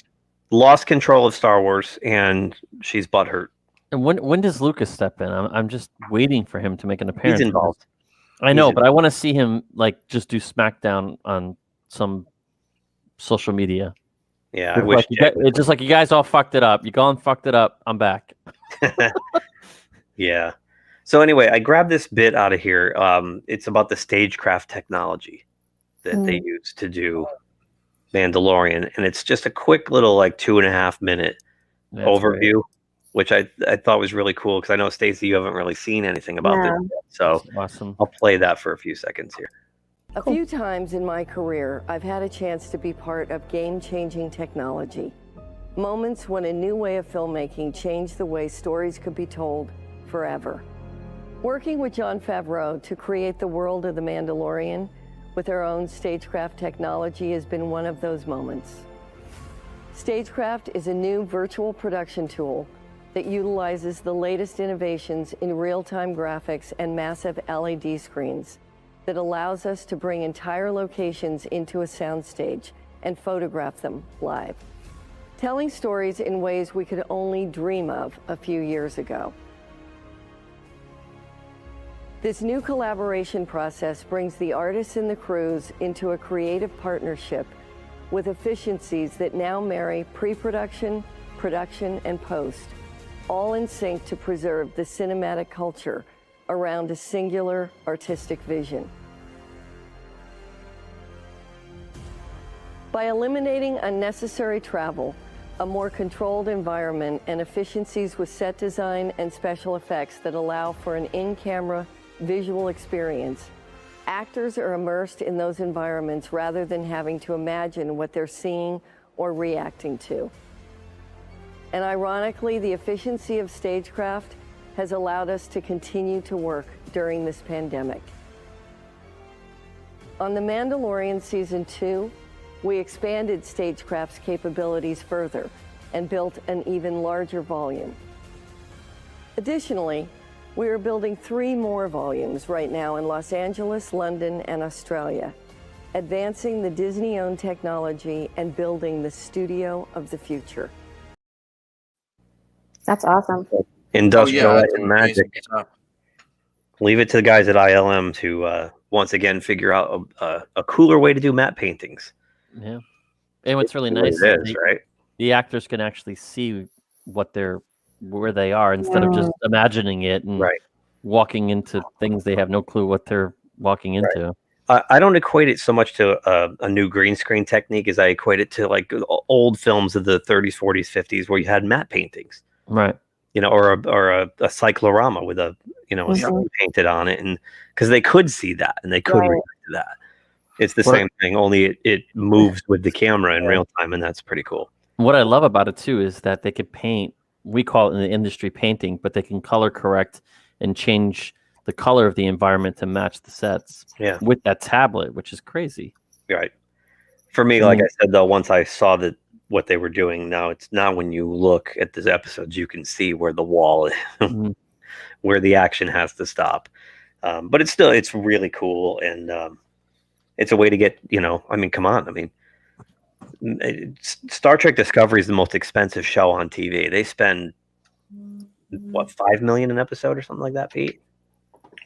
lost control of Star Wars and she's butthurt. And when does Lucas step in? I'm just waiting for him to make an appearance. He's involved. I know, but I want to see him just do SmackDown on some social media. Yeah, I wish. It's just like you guys all fucked it up. You gone fucked it up. I'm back. Yeah. So anyway, I grabbed this bit out of here. It's about the stagecraft technology that they use to do Mandalorian, and it's just a quick little 2.5 minute overview, which I thought was really cool because I know, Stacey, you haven't really seen anything about this yet, so awesome. I'll play that for a few seconds here. A few times in my career, I've had a chance to be part of game-changing technology. Moments when a new way of filmmaking changed the way stories could be told forever. Working with Jon Favreau to create the world of The Mandalorian with our own stagecraft technology has been one of those moments. Stagecraft is a new virtual production tool that utilizes the latest innovations in real-time graphics and massive LED screens that allows us to bring entire locations into a soundstage and photograph them live, telling stories in ways we could only dream of a few years ago. This new collaboration process brings the artists and the crews into a creative partnership with efficiencies that now marry pre-production, production, and post, all in sync to preserve the cinematic culture around a singular artistic vision. By eliminating unnecessary travel, a more controlled environment, and efficiencies with set design and special effects that allow for an in-camera visual experience, actors are immersed in those environments rather than having to imagine what they're seeing or reacting to. And ironically, the efficiency of stagecraft has allowed us to continue to work during this pandemic. On The Mandalorian Season 2, we expanded stagecraft's capabilities further and built an even larger volume. Additionally, we are building 3 more volumes right now in Los Angeles, London, and Australia, advancing the Disney-owned technology and building the studio of the future. That's awesome. Industrial that's and magic. Leave it to the guys at ILM to once again figure out a cooler way to do matte paintings. Yeah. And what's really It nice is, right? The actors can actually see where they are instead of just imagining it. And walking into things they have no clue what they're walking into. I don't equate it so much to a new green screen technique as I equate it to like old films of the 30s, 40s, 50s where you had matte paintings, right? You know, or a cyclorama with a a scene painted on it, and because they could see that and they could react to that. It's the same thing, only it moves with the camera in real time, and that's pretty cool. What I love about it too is that they could paint. We call it in the industry painting, but they can color correct and change the color of the environment to match the sets with that tablet, which is crazy. Right. For me, like I said, though, once I saw what they were doing, now when you look at these episodes, you can see where the wall is, where the action has to stop. But it's really cool. And it's a way to get, I mean, come on. I mean, Star Trek Discovery is the most expensive show on TV. They spend, what, $5 million an episode or something like that, Pete?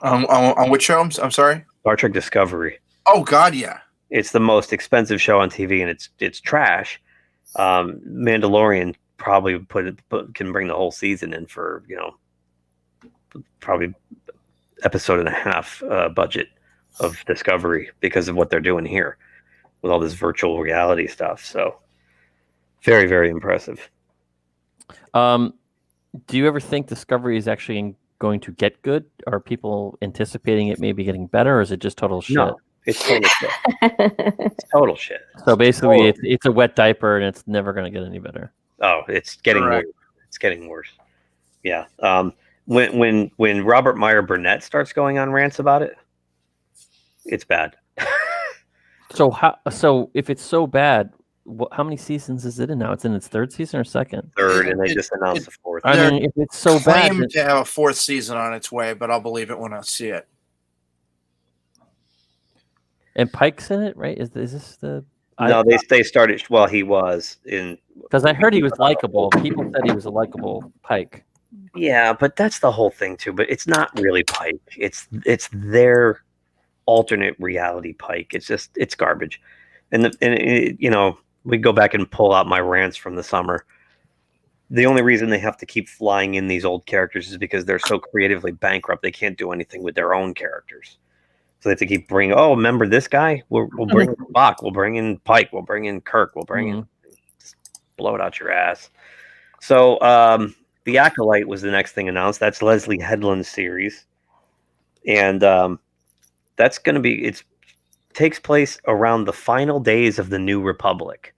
On which show? I'm sorry. Star Trek Discovery. Oh God, yeah. It's the most expensive show on TV, and it's trash. Mandalorian probably can bring the whole season in for probably episode and a half budget of Discovery because of what they're doing here with all this virtual reality stuff. So very, very impressive. Do you ever think Discovery is actually going to get good? Are people anticipating it maybe getting better, or is it just total shit? No, it's total shit. It's total shit. So basically, it's a wet diaper, and it's never going to get any better. Oh, it's getting worse. It's getting worse. Yeah. When Robert Meyer Burnett starts going on rants about it, it's bad. So if it's so bad, how many seasons is it in now? It's in its third season or second? Third, and they just announced the fourth. I mean, if it's so bad, claimed to have a fourth season on its way, but I'll believe it when I see it. And Pike's in it, right? Is this the? No, they started. Well, he was in because I heard he was likable. People said he was a likable Pike. Yeah, but that's the whole thing too. But it's not really Pike. It's their alternate reality Pike. It's garbage. And we go back and pull out my rants from the summer. The only reason they have to keep flying in these old characters is because they're so creatively bankrupt. They can't do anything with their own characters. So they have to keep bringing, remember this guy? We'll bring in Spock. We'll bring in Pike. We'll bring in Kirk. We'll bring in, just blow it out your ass. So The Acolyte was the next thing announced. That's Leslie Headland's series. And that's going to be, takes place around the final days of the New Republic.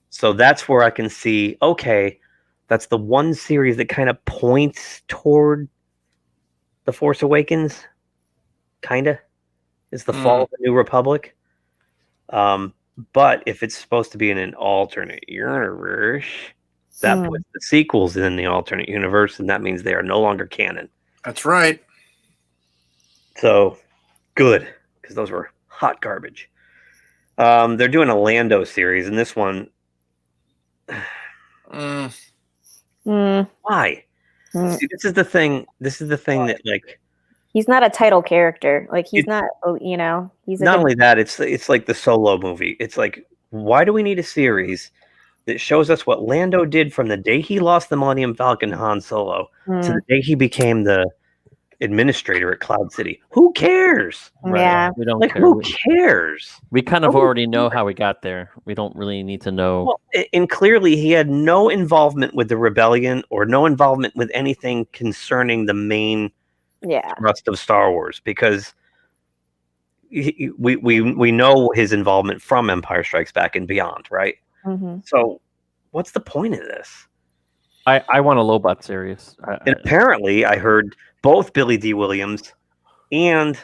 So that's where I can see, okay, that's the one series that kind of points toward The Force Awakens. Kind of. It's the fall of the New Republic. But if it's supposed to be in an alternate universe, that puts the sequels in the alternate universe, and that means they are no longer canon. That's right. So, good, because those were hot garbage. They're doing a Lando series, and this one... Why? See, this is the thing that, like... He's not a title character. Like, he's not, he's not only that, it's like the Solo movie. It's like, why do we need a series that shows us what Lando did from the day he lost the Millennium Falcon Han Solo to the day he became the administrator at Cloud City? Who cares? Yeah. We don't care. Who cares? We kind of already know how we got there. We don't really need to know. Well, and clearly he had no involvement with the rebellion or no involvement with anything concerning the main thrust of Star Wars, because we know his involvement from Empire Strikes Back and beyond, right? Mm-hmm. So what's the point of this? I want a Lobot series. And apparently I heard both Billy D. Williams and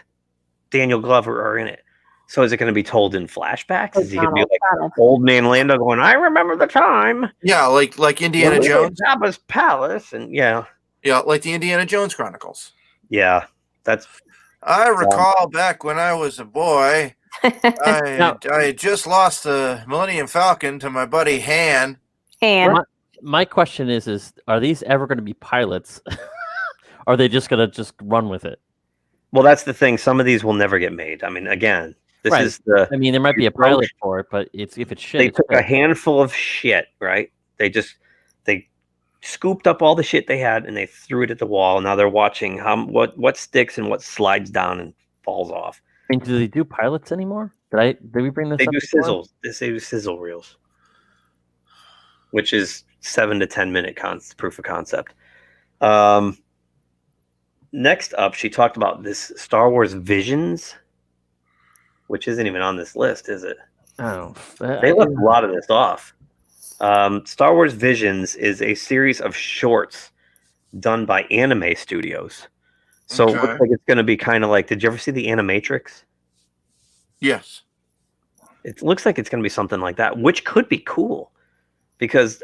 Daniel Glover are in it. So is it going to be told in flashbacks? Is he going to be like old man Lando going, I remember the time? Yeah, like Indiana Jones. Jabba's palace, and yeah, like the Indiana Jones Chronicles. Yeah, that's... I recall back when I was a boy, I just lost the Millennium Falcon to my buddy Han. My question is are these ever going to be pilots? Are they just going to run with it? Well, that's the thing. Some of these will never get made. I mean, again, this is the... I mean, there might be a pilot for it, but if it's shit... They took a handful of shit, right? They scooped up all the shit they had and they threw it at the wall. Now they're watching what sticks and what slides down and falls off. I mean, do they do pilots anymore? Did we bring this They up do before? sizzles. They do sizzle reels, which is 7 to 10 minute proof of concept. Next up, she talked about this Star Wars Visions, which isn't even on this list, is it? Oh, they left a lot of this off. Star Wars Visions is a series of shorts done by anime studios. So it looks like it's going to be kind of like, did you ever see the Animatrix? Yes. It looks like it's going to be something like that, which could be cool because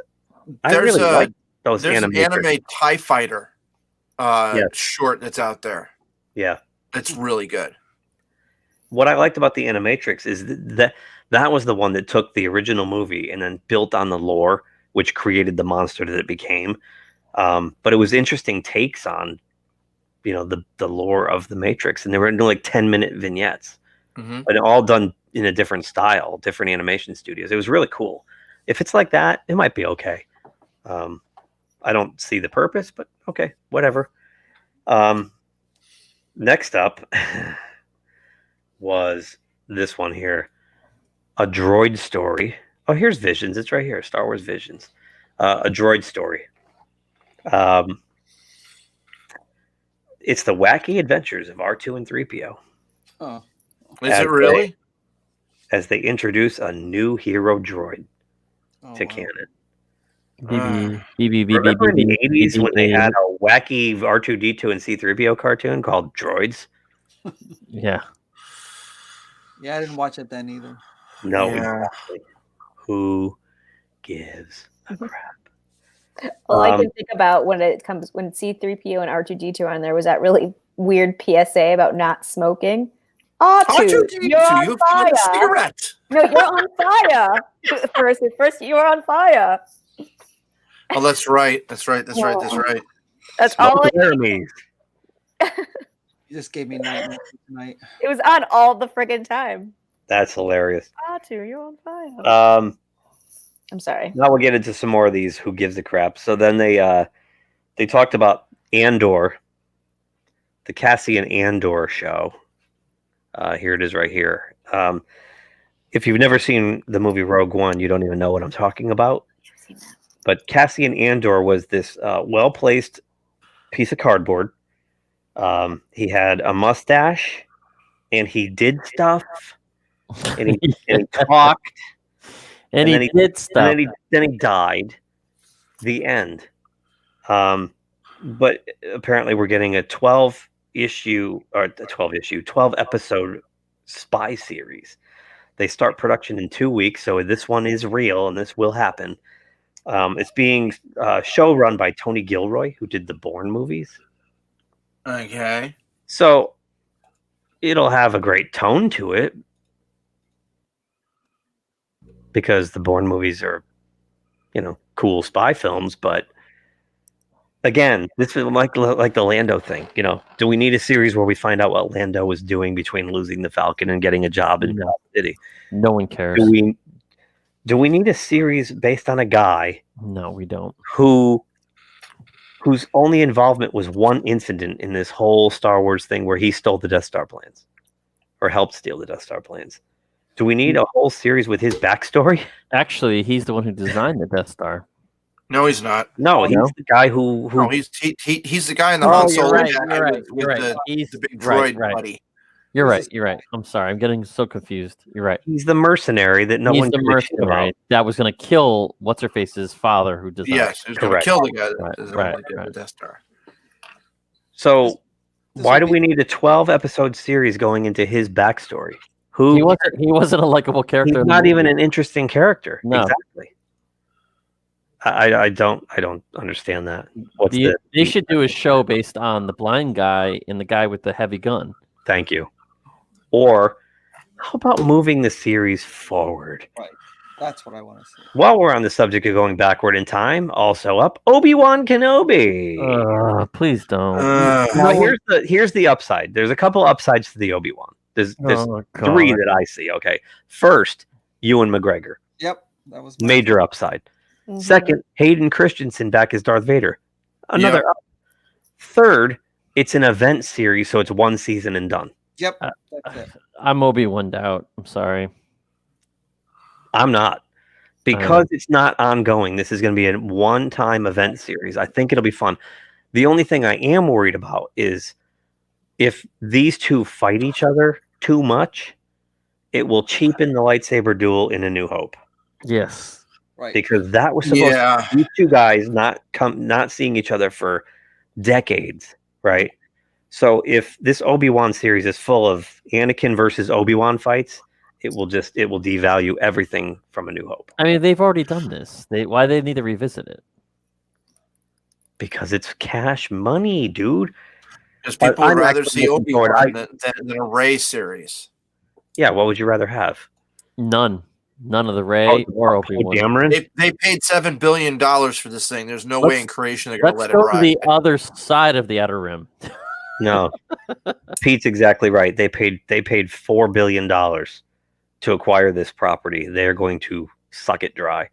I There's really like those there's an Animatrix. anime TIE Fighter Yes. short that's out there. Yeah. It's really good. What I liked about the Animatrix is that was the one that took the original movie and then built on the lore, which created the monster that it became. But it was interesting takes on, the lore of the Matrix, and they were like 10-minute vignettes, but all done in a different style, different animation studios. It was really cool. If it's like that, it might be okay. I don't see the purpose, but okay, whatever. Next up was this one here, a droid story. Oh, here's Visions. It's right here, Star Wars Visions. A droid story. It's the wacky adventures of R2 and 3PO. Oh, is it really? As they introduce a new hero droid to canon. Remember in the 80s when they had a wacky R2-D2 and C-3PO cartoon called Droids? Yeah. Yeah, I didn't watch it then either. No. Yeah. Exactly. Who gives a crap? All I can think about when C-3PO and R2-D2 are on there was that really weird PSA about not smoking. R2, you're on fire. Cigarette. No, you're on fire. First, you're on fire. Oh, that's right. That's right. That's right. That's right. That's all. You just gave me nightmares tonight. It was on all the friggin' time. That's hilarious. R2, you're on fire. I'm sorry. Now we'll get into some more of these who gives a crap. So then they talked about Andor, the Cassian Andor show. Here it is right here. If you've never seen the movie Rogue One, you don't even know what I'm talking about. But Cassian Andor was this well-placed piece of cardboard. He had a mustache, and he did stuff, and he talked. And he did stuff. And then he died. The end. But apparently we're getting a 12 episode spy series. They start production in 2 weeks, so this one is real and this will happen. It's being show run by Tony Gilroy, who did the Bourne movies. Okay. So it'll have a great tone to it, because the Bourne movies are, cool spy films. But again, this is like the Lando thing. Do we need a series where we find out what Lando was doing between losing the Falcon and getting a job in Gotham City? No one cares. Do we need a series based on a guy? No, we don't. Whose only involvement was one incident in this whole Star Wars thing where he stole the Death Star plans, or helped steal the Death Star plans. Do we need a whole series with his backstory? Actually, he's the one who designed the Death Star. No, he's not. No, he's the guy who. No, he's the guy in the Han Solo. You're right. He's the big right, droid right. buddy. You're right. I'm sorry. I'm getting so confused. You're right. He's the mercenary that no He's one the gives a shit mercenary about. that was going to kill what's-her-face's father who designed. Yes, he was going to kill the guy that designed the right. Death Star. So why do we need a 12-episode series going into his backstory? He wasn't a likable character. He's not even an interesting character. No. Exactly. I don't understand that. They should do a show based on the blind guy and the guy with the heavy gun. Thank you. Or how about moving the series forward? Right. That's what I want to see. While we're on the subject of going backward in time, also up Obi-Wan Kenobi. Please don't. Now here's the upside. There's a couple upsides to the Obi-Wan. There's three that I see. Okay. First, Ewan McGregor. Yep. That was major upside. Mhm. Second, Hayden Christensen back as Darth Vader. Another up. Third, it's an event series, so it's one season and done. Yep, that's it. I'm Obi-Wan out. I'm sorry. I'm not. Because it's not ongoing, this is going to be a one-time event series. I think it'll be fun. The only thing I am worried about is if these two fight each other too much, it will cheapen the lightsaber duel in A New Hope. Yes. Right. Because that was supposed to be these two guys not seeing each other for decades, right? So if this Obi-Wan series is full of Anakin versus Obi-Wan fights, it will devalue everything from A New Hope. I mean, they've already done this. Why they need to revisit it? Because it's cash money, dude. Because people would I'm rather actually see looking forward- Obi-Wan than a Rey series. Yeah, what would you rather have? None of the Rey or Obi-Wan. Dameron? They paid $7 billion for this thing. There's no way in creation they're going to Let's let it go to ride. the other side of the Outer Rim. No. Pete's exactly right. They paid $4 billion to acquire this property. They're going to suck it dry.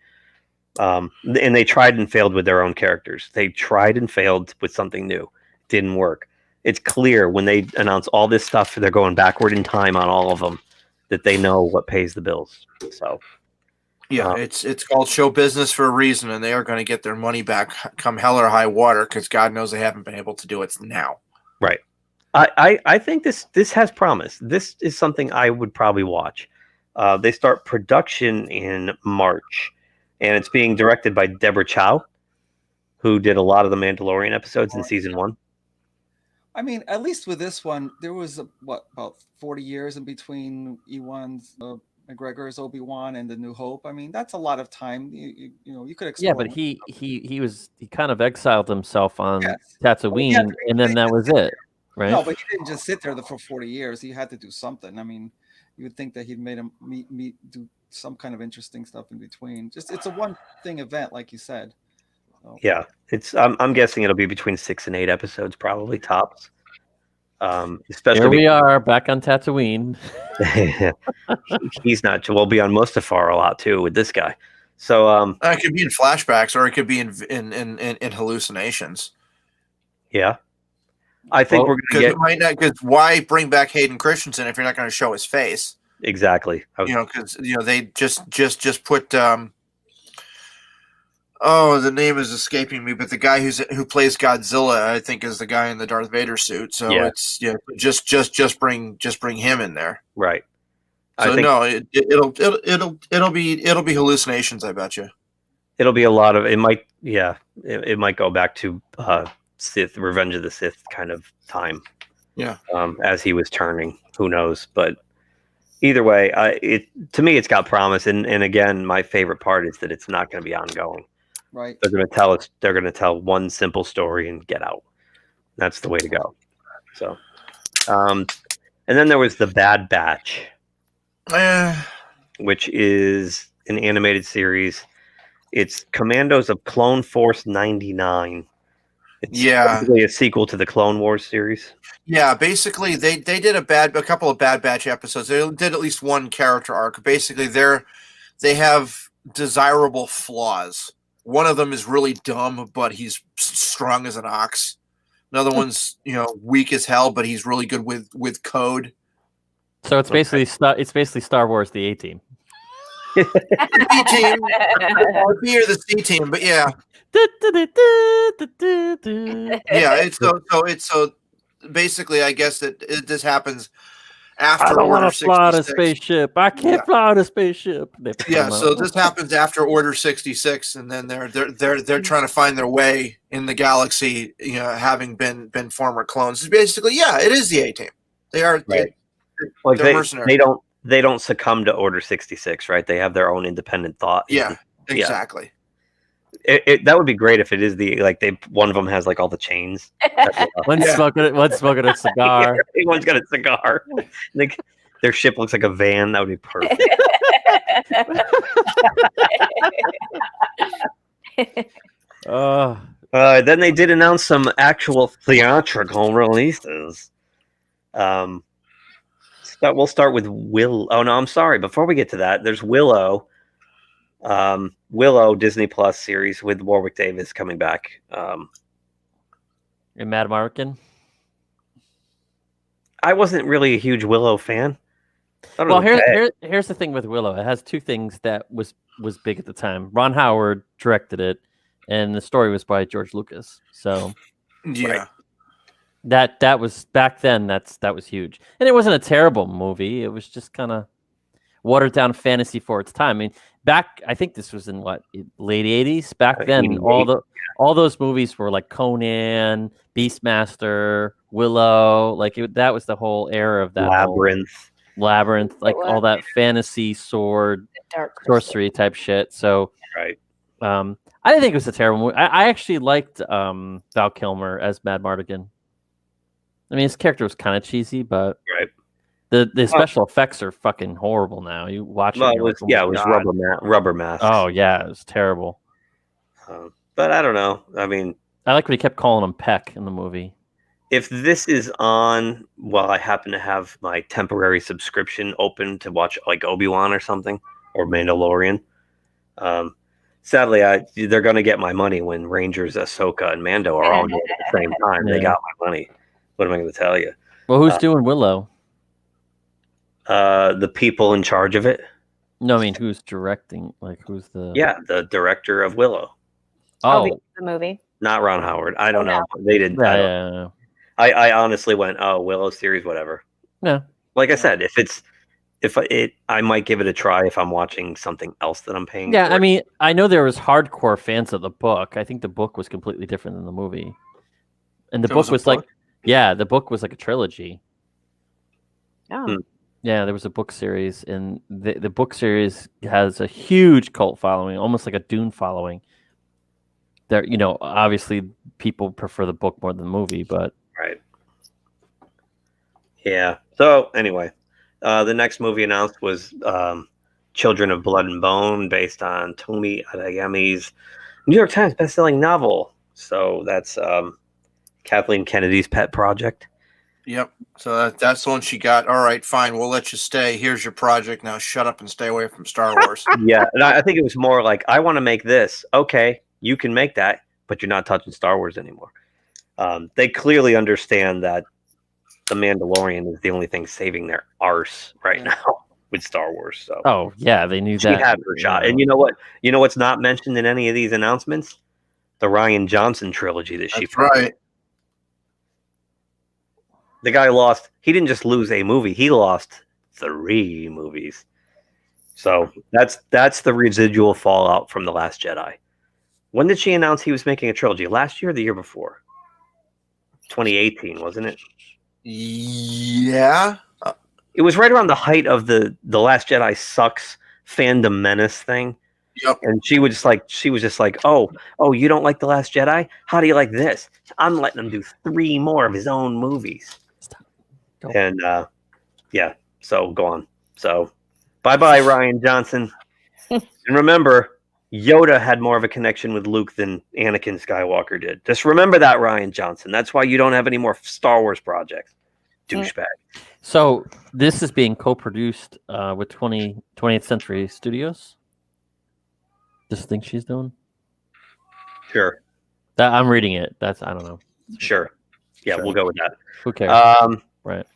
And they tried and failed with their own characters. They tried and failed with something new. Didn't work. It's clear when they announce all this stuff, they're going backward in time on all of them, that they know what pays the bills. So, Yeah, it's called show business for a reason, and they are going to get their money back come hell or high water, because God knows they haven't been able to do it now. right. I think this has promise. This is something I would probably watch. They start production in March, and it's being directed by Deborah Chow, who did a lot of the Mandalorian episodes in season 1. I mean, at least with this one, there was about 40 years in between Ewan's McGregor's Obi-Wan and the New Hope. I mean, that's a lot of time. You could explore. Yeah, but he kind of exiled himself on Yes. Tatooine, Well, and then that was it, right? No, but he didn't just sit there for 40 years. He had to do something. I mean, you would think that he'd made him do some kind of interesting stuff in between. It's a one-thing event, like you said. So. Yeah, I'm guessing it'll be between 6 and 8 episodes, probably tops. Especially Here we are back on Tatooine. He's not. We'll be on Mustafar a lot too with this guy. So It could be in flashbacks, or it could be in hallucinations. Yeah, I think we're going to get. Because why bring back Hayden Christensen if you're not going to show his face? Exactly. Because they just put. The name is escaping me, but the guy who plays Godzilla, I think, is the guy in the Darth Vader suit. So it's just bring him in there. Right. So it'll be hallucinations. I bet you. It'll be a lot of it. Might it might go back to Sith, Revenge of the Sith kind of time. Yeah. As he was turning, who knows? But either way, to me it's got promise. And again, my favorite part is that it's not going to be ongoing. Right. They're going to tell us. They're going to tell one simple story and get out. That's the way to go. So, and then there was the Bad Batch, which is an animated series. It's Commandos of Clone Force 99. It's basically a sequel to the Clone Wars series. Yeah, basically they did a couple of Bad Batch episodes. They did at least one character arc. Basically, they have desirable flaws. One of them is really dumb, but he's strong as an ox. Another one's weak as hell, but he's really good with code. So it's basically Star Wars, the A-Team. B-Team, or B or the C-Team, but yeah. Yeah, it's so basically, I guess that this happens after. I don't want to fly on a spaceship. I can't fly on a spaceship. Yeah, so this happens after Order 66, and then they're trying to find their way in the galaxy. Having been former clones. It's basically, it is the A-Team. They are right. They're mercenaries. They don't succumb to Order 66, right? They have their own independent thought. Yeah, exactly. That would be great if it is one of them has all the chains. One's smoking a cigar. One's got a cigar. Their ship looks like a van. That would be perfect. Then they did announce some actual theatrical releases. We'll start with Will. Oh no, I'm sorry. Before we get to that, there's Willow. Willow Disney Plus series with Warwick Davis coming back. And Mad Mardigan. I wasn't really a huge Willow fan. Well, here's the thing with Willow. It has two things that was big at the time. Ron Howard directed it, and the story was by George Lucas. So Yeah. that was back then. That was huge, and it wasn't a terrible movie. It was just kind of watered down fantasy for its time. I mean, I think this was in late '80s. Back then, all those movies were like Conan, Beastmaster, Willow. That was the whole era of that. Labyrinth, like all that fantasy sword, sorcery type shit. So, right. I didn't think it was a terrible movie. I actually liked Val Kilmer as Mad Mardigan. I mean, his character was kind of cheesy, but the special effects are fucking horrible now. You watch it, it was rubber mask. Oh yeah, it was terrible. But I don't know. I mean, I like when he kept calling him Peck in the movie. If this is on while I happen to have my temporary subscription open to watch like Obi-Wan or something, or Mandalorian, sadly, they're going to get my money when Rangers, Ahsoka, and Mando are all going at the same time. They got my money. What am I going to tell you? Well, who's doing Willow? The people in charge of it. No, I mean, who's directing? Like, who's the... Yeah, the director of Willow. Oh, the movie. Not Ron Howard. I don't know. They didn't. Yeah. I honestly went, oh, Willow series, whatever. Yeah. Like I said, I might give it a try if I'm watching something else that I'm paying. Yeah, for. I mean, I know there was hardcore fans of the book. I think the book was completely different than the movie, and the book was like, the book was like a trilogy. Oh. Yeah, there was a book series, and the book series has a huge cult following, almost like a Dune following. There, obviously people prefer the book more than the movie, but. Right. Yeah. So anyway, the next movie announced was Children of Blood and Bone, based on Tomi Adeyemi's New York Times bestselling novel. So that's Kathleen Kennedy's pet project. Yep. So that's the one she got. All right, fine. We'll let you stay. Here's your project. Now shut up and stay away from Star Wars. Yeah. And I think it was more like, I want to make this. Okay, you can make that, but you're not touching Star Wars anymore. They clearly understand that The Mandalorian is the only thing saving their arse right now with Star Wars. So, oh yeah, they knew that. She had her shot. And you know what? You know what's not mentioned in any of these announcements? The Rian Johnson trilogy that she put. Right. The guy lost. He didn't just lose a movie. He lost 3 movies. So that's the residual fallout from The Last Jedi. When did she announce he was making a trilogy? Last year or the year before? 2018, wasn't it? Yeah. It was right around the height of the Last Jedi sucks fandom menace thing. Yep. And she was just like, oh, you don't like The Last Jedi? How do you like this? I'm letting him do 3 more of his own movies. And yeah, so go on. So bye-bye, Rian Johnson. And remember, Yoda had more of a connection with Luke than Anakin Skywalker did. Just remember that, Rian Johnson. That's why you don't have any more Star Wars projects. Douchebag. So this is being co-produced with 20th Century Studios. This thing she's doing? Sure. I'm reading it. I don't know. Sure. Yeah, we'll go with that. Who cares? Right.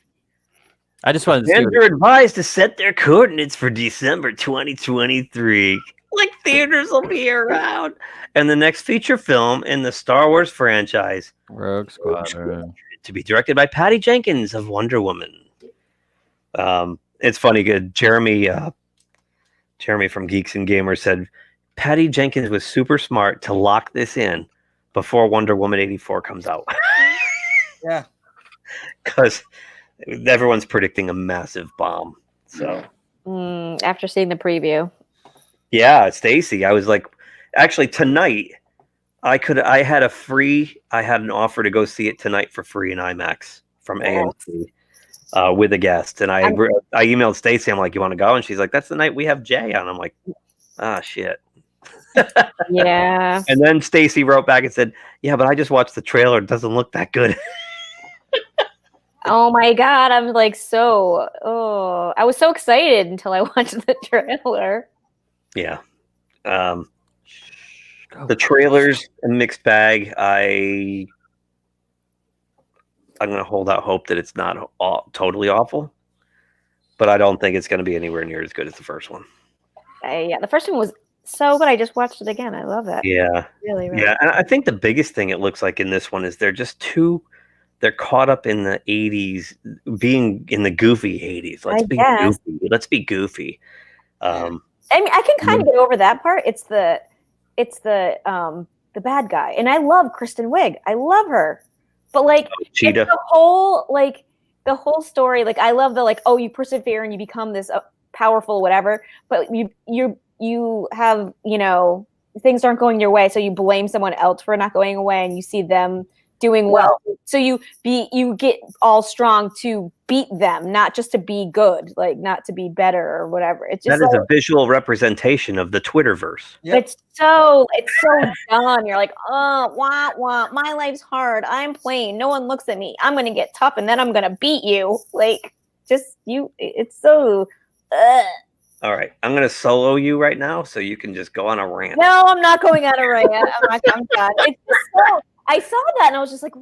I just wanted to and they're advised to set their coordinates for December 2023. Like theaters will be around. And the next feature film in the Star Wars franchise, Rogue Squadron, to be directed by Patty Jenkins of Wonder Woman. It's funny. Good. Jeremy from Geeks and Gamers said Patty Jenkins was super smart to lock this in before Wonder Woman 84 comes out. Yeah. Because everyone's predicting a massive bomb. So after seeing the preview. Yeah, Stacy. I was like, actually tonight I had an offer to go see it tonight for free in IMAX from AMC with a guest. And I emailed Stacy, I'm like, you want to go? And she's like, that's the night we have Jay on. I'm like, shit. Yeah. And then Stacy wrote back and said, yeah, but I just watched the trailer. It doesn't look that good. Oh my God. I'm like, I was so excited until I watched the trailer. Yeah. The trailers a mixed bag. I'm going to hold out hope that it's not totally awful, but I don't think it's going to be anywhere near as good as the first one. Yeah, the first one was so good. I just watched it again. I love that. Yeah. Really. Yeah. And I think the biggest thing it looks like in this one is they're caught up in the 80s, being in the goofy 80s. Let's be goofy. I mean, I can kind of get over that part. It's the bad guy. And I love Kristen Wiig. I love her. But like Cheetah. it's the whole story, like I love the you persevere and you become this powerful whatever, but you have, things aren't going your way, so you blame someone else for not going away and you see them doing well. So you get all strong to beat them, not just to be good, like not to be better or whatever. It's just that is a visual representation of the Twitterverse. It's so done. You're like, oh, wah, my life's hard. I'm plain. No one looks at me. I'm gonna get tough and then I'm gonna beat you. Like, it's so. All right, I'm gonna solo you right now, so you can just go on a rant. No, I'm not going on a rant. I'm done. It's just so. I saw that and I was just like,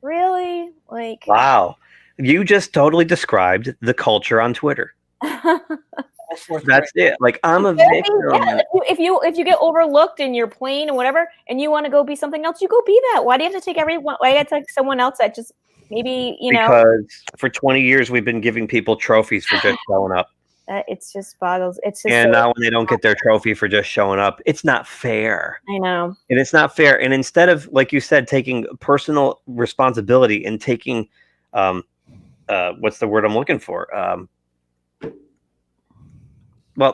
really, like. Wow, you just totally described the culture on Twitter. That's it. Like, I'm a victim. Yeah, if you get overlooked and you're plain and whatever, and you want to go be something else, you go be that. Why do you have to take everyone? Why do you have to take someone else that just maybe Because for 20 years we've been giving people trophies for just showing up. It's just boggles. It's just and now when they don't get their trophy for just showing up, it's not fair. I know. And it's not fair. And instead of, like you said, taking personal responsibility and taking, what's the word I'm looking for?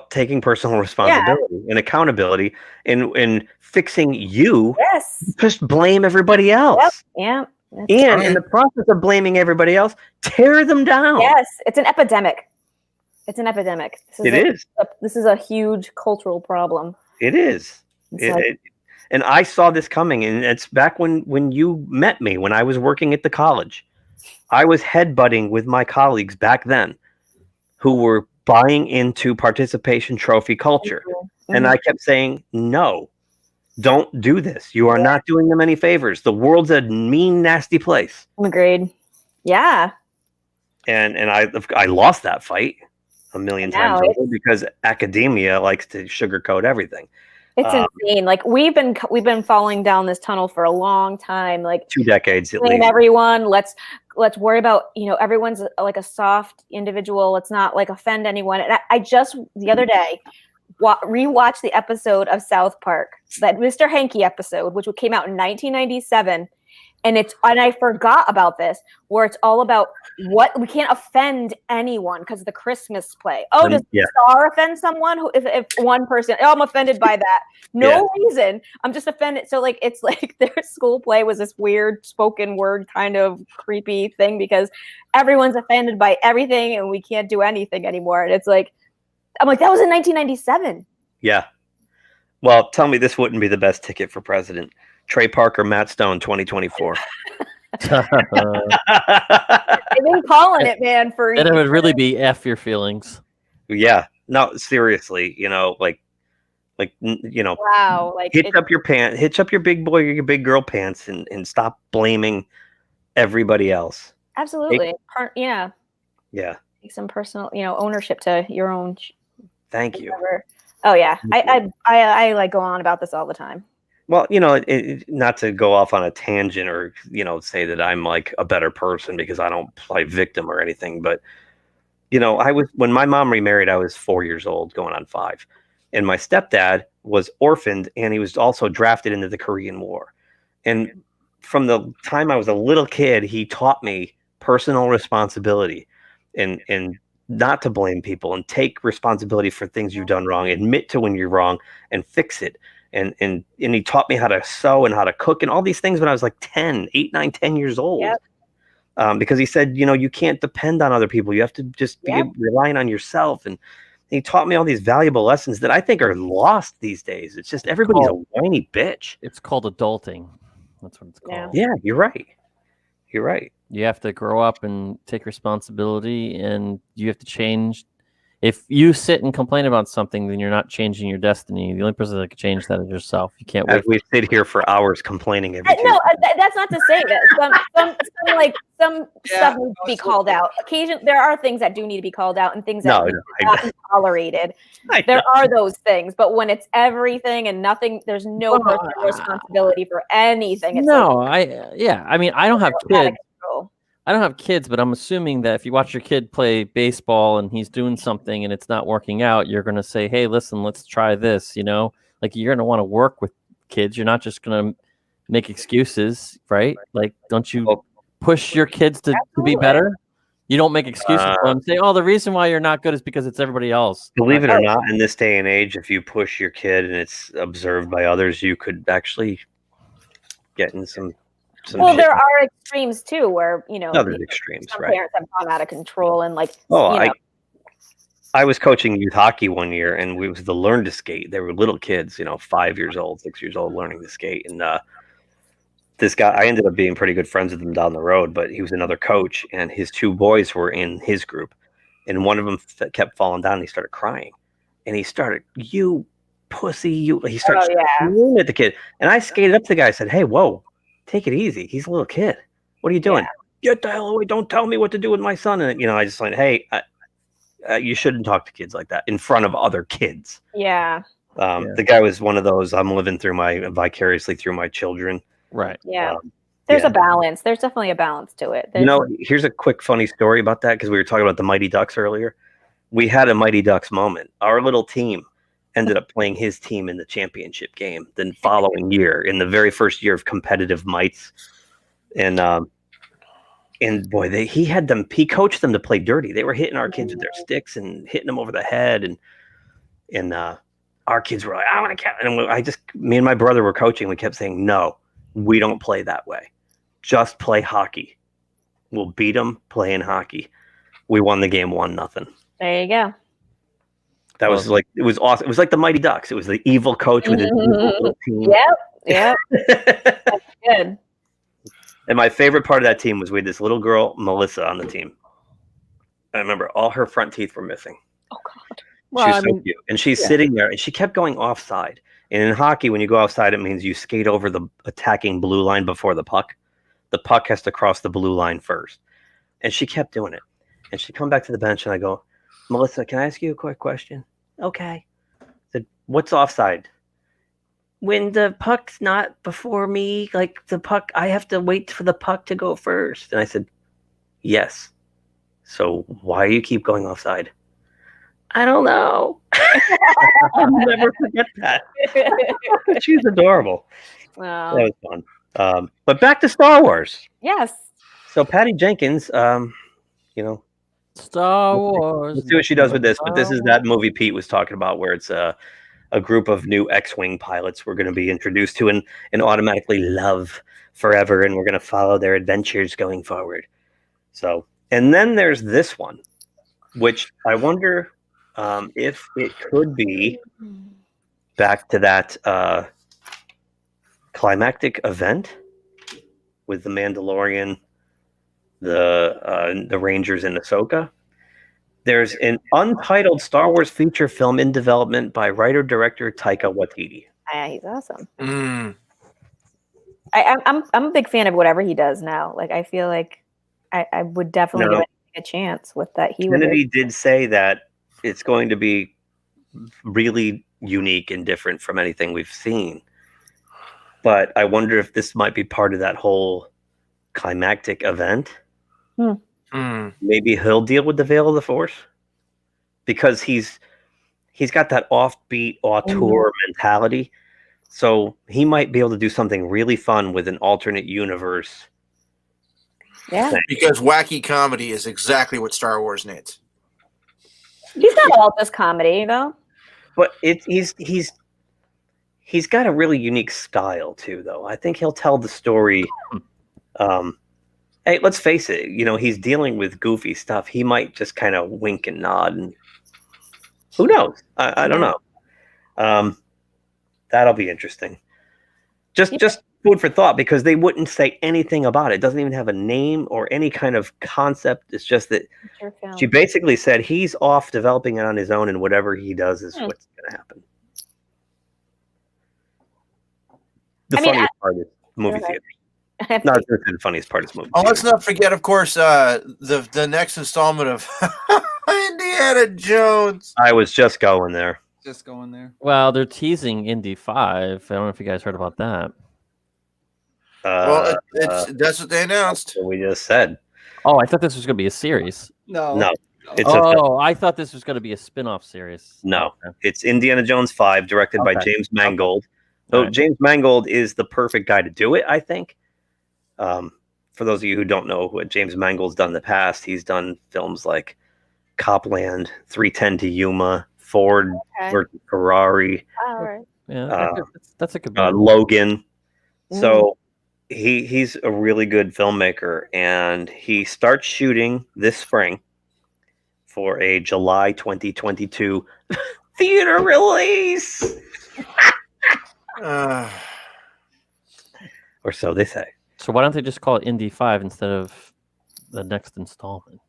Taking personal responsibility and accountability and fixing you. Yes. Just blame everybody else. Yep. And in the process of blaming everybody else, tear them down. Yes, it's an epidemic. It's an epidemic. This is a huge cultural problem. It is. And I saw this coming, and it's back when you met me, when I was working at the college. I was headbutting with my colleagues back then who were buying into participation trophy culture. Mm-hmm. And I kept saying, no, don't do this. You are not doing them any favors. The world's a mean, nasty place. Agreed. Yeah. And I lost that fight a million times over because academia likes to sugarcoat everything. It's insane. Like we've been falling down this tunnel for a long time. Like 2 decades at least. Everyone, let's worry about everyone's like a soft individual. Let's not like offend anyone. And I just the other day rewatched the episode of South Park, that Mr. Hanky episode, which came out in 1997. And I forgot about this, where it's all about what we can't offend anyone because of the Christmas play. Oh, does the star offend someone? If one person, I'm offended by that. No reason. I'm just offended. So like, it's like their school play was this weird spoken word kind of creepy thing because everyone's offended by everything and we can't do anything anymore. And it's like, I'm like, that was in 1997. Yeah. Well, tell me this wouldn't be the best ticket for president. Trey Parker, Matt Stone, 2024. They've been calling it, man, for and it would really be F your feelings. Yeah. No, seriously, wow, like hitch up your pants, hitch up your big boy or your big girl pants and stop blaming everybody else. Absolutely. Yeah. Take some personal, ownership to your own. Thank you. Oh yeah. I like go on about this all the time. Well, not to go off on a tangent or, say that I'm like a better person because I don't play victim or anything. But, when my mom remarried, I was 4 years old going on 5. And my stepdad was orphaned and he was also drafted into the Korean War. And from the time I was a little kid, he taught me personal responsibility and not to blame people and take responsibility for things you've done wrong, admit to when you're wrong and fix it. And he taught me how to sew and how to cook and all these things when I was like 10 years old. Yep. Because he said, you can't depend on other people. You have to just be relying on yourself. And he taught me all these valuable lessons that I think are lost these days. It's just everybody's a whiny bitch. It's called adulting. That's what it's called. Yeah, you're right. You're right. You have to grow up and take responsibility, and you have to change. if you sit and complain about something, then you're not changing your destiny. The only person that can change that is yourself. You can't As wait. we sit here for hours complaining every No, Tuesday. that's not to say that some stuff needs to be called out. Occasionally, there are things that do need to be called out and things that No, need no, to not be tolerated. There are those things, but when it's everything and nothing, there's no personal responsibility for anything. It's No, like, I mean, I don't have out of kids. control. I don't have kids, but I'm assuming that if you watch your kid play baseball and he's doing something and it's not working out, you're going to say, hey, listen, let's try this, you know? Like, you're going to want to work with kids. You're not just going to make excuses, right? Like, don't you push your kids to be better? You don't make excuses for them. Say, oh, the reason why you're not good is because it's everybody else. Believe it or not, in this day and age, if you push your kid and it's observed by others, you could actually get in some well, shit. there are extremes too, where There's extremes, some right? parents have gone out of control and like. I was coaching youth hockey one year, and it was the learn to skate. They were little kids, 5 years old, 6 years old, learning to skate. And this guy, I ended up being pretty good friends with him down the road, but he was another coach, and his two boys were in his group, and one of them kept falling down, and he started crying, and he started, "You pussy, you!" He started screaming at the kid, and I skated up to the guy, and said, "Hey, whoa, take it easy. He's a little kid. What are you doing? Get the hell away! Don't tell me what to do with my son." And I just went, "Hey, you shouldn't talk to kids like that in front of other kids." Yeah. The guy was one of those. I'm living vicariously through my children. Right. Yeah. There's a balance. There's definitely a balance to it. Here's a quick funny story about that, because we were talking about the Mighty Ducks earlier. We had a Mighty Ducks moment. Our little team ended up playing his team in the championship game the following year, in the very first year of competitive mites. And boy, he coached them to play dirty. They were hitting our kids with their sticks and hitting them over the head. And our kids were like, I want to catch. And me and my brother were coaching. We kept saying, no, we don't play that way. Just play hockey. We'll beat them playing hockey. We won the game 1-0. There you go. That was like, it was awesome. It was like the Mighty Ducks. It was the evil coach with his evil little team. Yep. That's good. And my favorite part of that team was we had this little girl, Melissa, on the team. I remember all her front teeth were missing. Oh, God. She was so cute. And she's sitting there, and she kept going offside. And in hockey, when you go offside, it means you skate over the attacking blue line before the puck. The puck has to cross the blue line first. And she kept doing it. And she'd come back to the bench, and I go, Melissa, can I ask you a quick question? Okay. I said, what's offside? When the puck's not before me, like the puck, I have to wait for the puck to go first. And I said, yes. So why do you keep going offside? I don't know. I'll never forget that. She's adorable. Wow. That was fun. But back to Star Wars. Yes. So Patty Jenkins, Star Wars. Let's see what she does with this. But this is that movie Pete was talking about, where it's a group of new X-Wing pilots we're going to be introduced to and automatically love forever, and we're going to follow their adventures going forward. So, and then there's this one, which I wonder if it could be back to that climactic event with the Mandalorian, the Rangers, and Ahsoka. There's an untitled Star Wars feature film in development by writer-director Taika Waititi. Yeah, he's awesome. I'm a big fan of whatever he does now. Like, I feel like I would definitely give it a chance with that. Kennedy did say that it's going to be really unique and different from anything we've seen. But I wonder if this might be part of that whole climactic event. Maybe he'll deal with the Veil of the Force, because he's got that offbeat auteur mentality. So he might be able to do something really fun with an alternate universe. Yeah, because wacky comedy is exactly what Star Wars needs. He's not all just comedy, though. But he's got a really unique style too, though. I think he'll tell the story. Hey, let's face it. He's dealing with goofy stuff. He might just kind of wink and nod, and who knows? I don't know. That'll be interesting. Just food for thought because they wouldn't say anything about it. It doesn't even have a name or any kind of concept. It's just that she basically said he's off developing it on his own, and whatever he does is what's going to happen. The funniest part is movie theater. Not the funniest part is movie. Oh, let's not forget, of course, the next installment of Indiana Jones. I was just going there. Just going there. Well, they're teasing Indy 5. I don't know if you guys heard about that. Well, that's what they announced. What we just said. Oh, I thought this was going to be a series. No. It's I thought this was going to be a spin-off series. No, it's Indiana Jones 5, directed by James Mangold. So Right. James Mangold is the perfect guy to do it, I think. For those of you who don't know what James Mangold's done in the past, he's done films like Copland, 310 to Yuma, Ford versus Ferrari, All right. Yeah, that's a good one. Logan. So he's a really good filmmaker, and he starts shooting this spring for a July 2022 theater release. Or so they say. So why don't they just call it Indy 5 instead of the next installment?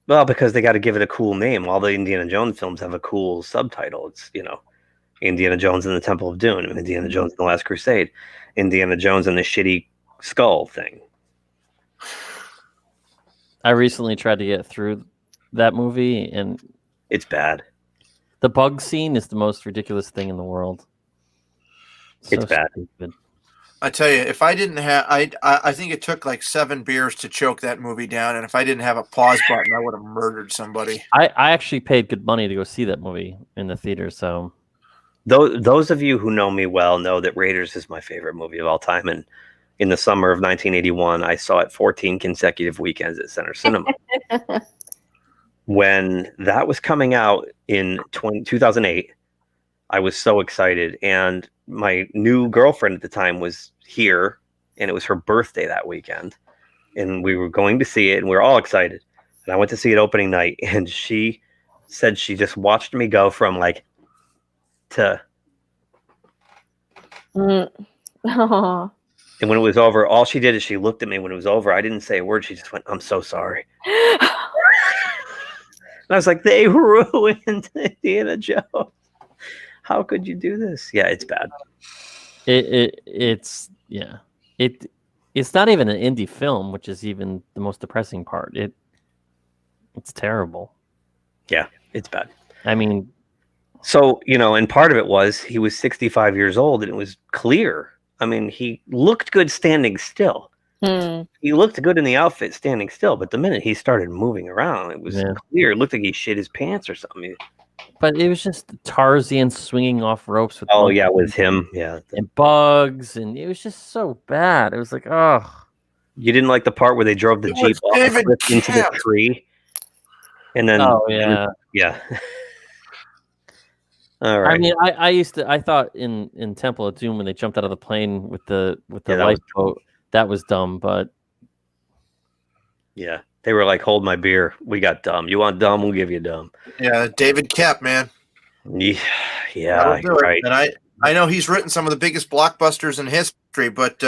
Well, because they got to give it a cool name. All the Indiana Jones films have a cool subtitle. It's, Indiana Jones and the Temple of Doom, Indiana Jones and the Last Crusade, Indiana Jones and the Shitty Skull thing. I recently tried to get through that movie, and it's bad. The bug scene is the most ridiculous thing in the world. It's bad. Stupid. I tell you, if I didn't have, I think it took like 7 beers to choke that movie down, and if I didn't have a pause button, I would have murdered somebody. I actually paid good money to go see that movie in the theater. So, those of you who know me well know that Raiders is my favorite movie of all time, and in the summer of 1981, I saw it 14 consecutive weekends at Center Cinema. When that was coming out in 2008, I was so excited, and my new girlfriend at the time was here, and it was her birthday that weekend, and we were going to see it, and we were all excited. And I went to see it opening night, and she said she just watched me go from like to. Oh. And when it was over, all she did is she looked at me when it was over. I didn't say a word. She just went, "I'm so sorry." And I was like, they ruined Indiana Jones. How could you do this? Yeah, it's bad. It's not even an indie film, which is even the most depressing part. It's terrible. Yeah, it's bad. I mean, so, and part of it was he was 65 years old, and it was clear. I mean, he looked good standing still. He looked good in the outfit standing still, but the minute he started moving around, it was clear. It looked like he shit his pants or something. But it was just Tarzan swinging off ropes with with him, and bugs, and it was just so bad. It was like, oh, you didn't like the part where they drove the Jeep off the cliff into the tree, and then All right. I mean, I thought in Temple of Doom when they jumped out of the plane with the lifeboat, that was dumb, but yeah. They were like, "Hold my beer. We got dumb. You want dumb? We'll give you dumb." Yeah, David Kep, man. Yeah, right. And I know he's written some of the biggest blockbusters in history, but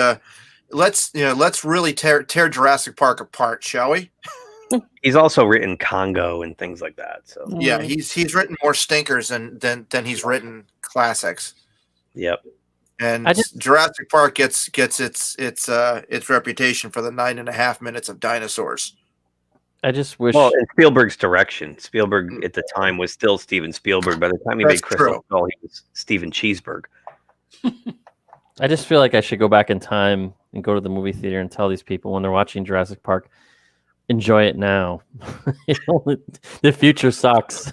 let's really tear Jurassic Park apart, shall we? He's also written Congo and things like that. So yeah, he's written more stinkers than he's written classics. Yep. And Jurassic Park gets its reputation for the 9.5 minutes of dinosaurs. I just wish. Well, in Spielberg's direction, Spielberg at the time was still Steven Spielberg. By the time he made Crystal Skull, he was Steven Cheeseburg. I just feel like I should go back in time and go to the movie theater and tell these people when they're watching Jurassic Park, enjoy it now. The future sucks.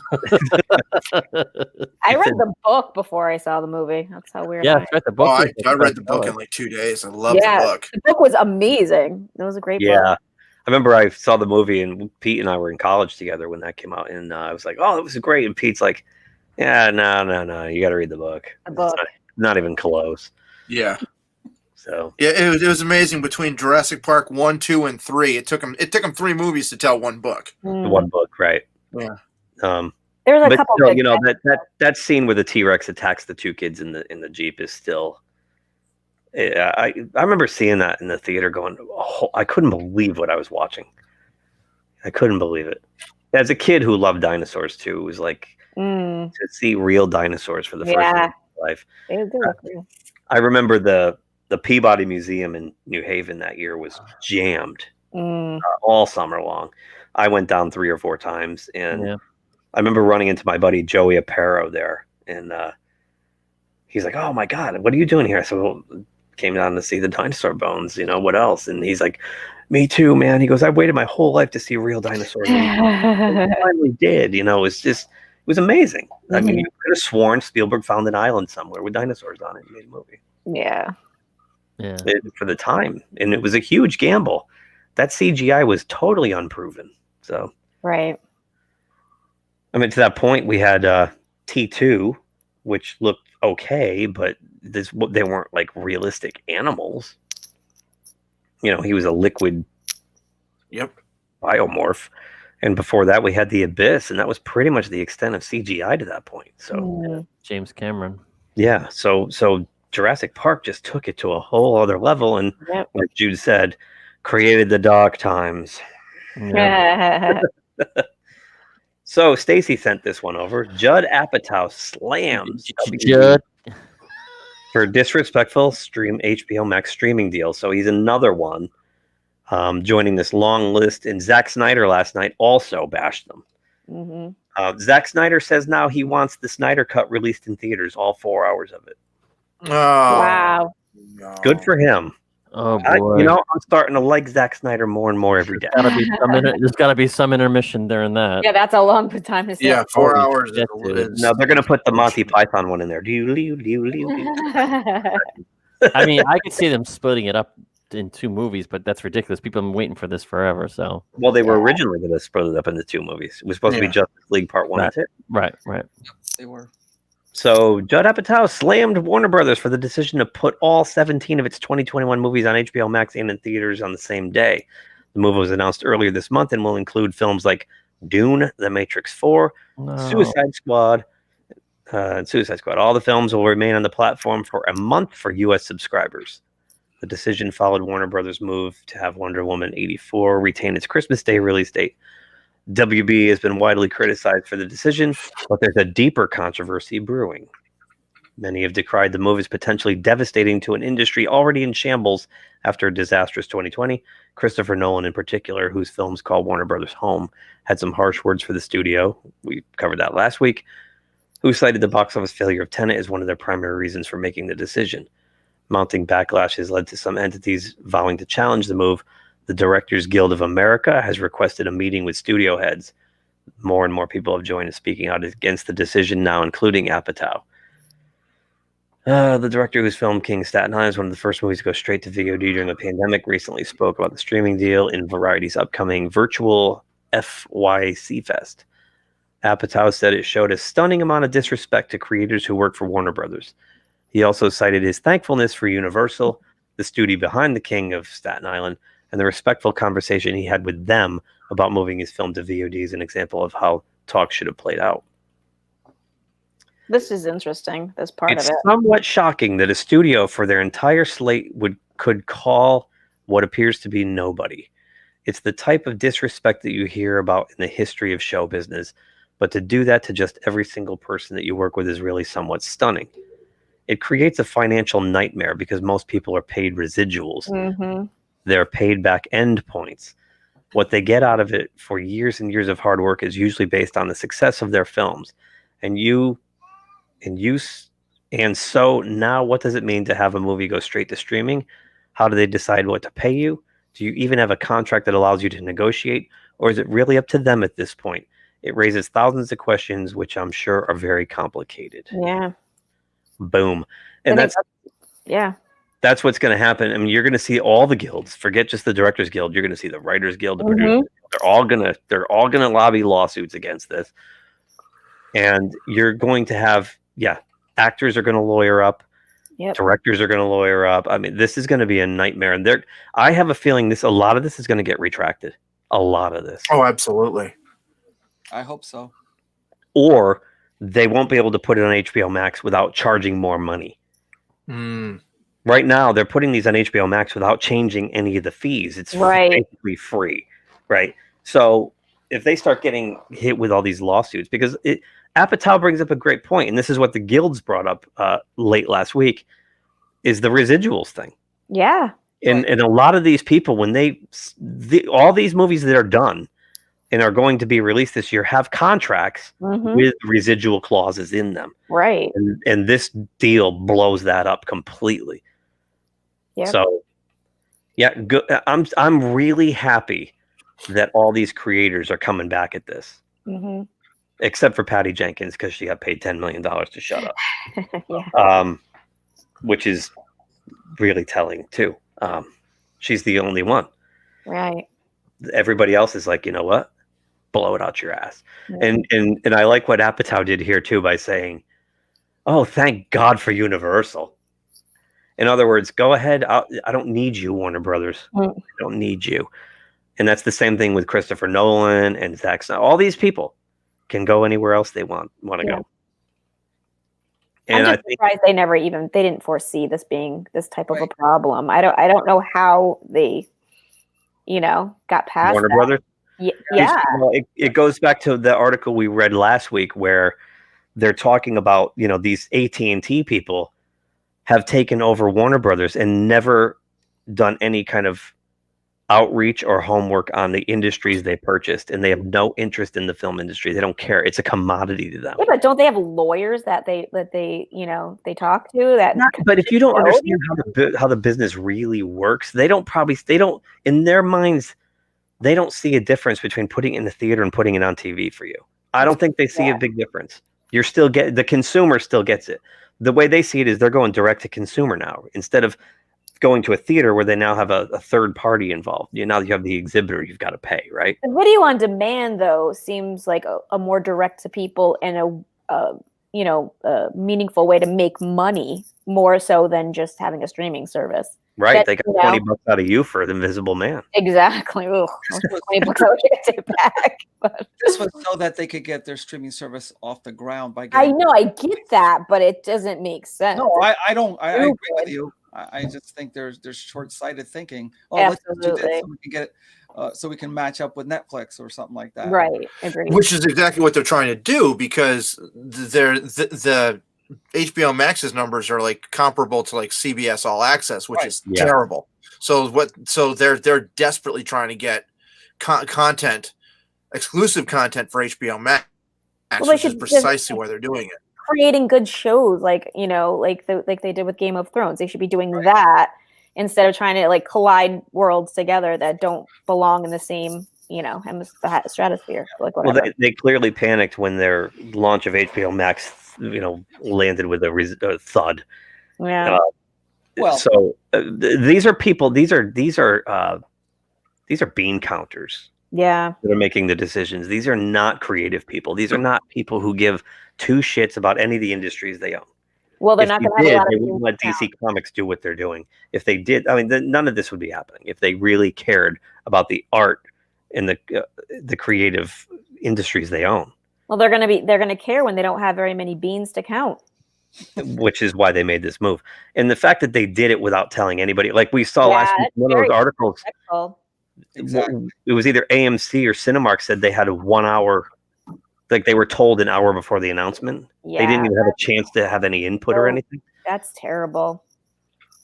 I read the book before I saw the movie. That's how weird. Yeah, I read the book. I read the book in like 2 days. I love the book. The book was amazing. It was a great book. I remember I saw the movie, and Pete and I were in college together when that came out, and I was like, "Oh, it was great." And Pete's like, "Yeah, no, you got to read the book. The book. It's not even close." Yeah. So yeah, it was amazing. Between Jurassic Park 1, 2, and 3, it took them 3 movies to tell one book. One book, right? Yeah. There's a couple. Still, that scene where the T-Rex attacks the 2 kids in the Jeep is still I remember seeing that in the theater, going, oh, I couldn't believe what I was watching. I couldn't believe it. As a kid who loved dinosaurs too, it was like to see real dinosaurs for the first time in my life. I remember the Peabody Museum in New Haven that year was jammed all summer long. I went down 3 or 4 times, and I remember running into my buddy Joey Aparo there, and he's like, "Oh my God, what are you doing here?" I said, "Well, came down to see the dinosaur bones. You know, what else?" And he's like, "Me too, man." He goes, "I waited my whole life to see real dinosaurs." I finally did. You know, it was amazing. I mean, you could have sworn Spielberg found an island somewhere with dinosaurs on it and made a movie. Yeah. For the time, and it was a huge gamble. That CGI was totally unproven. So right. I mean, to that point, we had T2, which looked okay, but they weren't like realistic animals. You know, he was a liquid biomorph. And before that, we had The Abyss, and that was pretty much the extent of CGI to that point. So James Cameron. Yeah, so Jurassic Park just took it to a whole other level, and like Jude said, created the dark times. So Stacy sent this one over. Judd Apatow slams Judd for disrespectful HBO Max streaming deal. So he's another one joining this long list. And Zack Snyder last night also bashed them. Zack Snyder says now he wants the Snyder Cut released in theaters, all 4 hours of it. Wow. Good for him. Oh boy. You know, I'm starting to like Zack Snyder more and more every day. There's got to be some intermission during that. Yeah, that's a long time to sit. Yeah, 4 hours. No, they're going to put the Monty Python one in there. I mean, I could see them splitting it up in 2 movies, but that's ridiculous. People have been waiting for this forever. So, well, they were originally going to split it up into 2 movies. It was supposed to be Justice League Part 1 and 2. Right. They were. So Judd Apatow slammed Warner Brothers for the decision to put all 17 of its 2021 movies on HBO Max and in theaters on the same day. The move was announced earlier this month and will include films like Dune, The Matrix 4, Suicide Squad. All the films will remain on the platform for a month for U.S. subscribers. The decision followed Warner Brothers' move to have Wonder Woman 84 retain its Christmas Day release date. WB has been widely criticized for the decision, but there's a deeper controversy brewing. Many have decried the move as potentially devastating to an industry already in shambles after a disastrous 2020. Christopher Nolan, in particular, whose films call Warner Brothers home, had some harsh words for the studio. We covered that last week. Who cited the box office failure of Tenet as one of their primary reasons for making the decision. Mounting backlash has led to some entities vowing to challenge the move. The Directors Guild of America has requested a meeting with studio heads. More and more people have joined in speaking out against the decision now, including Apatow. The director whose film King Staten Island is one of the first movies to go straight to VOD during the pandemic recently spoke about the streaming deal in Variety's upcoming virtual FYC Fest. Apatow said it showed a stunning amount of disrespect to creators who work for Warner Brothers. He also cited his thankfulness for Universal, the studio behind The King of Staten Island, and the respectful conversation he had with them about moving his film to VOD is an example of how talk should have played out. This is interesting, this part It's of it. somewhat shocking that a studio for their entire slate could call what appears to be nobody. It's the type of disrespect that you hear about in the history of show business, but to do that to just every single person that you work with is really somewhat stunning. It creates a financial nightmare because most people are paid residuals. They're paid back end points. What they get out of it for years and years of hard work is usually based on the success of their films. And so now what does it mean to have a movie go straight to streaming? How do they decide what to pay you? Do you even have a contract that allows you to negotiate? Or is it really up to them at this point? It raises thousands of questions, which I'm sure are very complicated. Yeah. Boom. And that's what's going to happen. I mean, you're going to see all the guilds. Forget just the Directors Guild. You're going to see the Writers Guild, the Producers Guild. They're all going to lobby lawsuits against this. And you're going to have, actors are going to lawyer up. Directors are going to lawyer up. I mean, this is going to be a nightmare. And I have a feeling a lot of this is going to get retracted. A lot of this. Oh, absolutely. I hope so. Or they won't be able to put it on HBO Max without charging more money. Right now, they're putting these on HBO Max without changing any of the fees. It's basically free, right? So if they start getting hit with all these lawsuits, because Apatow brings up a great point, and this is what the guilds brought up late last week, is the residuals thing. Yeah. And a lot of these people, when all these movies that are done and are going to be released this year have contracts with residual clauses in them. Right. And this deal blows that up completely. Yep. So, yeah, I'm really happy that all these creators are coming back at this. Mm-hmm. Except for Patty Jenkins, because she got paid $10 million to shut up. Yeah. Which is really telling too. She's the only one. Right. Everybody else is like, you know what? Blow it out your ass. Yeah. And I like what Apatow did here too by saying, "Oh, thank God for Universal." In other words, go ahead. I don't need you, Warner Brothers. I don't need you. And that's the same thing with Christopher Nolan and Zack Snyder. All these people can go anywhere else they want to go. And I'm just surprised they didn't foresee this being this type of a problem. I don't know how they, got past Warner that. Brothers. Yeah. Well, it goes back to the article we read last week where they're talking about, these AT&T people have taken over Warner Brothers and never done any kind of outreach or homework on the industries they purchased, and they have no interest in the film industry. They don't care. It's a commodity to them. Yeah, but don't they have lawyers that they talk to? But if you don't understand how the business really works, they don't in their minds, they don't see a difference between putting it in the theater and putting it on TV for you. I don't think they see a big difference. The consumer still gets it. The way they see it is they're going direct to consumer now instead of going to a theater where they now have a third party involved. Now you have the exhibitor you've got to pay, right? The video on demand, though, seems like a more direct to people and a meaningful way to make money more so than just having a streaming service. Right. They got $20 out of you for The Invisible Man. Exactly. Ooh, $20 I get it back. But. This was so that they could get their streaming service off the ground by I know, I get that, but it doesn't make sense. No, I don't. I agree with you. I just think there's short-sighted thinking. Oh, let's do this so we can get it, so we can match up with Netflix or something like that. Right. Agreed. Which is exactly what they're trying to do, because the HBO Max's numbers are like comparable to like CBS All Access, which is terrible. So they're desperately trying to get content, exclusive content for HBO Max, which is precisely why they're doing it. Creating good shows like they did with Game of Thrones. They should be doing that instead of trying to collide worlds together that don't belong in the same stratosphere. Well, they clearly panicked when their launch of HBO Max landed with a thud. Yeah. So these are people. These are bean counters. Yeah. That are making the decisions. These are not creative people. These are not people who give two shits about any of the industries they own. Well, they're not going to have a lot of. They wouldn't let DC Comics do what they're doing. If they did, none of this would be happening. If they really cared about the art and the creative industries they own. Well, they're going to care when they don't have very many beans to count. Which is why they made this move, and the fact that they did it without telling anybody, like we saw last week, one of those articles. Exactly. It was either AMC or Cinemark said they had a 1 hour, like they were told an hour before the announcement. Yeah, they didn't even have a chance to have any input or anything. That's terrible.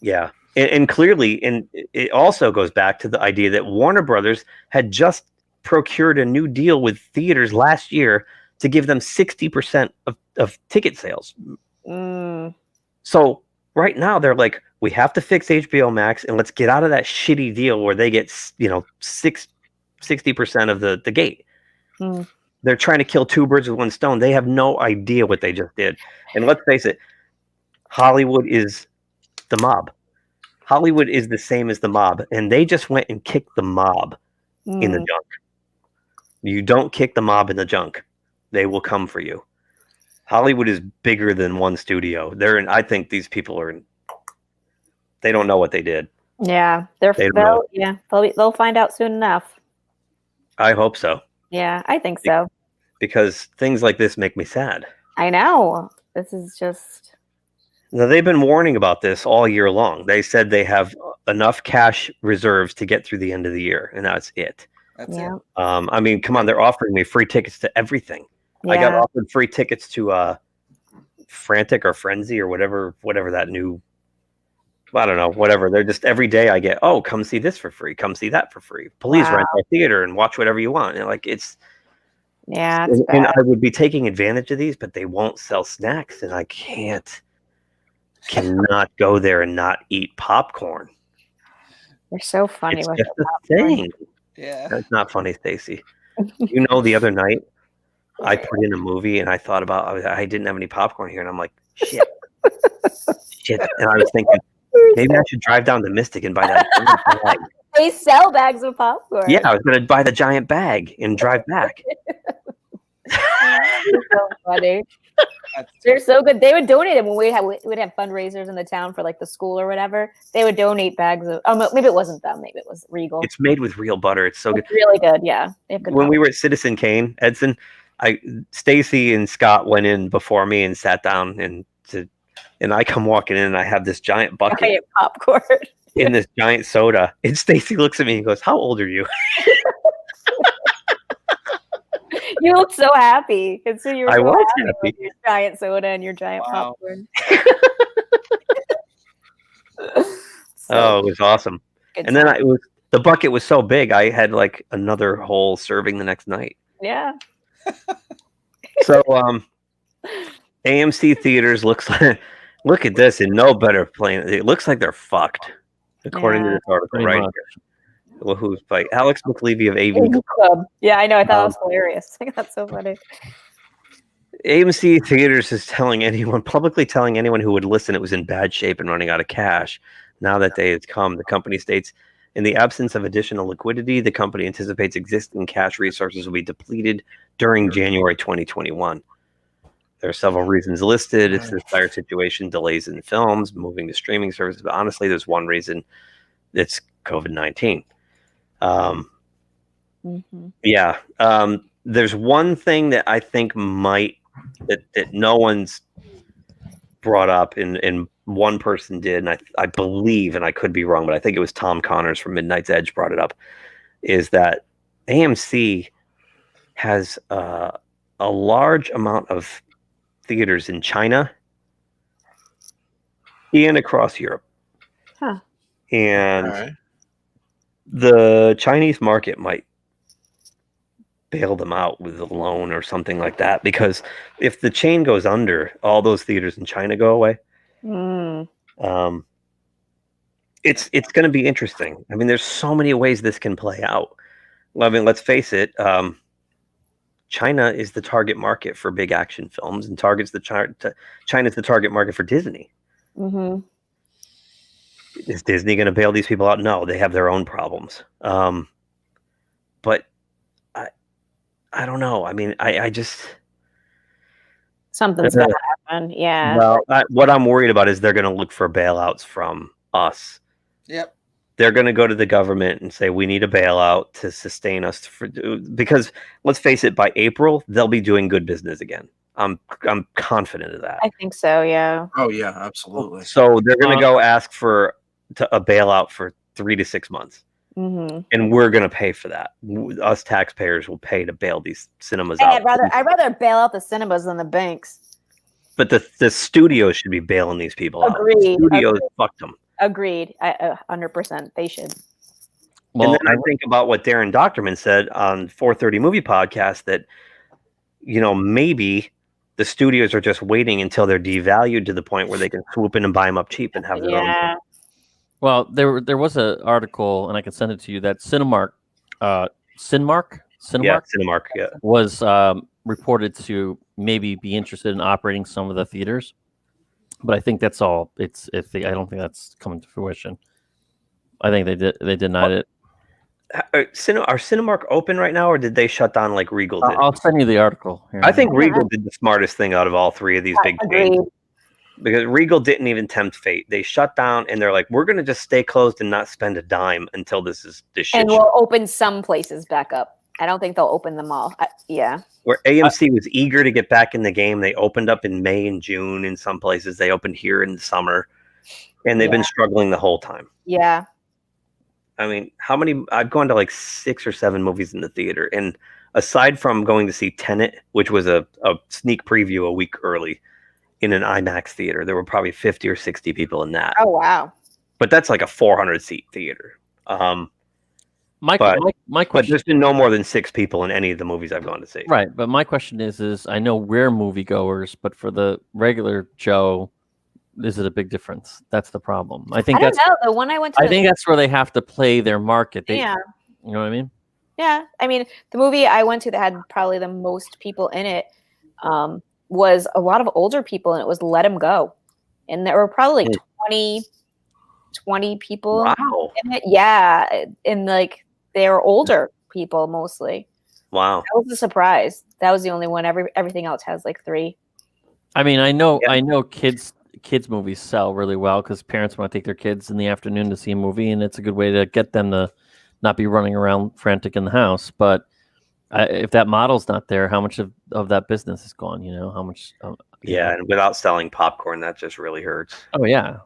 Yeah. And clearly, and it also goes back to the idea that Warner Brothers had just procured a new deal with theaters last year to give them 60% of ticket sales. So right now they're like, we have to fix HBO Max and let's get out of that shitty deal where they get 60% of the gate. They're trying to kill two birds with one stone. They have no idea what they just did. And let's face it, Hollywood is the mob. Hollywood is the same as the mob, and they just went and kicked the mob in the junk. You don't kick the mob in the junk. They will come for you. Hollywood is bigger than one studio. I think these people they don't know what they did. Yeah, they'll find out soon enough. I hope so. Yeah, I think so. Because things like this make me sad. I know. This is just Now, they've been warning about this all year long. They said they have enough cash reserves to get through the end of the year, and that's it. That's it. I mean, come on, they're offering me free tickets to everything. I got offered free tickets to Frantic or Frenzy or whatever that new, I don't know, whatever. They're just every day I get, oh, come see this for free, come see that for free. Please rent our theater and watch whatever you want. And like it's and I would be taking advantage of these, but they won't sell snacks, and I cannot go there and not eat popcorn. They're so funny It's with just the a popcorn. thing. Yeah. That's not funny, Stacy. You know, the other night I put in a movie and I thought about I didn't have any popcorn here, and I'm like, shit. And I was thinking maybe I should drive down to Mystic and buy that bag. They sell bags of popcorn. Yeah, I was going to buy the giant bag and drive back. So funny. They're so good. They would donate them when we'd have fundraisers in the town for like the school or whatever. They would donate bags of. Oh, maybe it wasn't them. Maybe it was Regal. It's made with real butter. It's so good. It's really good. Yeah. They have good When we popcorn. were at Citizen Kane, Edson, Stacy and Scott went in before me and sat down, and I come walking in and I have this giant bucket Giant popcorn. in this giant soda. And Stacy looks at me and goes, "How old are you?" You look so happy. And so you were I so was happy with happy. your giant soda and your giant popcorn. Oh, it was awesome. Good And then the bucket was so big, I had like another whole serving the next night. Yeah. So AMC theaters looks like, look at this, in no better plane. It looks like they're fucked, according to this article Pretty right much. here. Well, who's like Alex McLeavy of AV Club. Yeah, I know. I thought that was hilarious. I think that's so funny. AMC Theaters is publicly telling anyone who would listen it was in bad shape and running out of cash. Now that day has come, the company states, in the absence of additional liquidity, the company anticipates existing cash resources will be depleted during January 2021. There are several reasons listed. It's the dire situation, delays in films, moving to streaming services. But honestly, there's one reason. It's COVID-19. Yeah. There's one thing that I think that no one's brought up and one person did, and I believe, and I could be wrong, but I think it was Tom Connors from Midnight's Edge brought it up, is that AMC has a large amount of theaters in China and across Europe. Huh. And the Chinese market might bail them out with a loan or something like that, because if the chain goes under, all those theaters in China go away. It's going to be interesting. I mean, there's so many ways this can play out. I mean, let's face it. China is the target market for big action films, and China's the target market for Disney. Is Disney going to bail these people out? No, they have their own problems. But I don't know. I mean, I just Something's going to happen. Yeah. well, what I'm worried about is they're going to look for bailouts from us. Yep. They're going to go to the government and say, we need a bailout to sustain us because let's face it, by April, they'll be doing good business again. I'm confident of that. I think so. Yeah. Oh yeah, absolutely. So they're going to go ask for a bailout for 3 to 6 months. And we're going to pay for that. Us taxpayers will pay to bail these cinemas out. I'd rather bail out the cinemas than the banks. But the studios should be bailing these people out. Agreed. The studios fucked them. Agreed. 100%. They should. And then I think about what Darren Doctorman said on 430 Movie Podcast that, maybe the studios are just waiting until they're devalued to the point where they can swoop in and buy them up cheap and have their own. Well, there was an article, and I can send it to you, that Cinemark, was reported to maybe be interested in operating some of the theaters. But I think that's all. I don't think that's coming to fruition. I think they denied it. Are Cinemark open right now, or did they shut down like Regal did? I'll send you the article. Here. I think Regal did the smartest thing out of all three of these big chains. Because Regal didn't even tempt fate. They shut down and they're like, we're going to just stay closed and not spend a dime until this shit. And we'll open some places back up. I don't think they'll open them all. Yeah. Where AMC was eager to get back in the game. They opened up in May and June in some places. They opened here in the summer. And they've been struggling the whole time. Yeah. I mean, how many? I've gone to like 6 or 7 movies in the theater. And aside from going to see Tenet, which was a sneak preview a week early in an IMAX theater, there were probably 50 or 60 people in that. Oh, wow. But that's like a 400-seat theater. My question, there's been no more than 6 people in any of the movies I've gone to see. Right, but my question is I know we're moviegoers, but for the regular Joe, is it a big difference? That's the problem. I think I don't know. The one I went to. I think that's where they have to play their market. Yeah. You know what I mean? Yeah. I mean, the movie I went to that had probably the most people in it was a lot of older people, and it was Let 'Em Go. And there were probably like 20 people in it. Yeah. And like they were older people mostly. Wow. That was a surprise. That was the only one. Everything else has like 3. I mean, I know kids movies sell really well because parents want to take their kids in the afternoon to see a movie, and it's a good way to get them to not be running around frantic in the house. But if that model's not there, how much of that business is gone? You know, how much? And without selling popcorn, that just really hurts. Oh yeah,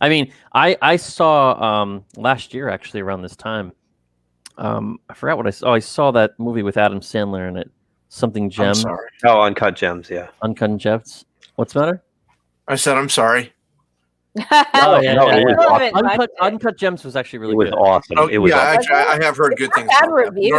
I mean, I saw last year actually around this time. I forgot what I saw. I saw that movie with Adam Sandler in it, Something Gems. I'm sorry. Oh, Uncut Gems, yeah. Uncut Gems. What's the matter? I said I'm sorry. Uncut Gems was actually really good. It was awesome. Oh, It was awesome. I have heard good things. Bad about that. reviews.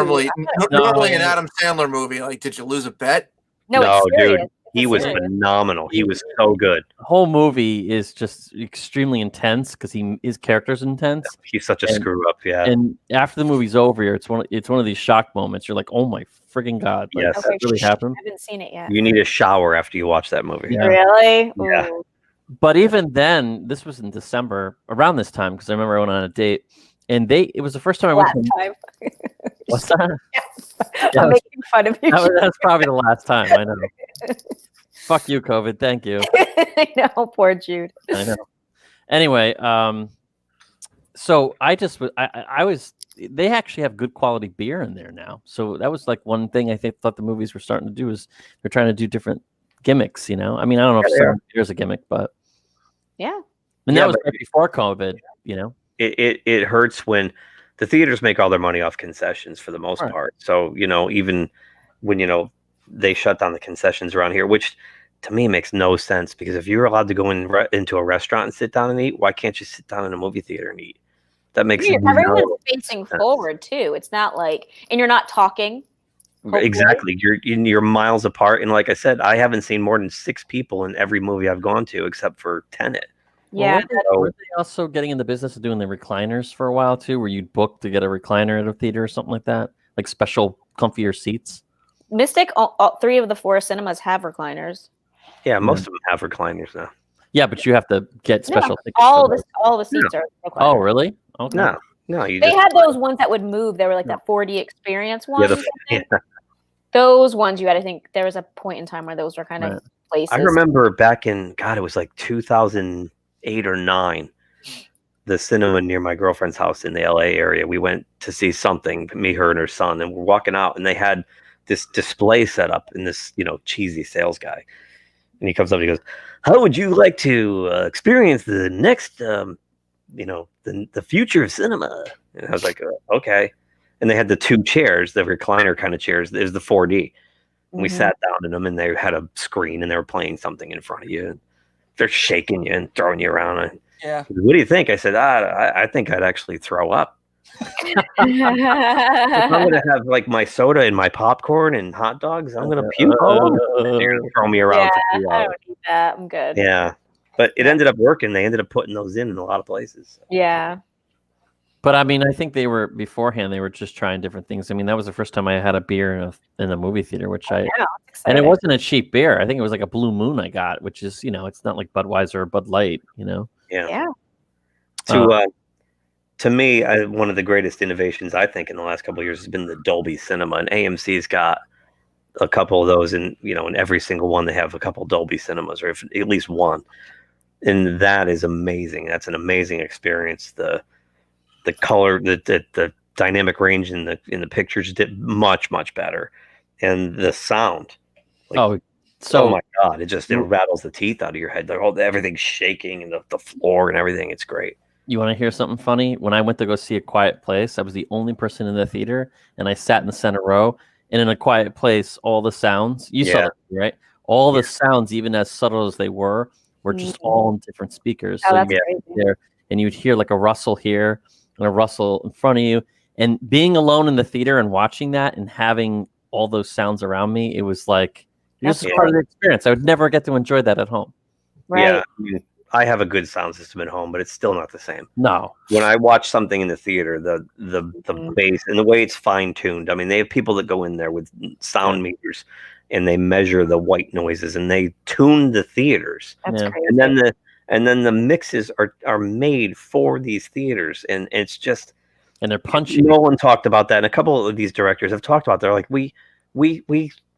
Normally an Adam Sandler movie, like, did you lose a bet? No, it's serious. dude, he was phenomenal. He was so good. The whole movie is just extremely intense because his character's intense. He's such a screw up, yeah. And after the movie's over, it's one of these shock moments. You're like, oh my friggin' god, like, Yes. that really happened. I haven't seen it yet. You need a shower after you watch that movie. Yeah. Really? Yeah. Ooh. But even then, this was in December, around this time, because I remember I went on a date, and it was the first time I went to. Time. What's that? I'm making fun of you. That's probably the last time. I know. Fuck you, COVID. Thank you. I know, poor Jude. I know. Anyway, so I was. They actually have good quality beer in there now. So that was like one thing I thought the movies were starting to do is they're trying to do different gimmicks. You know, I mean, I don't know if some beer's a gimmick, but yeah. And that was right before COVID. You know, it hurts when the theaters make all their money off concessions for the most part. So, you know, even when, you know, they shut down the concessions around here, which to me makes no sense, because if you're allowed to go into a restaurant and sit down and eat, why can't you sit down in a movie theater and eat? That makes everyone's facing forward too. It's not like, and you're not talking. Hopefully. Exactly. You're miles apart. And like I said, I haven't seen more than 6 people in every movie I've gone to except for Tenet. Yeah. Were they also getting in the business of doing the recliners for a while too, where you'd book to get a recliner at a theater or something like that? Like special comfier seats? Mystic, all 3 of the 4 cinemas have recliners. Yeah, most of them have recliners now. Yeah, but you have to get special tickets. All the seats are recliners. Oh, really? Okay. No. They had those ones that would move. They were like that 4D experience ones. Yeah, those ones you had, I think there was a point in time where those were kind of places. I remember back in, it was like 2008 or 9, the cinema near my girlfriend's house in the LA area. We went to see something, me, her, and her son, and we're walking out, and they had this display set up, and this, you know, cheesy sales guy. And he comes up and he goes, "How would you like to experience the next, you know, the future of cinema?" And I was like, okay. And they had the 2 chairs, the recliner kind of chairs. There's the 4D. And we sat down in them, and they had a screen, and they were playing something in front of you. And they're shaking you and throwing you around. And, yeah. What do you think? I said, I think I'd actually throw up. If I'm going to have like my soda and my popcorn and hot dogs, I'm going to puke all over. They're going to throw me around. Yeah, I don't need that. I'm good. Yeah. But it ended up working. They ended up putting those in a lot of places. So. Yeah. But I mean, I think they were beforehand. They were just trying different things. I mean, that was the first time I had a beer in a movie theater, which and it wasn't a cheap beer. I think it was like a Blue Moon I got, which is, you know, it's not like Budweiser or Bud Light, you know. Yeah. To me, one of the greatest innovations I think in the last couple of years has been the Dolby Cinema, and AMC's got a couple of those, and you know, in every single one they have a couple Dolby Cinemas, or if, at least one, and that is amazing. That's an amazing experience. The color, the dynamic range in the pictures did much better, and the sound. Like, so oh my god, it rattles the teeth out of your head. Everything's shaking and the floor and everything. It's great. You want to hear something funny? When I went to go see A Quiet Place, I was the only person in the theater, and I sat in the center row. And in A Quiet Place, all the sounds you saw that, right? All the sounds, even as subtle as they were just all in different speakers. Oh, So that's you crazy. there, and you'd hear like a rustle here and a rustle in front of you. And being alone in the theater and watching that and having all those sounds around me, it was like this is part of the experience. I would never get to enjoy that at home. Right. Yeah, I mean, I have a good sound system at home, but it's still not the same. No. When I watch something in the theater, the bass and the way it's fine tuned. I mean, they have people that go in there with sound meters and they measure the white noises and they tune the theaters. That's crazy. And then the mixes are made for these theaters, and it's just, and they're punchy. No one talked about that, and a couple of these directors have talked about. They're like, we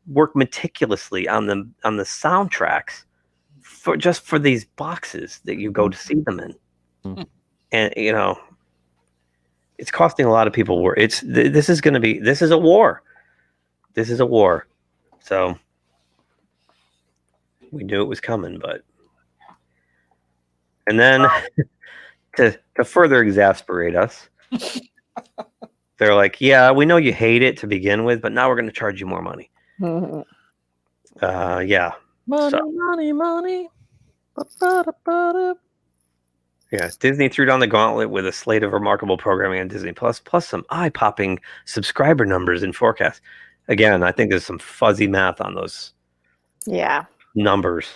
work meticulously on the soundtracks for these boxes that you go to see them in, and it's costing a lot of people work. This is a war. This is a war. So we knew it was coming, and then to further exasperate us, they're like, yeah, we know you hate it to begin with, but now we're going to charge you more money. Yeah. Money. Yeah, Disney threw down the gauntlet with a slate of remarkable programming on Disney Plus, plus some eye-popping subscriber numbers and forecasts. Again, I think there's some fuzzy math on those numbers.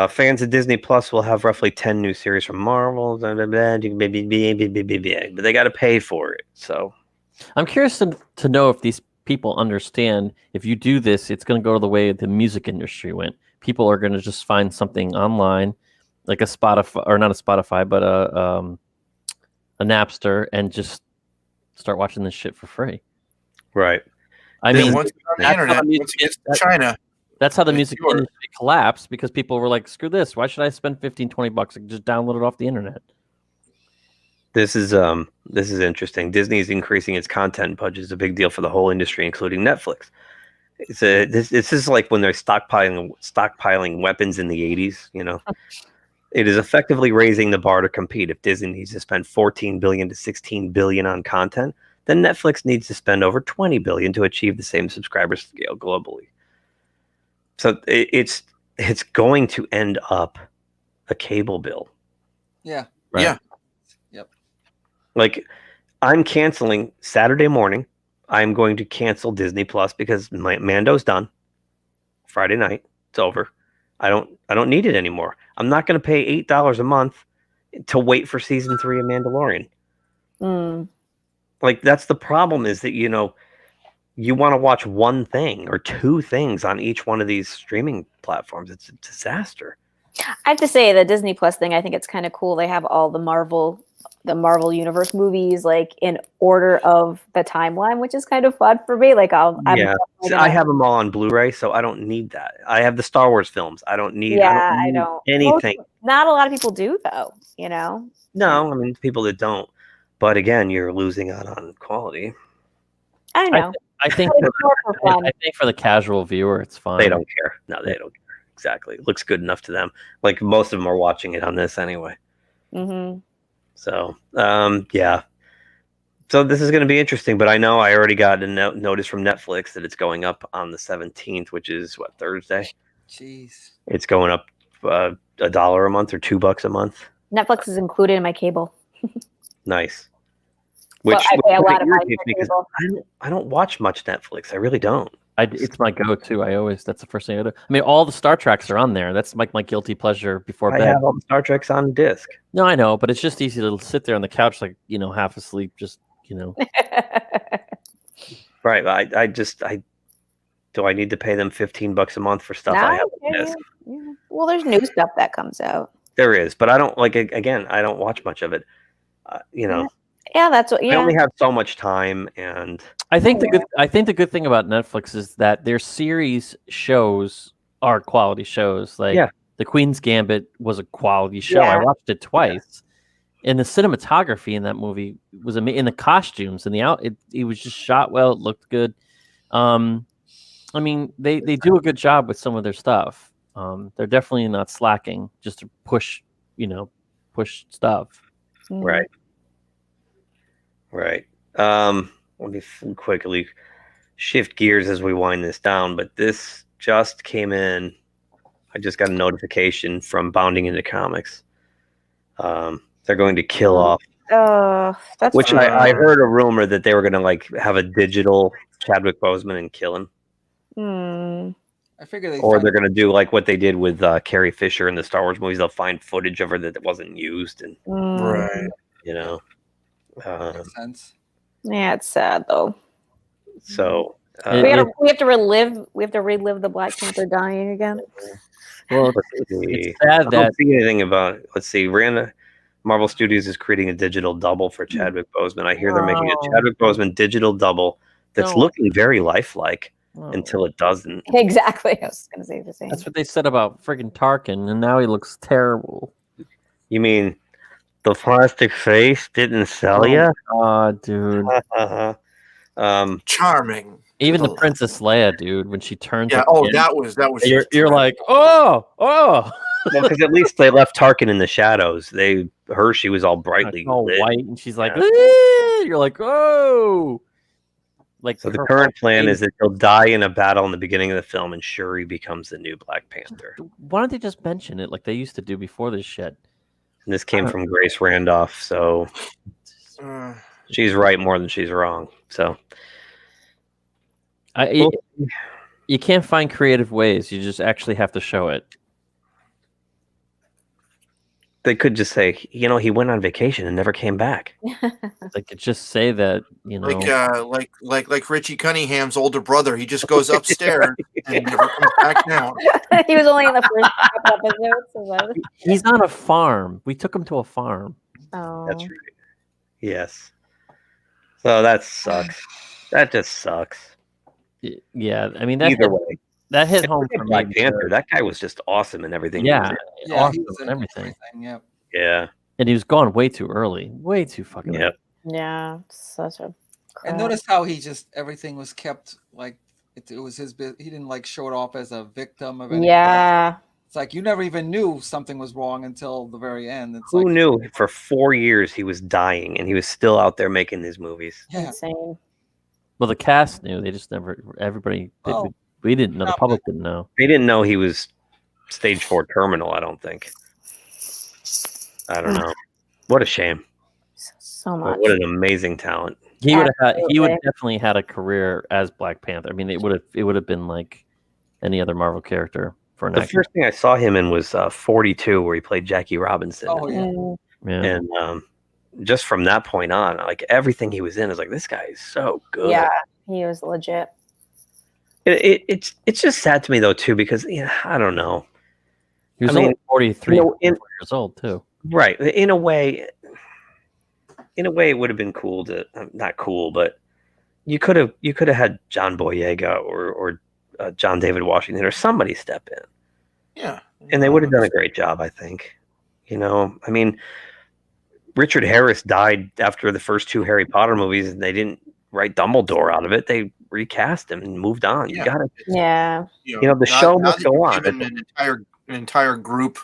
Fans of Disney Plus will have roughly 10 new series from Marvel, but they got to pay for it. So I'm curious to know if these people understand if you do this, it's going to go the way the music industry went. People are going to just find something online, like a Spotify, or not a Spotify, but a Napster, and just start watching this shit for free. Right. I mean, once it's on the internet, once it gets to China. That's how the music industry collapsed, because people were like, screw this. Why should I spend $15-20 and just download it off the internet? This is interesting. Disney is increasing its content budget. Is a big deal for the whole industry, including Netflix. This is like when they're stockpiling weapons in the 80s. It is effectively raising the bar to compete. If Disney needs to spend $14 billion to $16 billion on content, then Netflix needs to spend over $20 billion to achieve the same subscriber scale globally. So it's going to end up a cable bill. Yeah. Right? Yeah. Yep. Like, I'm canceling Saturday morning. I'm going to cancel Disney Plus because my Mando's done. Friday night, it's over. I don't need it anymore. I'm not going to pay $8 a month to wait for season 3 of Mandalorian. Like, that's the problem, is that you want to watch one thing or two things on each one of these streaming platforms. It's a disaster. I have to say, the Disney Plus thing, I think it's kind of cool. They have all the Marvel Universe movies like in order of the timeline, which is kind of fun for me. Like I have them all on Blu-ray, so I don't need that. I have the Star Wars films. I don't need anything. Not a lot of people do, though. No, I mean, people that don't. But again, you're losing out on quality. I know. I think for the casual viewer, it's fine. They don't care. No, they don't care. Exactly. It looks good enough to them. Like, most of them are watching it on this anyway. Mm-hmm. So, yeah. So this is going to be interesting, but I know I already got a notice from Netflix that it's going up on the 17th, which is Thursday? Jeez. It's going up $1 a month or $2 a month. Netflix is included in my cable. Nice. Which I pay a lot of money for because cable. I don't watch much Netflix. I really don't. It's my go-to. That's the first thing I do. I mean, all the Star Treks are on there. That's like my guilty pleasure before bed. I have all the Star Treks on disc. No, I know, but it's just easy to sit there on the couch, like, half asleep, just, Right. Do I need to pay them $15 a month for stuff I have on disc? Yeah. Well, there's new stuff that comes out. There is, but I don't I don't watch much of it. Yeah, that's what. Yeah, I only have so much time, and I think the good thing about Netflix is that their series shows are quality shows. Like The Queen's Gambit was a quality show. I watched it twice, And the cinematography in that movie was amazing. In the costumes and it was just shot well. It looked good. I mean, they do a good job with some of their stuff. They're definitely not slacking just to push stuff. Right. Right. Let me quickly shift gears as we wind this down, but this just came in. I just got a notification from Bounding Into Comics. They're going to kill off. That's Which I heard a rumor that they were going to like have a digital Chadwick Boseman and kill him. I figure Or they're going to do like what they did with Carrie Fisher in the StarArs movies. They'll find footage of her that wasn't used, and Right. you know, makes sense. Yeah, it's sad though. So we have to relive the Black Panther dying again. Well, it's sad I don't that see anything about. Let's see, Marvel Studios is creating a digital double for Chadwick Boseman. I hear they're making a Chadwick Boseman digital double that's looking very lifelike until it doesn't. Exactly. I was going to say the same. that's what they said about friggin' Tarkin, and now he looks terrible. You mean the plastic face didn't sell you? Oh, dude. Charming. Even the Princess Leia, dude, when she turns. Yeah. at Oh, the end, that was You're just like, oh. Well, because at least they left Tarkin in the shadows. She was all brightly all lit. white, and she's like, Yeah. "Eh," you're like, oh. Like So the her current whole plan face- is that he'll die in a battle in the beginning of the film, and Shuri becomes the new Black Panther. Why don't they just mention it like they used to do before this shit? And this came from Grace Randolph, so she's right more than she's wrong. So You can't find creative ways. You just actually have to show it. they could just say, he went on vacation and never came back. They could just say that, like Richie Cunningham's older brother. He just goes upstairs and never comes back down. He was only in the first couple episodes. So he's on a farm. We took him to a farm. Oh. That's right. Yes. So that sucks. That just sucks. Yeah, I mean Either way, that hit home for Black me. Panther. That guy was just awesome in everything. Yeah, he awesome was in and everything. Yep. Yeah. And he was gone way too early. Way too fucking early. Yeah, such a. And notice how he just everything was kept like it was his. He didn't like show it off as a victim of anything. Yeah. It's like you never even knew something was wrong until the very end. It's Who like, knew for 4 years he was dying and he was still out there making these movies? Yeah. Insane. Well, the cast knew. They just never. Everybody. We didn't know. The public didn't know. They didn't know he was stage 4 terminal. I don't think. I don't know. What a shame. So much. What an amazing talent. He would have. He would Absolutely. definitely had a career as Black Panther. I mean, it would have been like any other Marvel character for an The actor. first thing I saw him in was 42, where he played Jackie Robinson. oh yeah. Yeah. And just from that point on, like everything he was in is like, this guy is so good. Yeah, he was legit. It's just sad to me though too, because I don't know. He was I mean, only 43 years old too. Right. In a way, it would have been cool to not cool, but you could have had John Boyega or John David Washington or somebody step in. Yeah. And they would have done a great job, I think. I mean, Richard Harris died after the first 2 Harry Potter movies, and they didn't write Dumbledore out of it. They recast him and moved on. You got to. Yeah. The show must that go you've on. given an entire group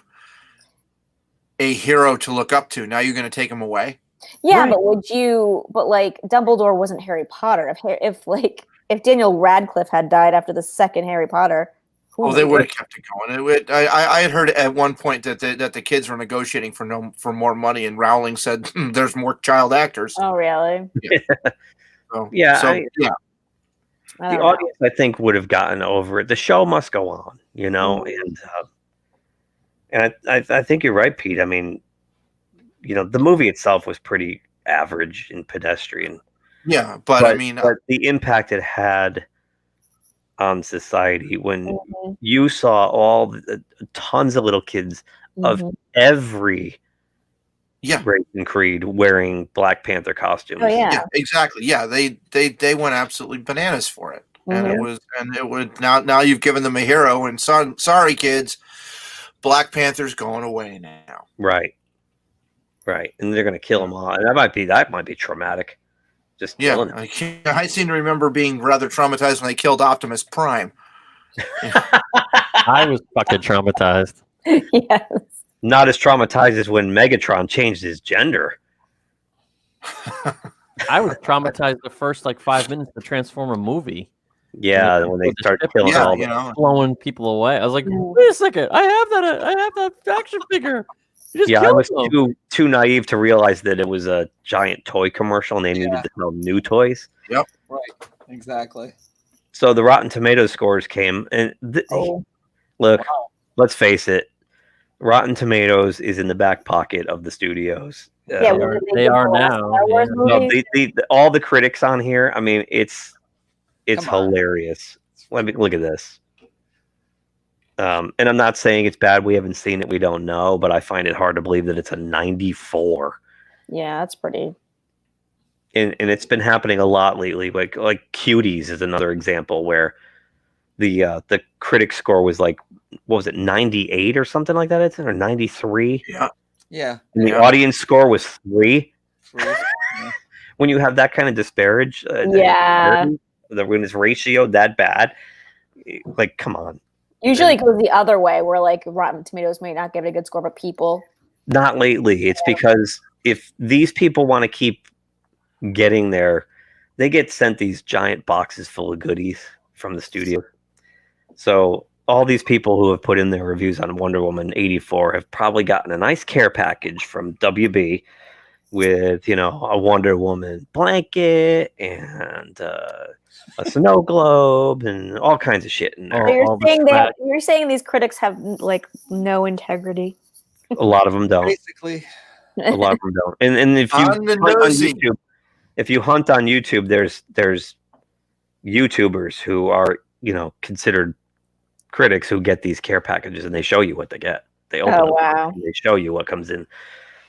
a hero to look up to. Now you're going to take him away. Yeah, but would you? But like Dumbledore wasn't Harry Potter. If Daniel Radcliffe had died after the second Harry Potter, Oh, they would have kept it going. I had heard at one point that the kids were negotiating for more money, and Rowling said there's more child actors. Oh, really? Yeah. The audience, I think, would have gotten over it. The show must go on, and I think you're right, Pete. I mean, the movie itself was pretty average and pedestrian. Yeah, but I mean, the impact it had on society when you saw all the tons of little kids of every race and creed wearing Black Panther costumes. Oh, yeah. Exactly. Yeah, they went absolutely bananas for it, and it would now you've given them a hero, and sorry kids, Black Panther's going away now. Right. Right, and they're gonna kill them all, and that might be traumatic. Just killing him. I seem to remember being rather traumatized when they killed Optimus Prime. I was fucking traumatized. Yes. Not as traumatized as when Megatron changed his gender. I was traumatized the first like 5 minutes of the Transformer movie. Yeah, when they start killing all blowing people away. I was like, wait a second, I have that action figure. You just I was them. too naive to realize that it was a giant toy commercial and they needed to sell new toys. Yep. Right. Exactly. So the Rotten Tomatoes scores came, and look, let's face it, Rotten Tomatoes is in the back pocket of the studios. Yeah, they are now. Yeah. No, all the critics on here. I mean, it's hilarious. Let me look at this. And I'm not saying it's bad. We haven't seen it. We don't know, but I find it hard to believe that it's a 94. Yeah, that's pretty. And it's been happening a lot lately. Like Cuties is another example where the critic score was like, what was it, 98 or something like that? Or 93? Yeah. Yeah. And the audience score was 3. When you have that kind of disparage, when it's ratio that bad, like, come on. Usually it goes the other way, where like Rotten Tomatoes may not give it a good score, but people. Not lately. It's because if these people want to keep getting there, they get sent these giant boxes full of goodies from the studio. So all these people who have put in their reviews on Wonder Woman 84 have probably gotten a nice care package from WB with, a Wonder Woman blanket and a snow globe and all kinds of shit in there. So you're saying these critics have like no integrity. A lot of them don't. Basically. A lot of them don't. And if you hunt on YouTube, there's YouTubers who are, considered critics who get these care packages and they show you what they get. They open them up and they show you what comes in.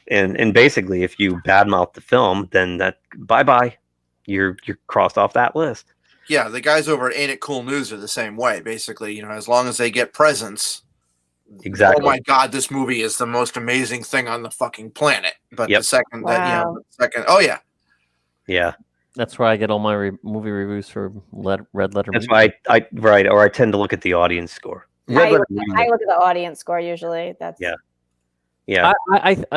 And basically if you badmouth the film, then that bye-bye. You're crossed off that list. Yeah, the guys over at Ain't It Cool News are the same way. Basically, as long as they get presents. Exactly. Oh my God, this movie is the most amazing thing on the fucking planet. But the second oh yeah. Yeah. That's where I get all my movie reviews for Red Letter. That's why I tend to look at the audience score. I look at the audience score usually. That's yeah.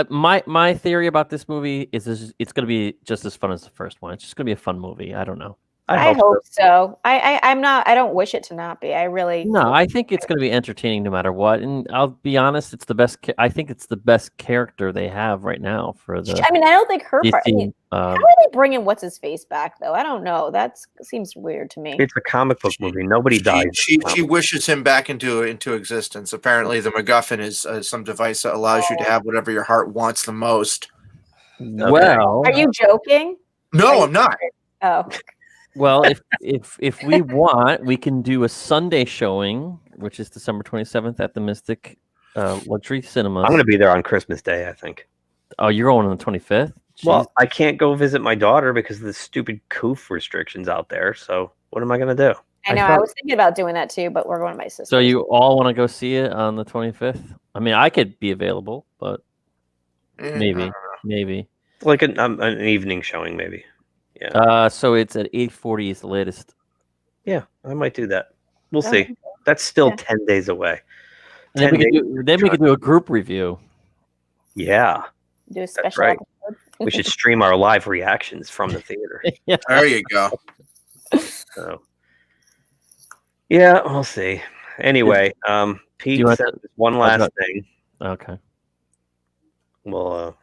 My theory about this movie is it's going to be just as fun as the first one. It's just going to be a fun movie. I don't know. I hope so. I'm not. I don't wish it to not be. I really. No, I think it's going to be entertaining no matter what. And I'll be honest, it's the best. I think it's the best character they have right now for the. I mean, I don't think her. DC, how are they bringing what's his face back though? I don't know. That seems weird to me. It's a comic book movie. Nobody dies. She wishes him back into existence. Apparently, the MacGuffin is some device that allows you to have whatever your heart wants the most. Well, are you joking? No, I'm not. Oh. Well, if we want, we can do a Sunday showing, which is December 27th at the Mystic Luxury Cinemas. I'm going to be there on Christmas Day, I think. Oh, you're going on the 25th? Jeez. Well, I can't go visit my daughter because of the stupid COOF restrictions out there. So what am I going to do? I know. I was thinking about doing that too, but we're going to my sister. So you all want to go see it on the 25th? I mean, I could be available, but maybe. Like an evening showing, maybe. Yeah. So it's at 8:40 is the latest. Yeah, I might do that. We'll see. That's still 10 days away. Then we could do a group review. Yeah. Do a special episode. We should stream our live reactions from the theater. Yeah. There you go. So, yeah, we'll see. Anyway, Pete said one last thing. Okay. Well,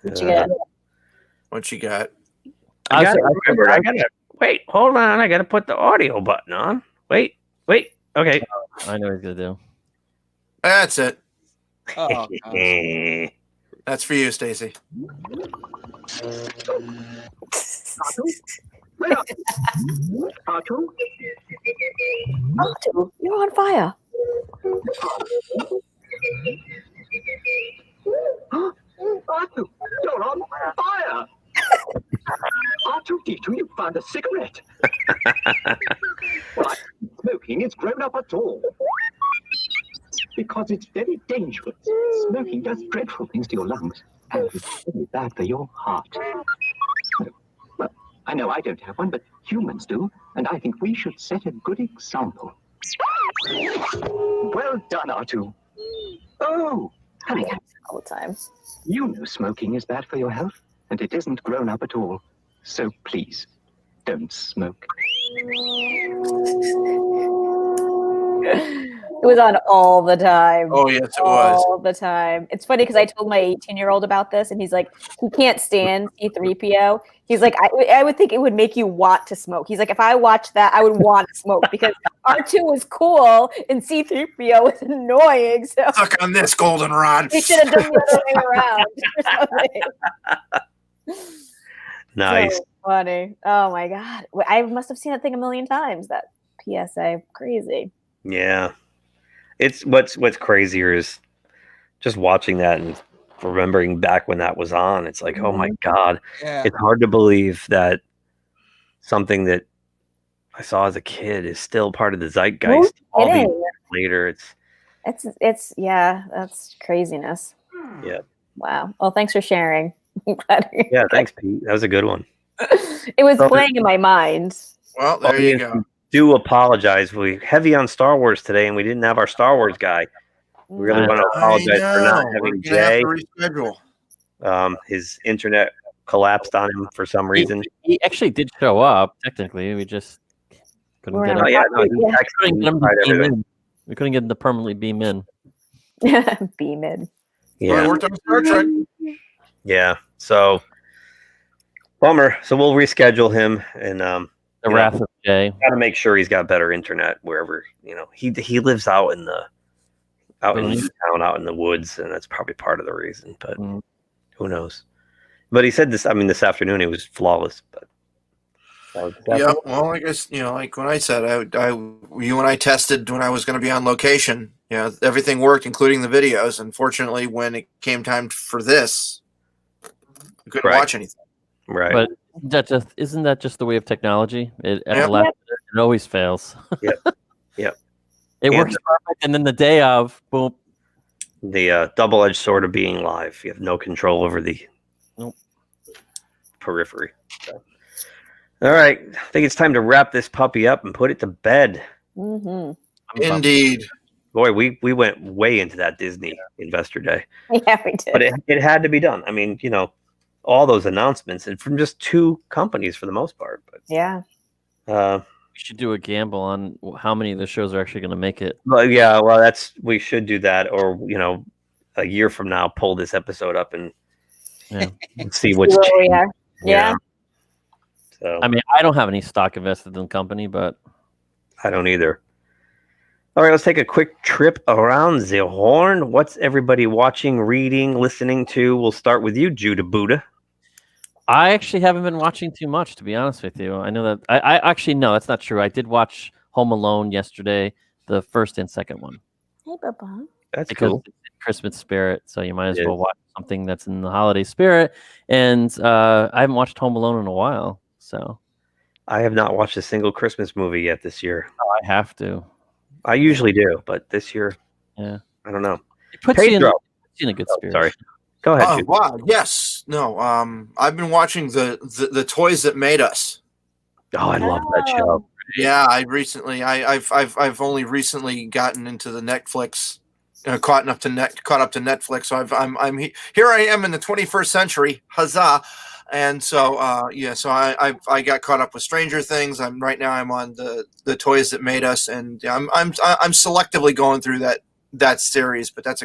what you got? I gotta wait. Hold on. I gotta put the audio button on. Wait. Okay. I know what he's gonna do. That's it. Oh, that's for you, Stacy. Artu, you're on fire. Artu, you're on fire. R2-D2, you found a cigarette. Well, smoking is grown up at all. Because it's very dangerous. Smoking does dreadful things to your lungs. Really bad for your heart. Well, I know I don't have one, but humans do, and I think we should set a good example. Well done, R2. Oh, hello. All the time. You know smoking is bad for your health, and it isn't grown up at all. So please, don't smoke. It was on all the time. Oh, yes, it was. All the time. It's funny because I told my 18-year-old about this, and he's like, he can't stand C-3PO. He's like, I would think it would make you want to smoke. He's like, if I watched that, I would want to smoke because R2 was cool and C-3PO was annoying. So Suck on this goldenrod. he should have done the other way around or something. Nice. So funny. Oh my God. I must have seen that thing a million times, that PSA. Crazy. Yeah. It's what's crazier is just watching that and remembering back when that was on. It's like, oh my God. Yeah. It's hard to believe that something I saw as a kid is still part of the zeitgeist. No All these kidding. years later, It's yeah, that's craziness. yeah. Wow. Well, thanks for sharing. I'm glad you- Yeah, thanks, Pete. That was a good one. It was So- playing in my mind. Well, there you go. Do apologize. We heavy on Star Wars today, and we didn't have our Star Wars guy. We really want to apologize for not having Jay. We're gonna have to reschedule. His internet collapsed on him for some reason. He actually did show up. Technically, we just couldn't get him. Oh, yeah, no, he We actually couldn't get him to tried beam everything. in. We couldn't get him to permanently beam in. Beam in. Yeah. Worked on Star Trek. Yeah. So bummer. So we'll reschedule him, and The Wrath of Jay. Got to make sure he's got better internet wherever he lives out in the town, out in the woods, and that's probably part of the reason. But who knows? But he said this. I mean, this afternoon it was flawless. But Yeah, well, I guess like when I said you and I tested when I was going to be on location. Everything worked, including the videos. Unfortunately, when it came time for this, I couldn't watch anything. Right. But isn't that just the way of technology? At Yep. the last minute, it always fails. Yep. Yep. It works perfect, and then the day of, boom. The double-edged sword of being live. You have no control over the periphery. So. All right. I think it's time to wrap this puppy up and put it to bed. Mm-hmm. Indeed. Boy, we went way into that Disney Investor Day. Yeah, we did. But it had to be done. I mean, all those announcements, and from just two companies for the most part. But yeah. We should do a gamble on how many of the shows are actually going to make it. Well, yeah, well, we should do that, or a year from now, pull this episode up and see what's where we changed. are. Yeah. So I mean, I don't have any stock invested in the company, but I don't either. All right, let's take a quick trip around the horn. What's everybody watching, reading, listening to? We'll start with you, Judah Buddha. I actually haven't been watching too much, to be honest with you. I know that I actually no, that's not true. I did watch Home Alone yesterday, the first and second one. Hey, Bubba. That's because cool. it's in Christmas spirit, so you might as It well is. watch something that's in the holiday spirit. And I haven't watched Home Alone in a while, so I have not watched a single Christmas movie yet this year. I have to. I usually do, but this year, yeah, I don't know. It puts you Pedro. in a good spirit. Sorry. Go ahead. Oh, Judah. wow. Yes. No. I've been watching the Toys That Made Us. Oh, I love that show. Yeah, I've only recently gotten into the Netflix, caught up to Netflix. So I'm here. I am in the 21st century. Huzzah! And so so I got caught up with Stranger Things. I'm on the Toys That Made Us, and I'm selectively going through that series. But that's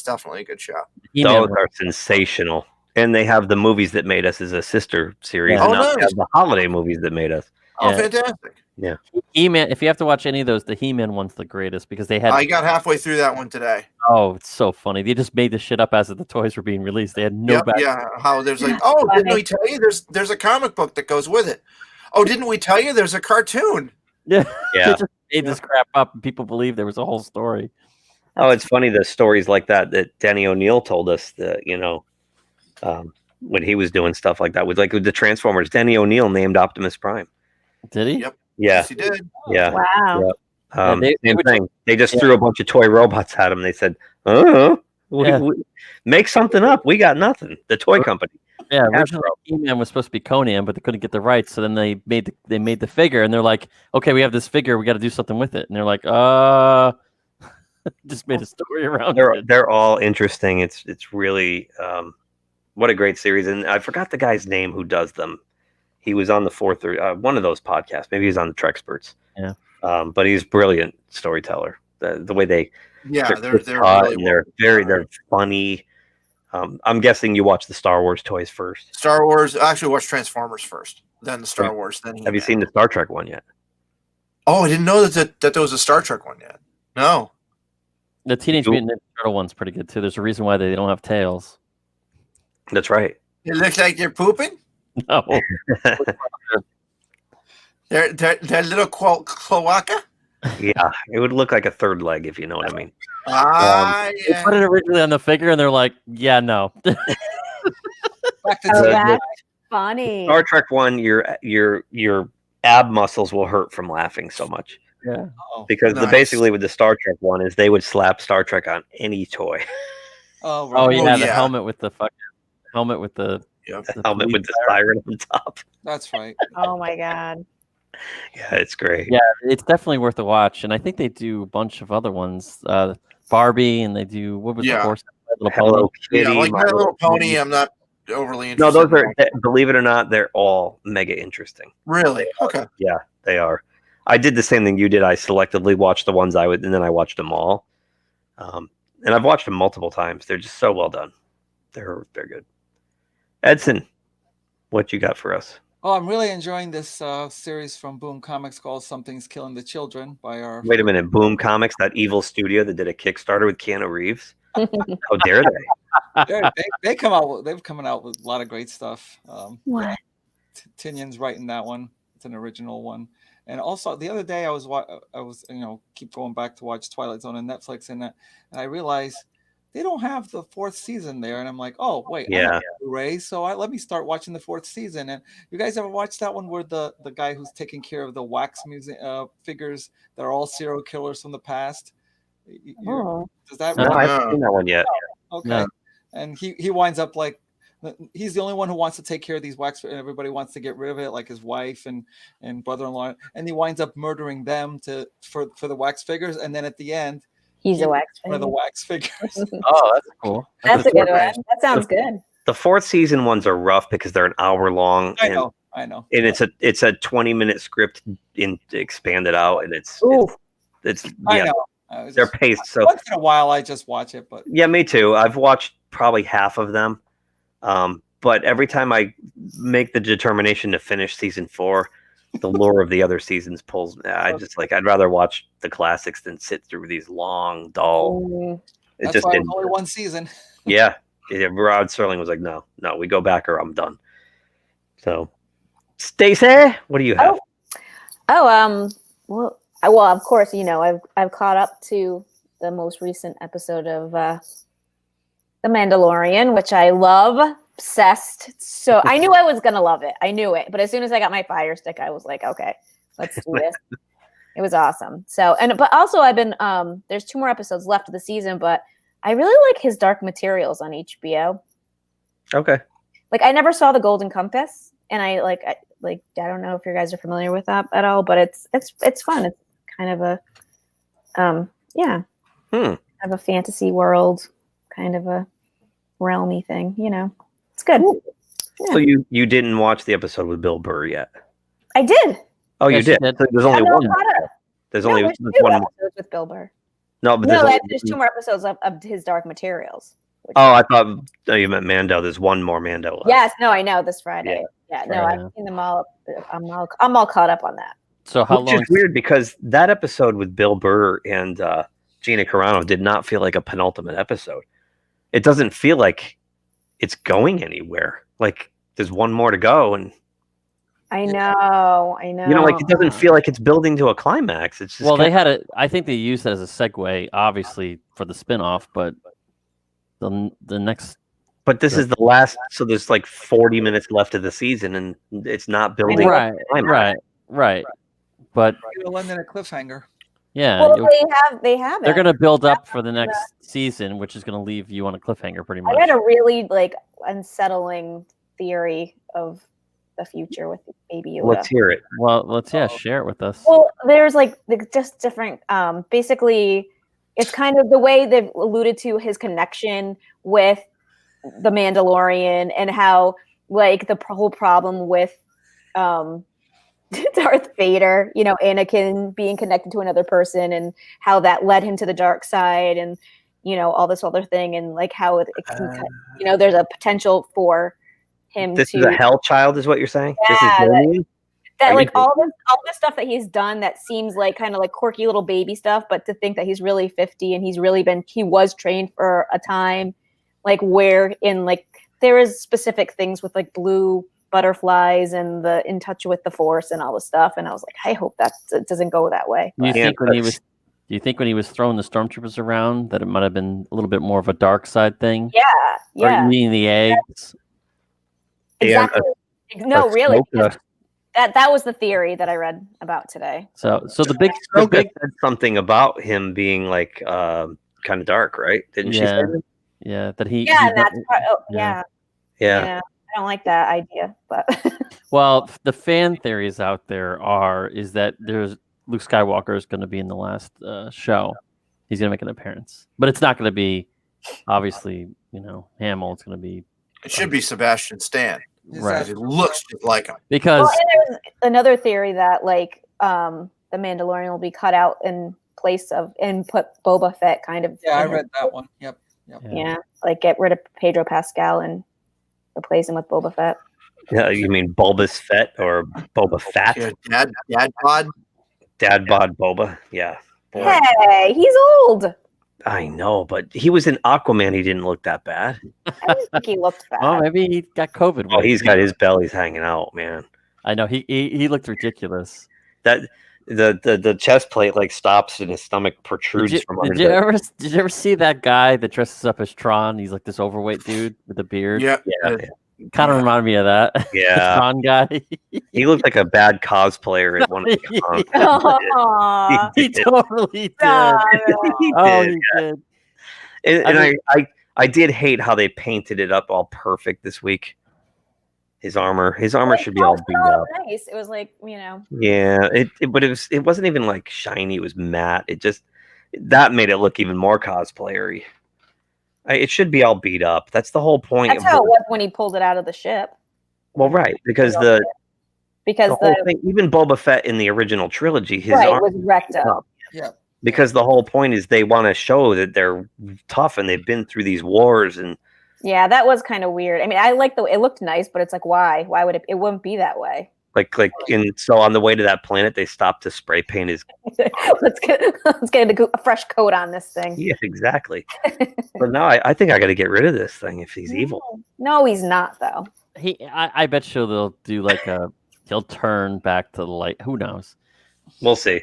definitely a good show. Those are sensational. And they have the movies that made us as a sister series. Yeah. And Oh, now they nice. have the holiday movies that made us. Oh, Yeah. fantastic! Yeah. He-Man. If you have to watch any of those, the He-Man one's the greatest because they had. I got halfway through that one today. Oh, it's so funny. They just made this shit up as the toys were being released. They had no Yep, back. yeah. How there's like, oh, didn't we tell you there's a comic book that goes with it? Oh, didn't we tell you there's a cartoon? Yeah. Yeah. They just made this crap up, and people believe there was a whole story. Oh, it's funny the stories like that Danny O'Neill told us that, when he was doing stuff like that with the Transformers. Danny O'Neill named Optimus Prime. Did he? Yep. Yeah. Yes, he did. Yeah. Wow. Yeah. Yeah, Same which- thing. They just threw a bunch of toy robots at him. They said, "Oh, We make something up. We got nothing. The toy company. Yeah, originally He-Man was supposed to be Conan, but they couldn't get the rights, so then they made the figure, and they're like, okay, we have this figure, we got to do something with it, and they're like, just made a story around it. They're all interesting. It's really what a great series, and I forgot the guy's name who does them. He was on the fourth or one of those podcasts. Maybe he's on the Trexperts. Yeah, but he's a brilliant storyteller. The way they're really they're funny. I'm guessing you watched the Star Wars toys first. Star Wars. I actually watched Transformers first, then the Star Wars. Then have you seen the Star Trek one yet? Oh, I didn't know that there was a Star Trek one yet. No. The Teenage Mutant Ninja Turtle one's pretty good too. There's a reason why they don't have tails. That's right. It looks like they're pooping. No. They're little cloaca. Yeah, it would look like a third leg if you know what I mean. They put it originally on the figure, and they're like, "Yeah, no." That's funny. Star Trek one, your ab muscles will hurt from laughing so much. Yeah, because basically with the Star Trek one is they would slap Star Trek on any toy. Oh yeah, the helmet with the fucking helmet with the helmet with the siren on top. That's right. Oh my god. Yeah, it's great. Yeah, it's definitely worth a watch, and I think they do a bunch of other ones. Barbie, and they do what was the horse? Hello Kitty. Yeah, like My Little Pony. I'm not overly interested. No, those are believe it or not, they're all mega interesting. Really? Okay. Yeah, they are. I did the same thing you did. I selectively watched the ones I would, and then I watched them all. And I've watched them multiple times. They're just so well done. They're good. Edson, what you got for us? Oh, I'm really enjoying this series from Boom Comics called "Something's Killing the Children" by our. Wait a minute, Boom Comics, that evil studio that did a Kickstarter with Keanu Reeves. How dare they? They've come out with a lot of great stuff. What? Tynion's writing that one. It's an original one. And also the other day I was keep going back to watch Twilight Zone on Netflix, and I realized they don't have the fourth season there, and I'm like, oh wait, I have Blu-ray, so let me start watching the fourth season. And you guys ever watched that one where the guy who's taking care of the wax figures that are all serial killers from the past? Does that? No, I haven't seen that one yet. Okay, No. And he winds up like. He's the only one who wants to take care of these wax. Everybody wants to get rid of it, like his wife and brother-in-law. And he winds up murdering them for the wax figures. And then at the end, he's a wax one of the wax figures. Oh, that's cool. That's a good one. That sounds good. The fourth season ones are rough because they're an hour long. I know. And it's a 20-minute script expanded out, and it's I know. They're paced so. Once in a while, I just watch it, but yeah, me too. I've watched probably half of them. But every time I make the determination to finish season 4, the lure of the other seasons pulls me. I'd rather watch the classics than sit through these long, dull. That's why it's only one season. Yeah. Rod Serling was like, no, we go back or I'm done. So, Stacey, what do you have? Well, of course, I've caught up to the most recent episode of The Mandalorian, which I love, obsessed. So I knew I was gonna love it. I knew it, but as soon as I got my Fire Stick, I was like, okay, let's do this. It was awesome. So, but also I've been there's 2 more episodes left of the season, but I really like his Dark Materials on HBO. Okay. Like I never saw The Golden Compass, and I don't know if you guys are familiar with that at all, but it's fun. It's kind of a kind of a fantasy world, kind of a realmy thing, It's good. So you didn't watch the episode with Bill Burr yet? I did. Oh, you did. So there's only one. There's only there's 2 one episodes with Bill Burr. No, but there's 2 more episodes of his Dark Materials. Oh, I thought you meant Mando. There's one more Mando left. Yes, no, I know this Friday. Yeah, no, I've seen them all. I'm all caught up on that. So how long? Which is weird because that episode with Bill Burr and Gina Carano did not feel like a penultimate episode. It doesn't feel like it's going anywhere. Like there's one more to go, and I know. It doesn't feel like it's building to a climax. It's just I think they used that as a segue, obviously for the spinoff, but the next. But this is the last, so there's like 40 minutes left of the season, and it's not building. Right. But you'll end in a cliffhanger. Yeah, Well, they have. They're going to build up for the next season, which is going to leave you on a cliffhanger, pretty much. I read a really unsettling theory of the future with Baby Yoda. Let's hear it. Well, share it with us. Well, there's just different. Basically, it's kind of the way they've alluded to his connection with the Mandalorian and how the whole problem with Darth Vader, Anakin being connected to another person and how that led him to the dark side and, all this other thing and how it can, there's a potential for him This to. is a hell child, is what you're saying? Yeah, this is all this stuff that he's done that seems kind of quirky little baby stuff, but to think that he's really 50 and he was trained for a time, where in there is specific things with blue butterflies and the in touch with the Force and all this stuff, and I was I hope that it doesn't go that way. Do you think when he was throwing the stormtroopers around that it might have been a little bit more of a dark side thing? Yeah. Or eating the eggs? Exactly. No, really. Ahsoka. That was the theory that I read about today. So the big said something about him being kind of dark, right? Didn't she say that? Yeah, that he. Yeah, he and that's Yeah. I don't like that idea, but well, the fan theories out there is that Luke Skywalker is going to be in the last show. He's going to make an appearance, but it's not going to be obviously Hamill. It's going to be. It should be Sebastian Stan. Right. It looks just like him. Because and there's another theory that the Mandalorian will be cut out in place of and put Boba Fett kind of. Yeah, I read that one. Yep. Yeah, get rid of Pedro Pascal and replace him with Boba Fett. Yeah, you mean Bulbous Fett or Boba Fett? Yeah, Dad bod. Dad bod Boba. Yeah. Boy. Hey, he's old. I know, but he was in Aquaman. He didn't look that bad. I didn't think he looked bad. Oh, maybe he got COVID. Oh, he's got his bellies hanging out, man. I know he looked ridiculous. That the chest plate stops and his stomach protrudes from under. Did you ever see that guy that dresses up as Tron? He's this overweight dude with a beard. Yeah. Kind of reminded me of that. Yeah. The Tron guy. He looked like a bad cosplayer at one of the cons. He totally did. He did. And I did hate how they painted it up all perfect this week. His armor should be all beat up. Nice. It was Yeah, but it wasn't even shiny. It was matte. That made it look even more cosplayery. It should be all beat up. That's the whole point. That's how it was when he pulled it out of the ship. Well, right, because the whole thing, even Boba Fett in the original trilogy, his arm was wrecked up. Yeah. Because the whole point is they want to show that they're tough and they've been through these wars and. Yeah, that was kind of weird. I mean, I like it looked nice, but it's why? Why would it wouldn't be that way? So on the way to that planet, they stopped to spray paint his. let's get a fresh coat on this thing. Yeah, exactly. But now I think I got to get rid of this thing if he's evil. No, he's not though. I bet you they'll do he'll turn back to the light. Who knows? We'll see.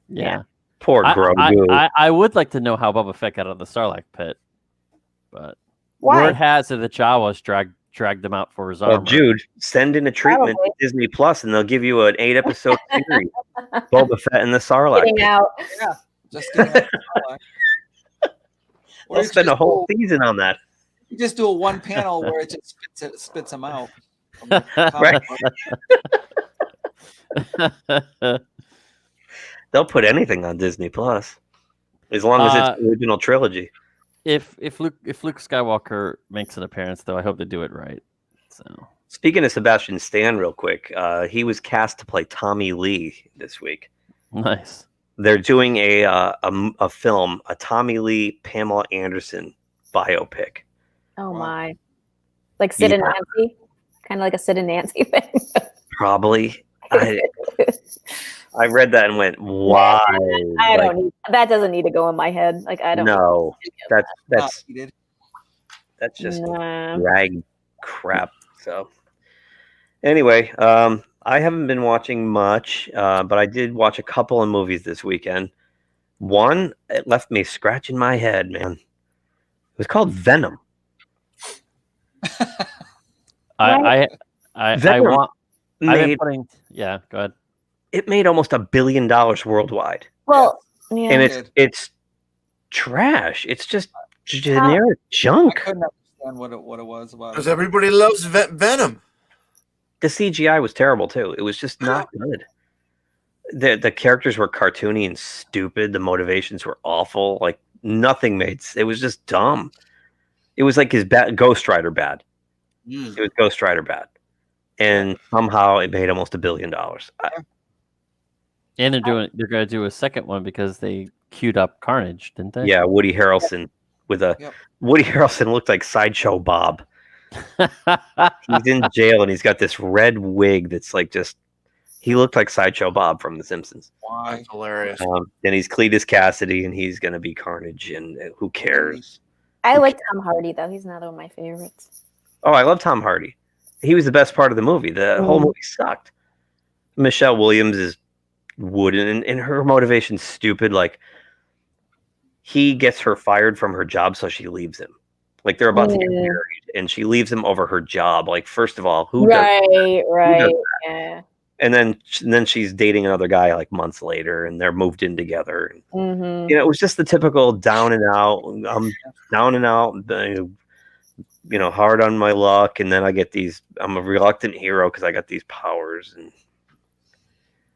Yeah. Poor Grogu. I would like to know how Boba Fett got out of the Sarlacc pit, but why? Word has it that Jawas dragged him out for his armor. Well, Jude, send in a treatment to Disney Plus, and they'll give you an 8-episode series. Boba Fett and the Sarlacc. Getting out. Yeah, just getting out. We'll spend a whole season on that. You just do a one panel where it just spits them out. Right. They'll put anything on Disney Plus, as long as it's the original trilogy. If Luke Skywalker makes an appearance, though, I hope they do it right. So, speaking of Sebastian Stan, real quick, he was cast to play Tommy Lee this week. Nice. They're doing a film, a Tommy Lee Pamela Anderson biopic. Oh my! Like Sid and Nancy, kind of like a Sid and Nancy thing. Probably. I read that and went, "Why?" I don't need that. Doesn't need to go in my head. I don't. No, that's just rag crap. So, anyway, I haven't been watching much, but I did watch a couple of movies this weekend. One, it left me scratching my head, man. It was called Venom. I want. Made, go ahead. It made almost $1 billion worldwide. Well, Yeah. And it's trash. It's just generic junk. I couldn't understand what it was about. Because everybody loves Venom. The CGI was terrible too. It was just not good. The characters were cartoony and stupid. The motivations were awful. Like nothing made. It was just dumb. It was like his Ghost Rider bad. It was Ghost Rider bad, and somehow it made almost $1 billion. And they're going to do a second one because they queued up Carnage, didn't they? Yeah, Woody Harrelson with Woody Harrelson looked like Sideshow Bob. He's in jail and he's got this red wig that's like he looked like Sideshow Bob from The Simpsons. Why? That's hilarious. And he's Cletus Cassidy and he's going to be Carnage, and who cares? I like Tom Hardy though. He's another one of my favorites. Oh, I love Tom Hardy. He was the best part of the movie. The whole movie sucked. Michelle Williams is wooden, and her motivation's stupid. Like, he gets her fired from her job, so she leaves him. Like, they're about to get married, and she leaves him over her job. Like, first of all, who does that? Yeah. And then she's dating another guy like months later, and they're moved in together. And, it was just the typical down and out. I'm down and out. Hard on my luck, and then I get these. I'm a reluctant hero because I got these powers,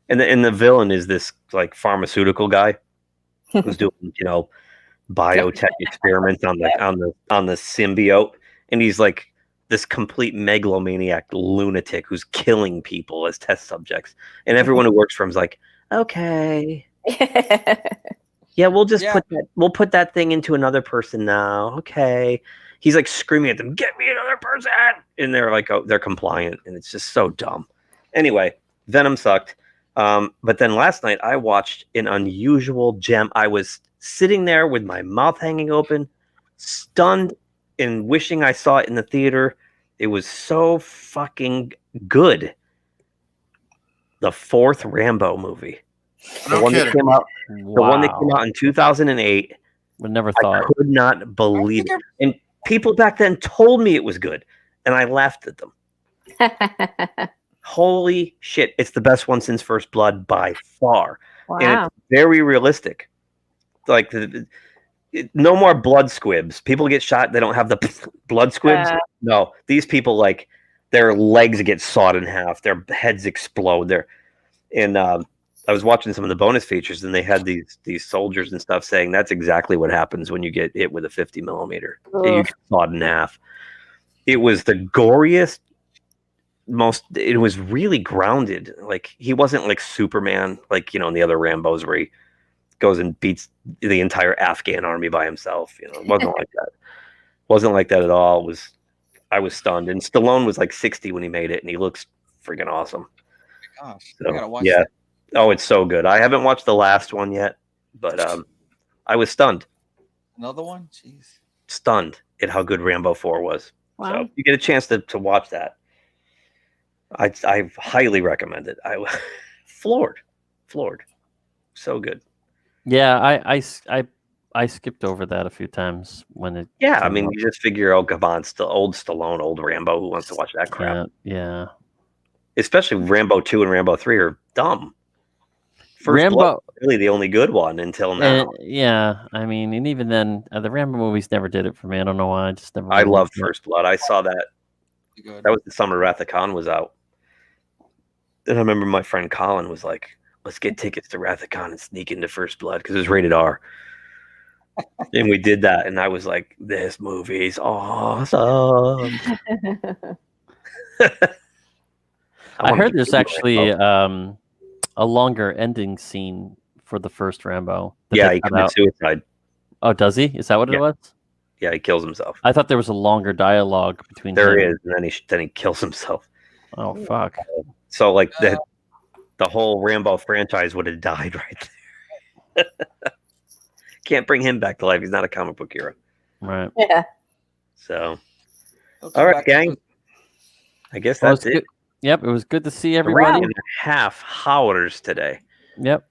and the villain is this like pharmaceutical guy who's doing biotech experiments on the symbiote, and he's like this complete megalomaniac lunatic who's killing people as test subjects, and everyone who works for him is like, okay, yeah, we'll put that thing into another person now, okay. He's like screaming at them, "Get me another person!" And they're like, "Oh, they're compliant," and it's just so dumb. Anyway, Venom sucked. But then last night I watched an unusual gem. I was sitting there with my mouth hanging open, stunned, and wishing I saw it in the theater. It was so fucking good. The fourth Rambo movie. The one that came out. The one that came out in 2008. Would never thought. I could not believe it. And people back then told me it was good, and I laughed at them. Holy shit. It's the best one since First Blood by far. Wow. And it's very realistic. Like, no more blood squibs. People get shot, they don't have the blood squibs. No, these people, like, their legs get sawed in half, their heads explode. I was watching some of the bonus features, and they had these soldiers and stuff saying that's exactly what happens when you get hit with a 50 millimeter. You get sawed in half. It was the goriest, it was really grounded. Like, he wasn't like Superman, like, in the other Rambos where he goes and beats the entire Afghan army by himself. It wasn't like that. Wasn't like that at all. I was stunned. And Stallone was like 60 when he made it, and he looks freaking awesome. Gosh, So, I gotta watch yeah. that. Oh, it's so good. I haven't watched the last one yet, but I was stunned. Another one? Jeez. Stunned at how good Rambo 4 was. Wow. So if you get a chance to watch that, I highly recommend it. Floored. So good. Yeah, I skipped over that a few times when it. Yeah, I mean, you just figure, oh, come on, still old Stallone, old Rambo. Who wants to watch that crap? Yeah. Especially Rambo 2 and Rambo 3 are dumb. Rambo Blood was really the only good one until now. Yeah, I mean, and even then, the Rambo movies never did it for me. I don't know why. I just never. I really loved liked it. First Blood. I saw that. That was the summer Wrath of Khan was out. And I remember my friend Colin was like, let's get tickets to Wrath of Khan and sneak into First Blood because it was rated R. And we did that, and I was like, this movie's awesome. I heard there's actually a longer ending scene for the first Rambo. that Yeah, they he cut committed out. suicide. Oh, does he? Is that what it was? Yeah, he kills himself. I thought there was a longer dialogue between. There him. is, and then he kills himself. Oh fuck! So like the whole Rambo franchise would have died right there. Can't bring him back to life. He's not a comic book hero. Right. Yeah. So, all right, gang. I guess Well, that's it's it. good. Yep, it was good to see 3 everybody. and a half hours today. Yep.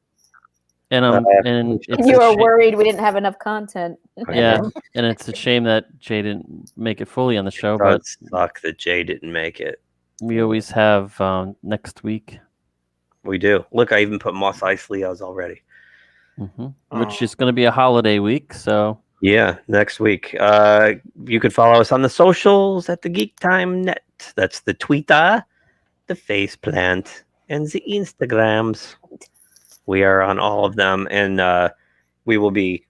And and it's You a were shame- worried we didn't have enough content. Yeah, and it's a shame that Jay didn't make it fully on the show, It but does suck that Jay didn't make it. we always have next week. We do. Look, I even put Moss Eisley as already. Which is going to be a holiday week, so yeah, next week. You could follow us on the socials at the GeekTime Net. That's the Twitter, the Faceplant, and the Instagrams. We are on all of them, and we will be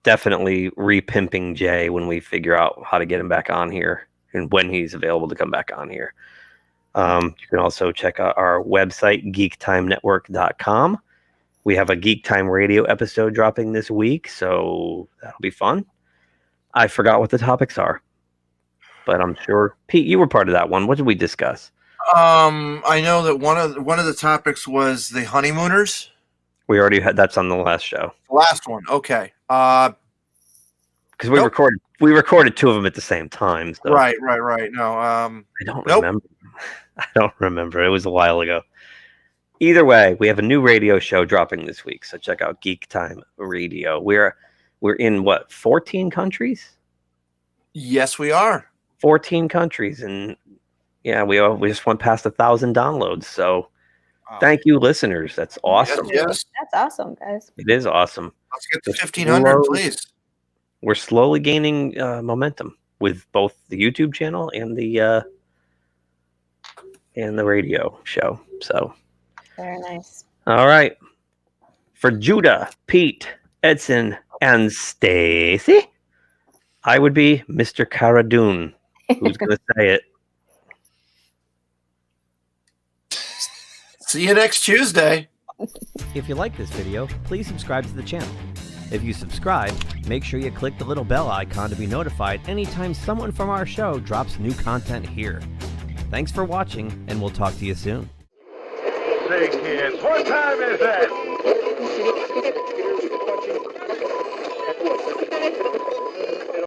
definitely repimping Jay when we figure out how to get him back on here and when he's available to come back on here. You can also check out our website, geektimenetwork.com. We have a Geek Time Radio episode dropping this week, so that'll be fun. I forgot what the topics are, but I'm sure Pete, you were part of that one. What did we discuss? I know that one of the topics was the honeymooners. We already had that's on the last show. Last one, okay. Because we recorded two of them at the same time. So. Right. No, I don't remember. I don't remember. It was a while ago. Either way, we have a new radio show dropping this week, so check out Geek Time Radio. We're in what, 14 countries? Yes, we are. 14 countries, and yeah, we just went past 1,000 downloads. So thank you, listeners. That's awesome. Yes. That's awesome, guys. It is awesome. Let's get to 1,500, please. We're slowly gaining momentum with both the YouTube channel and the radio show. So. Very nice. All right. For Judah, Pete, Edson, and Stacy, I would be Mr. Cara-Dune. Who's going to say it? See you next Tuesday. If you like this video, please subscribe to the channel. If you subscribe, make sure you click the little bell icon to be notified anytime someone from our show drops new content here. Thanks for watching, and we'll talk to you soon. Say, kids, what time is that?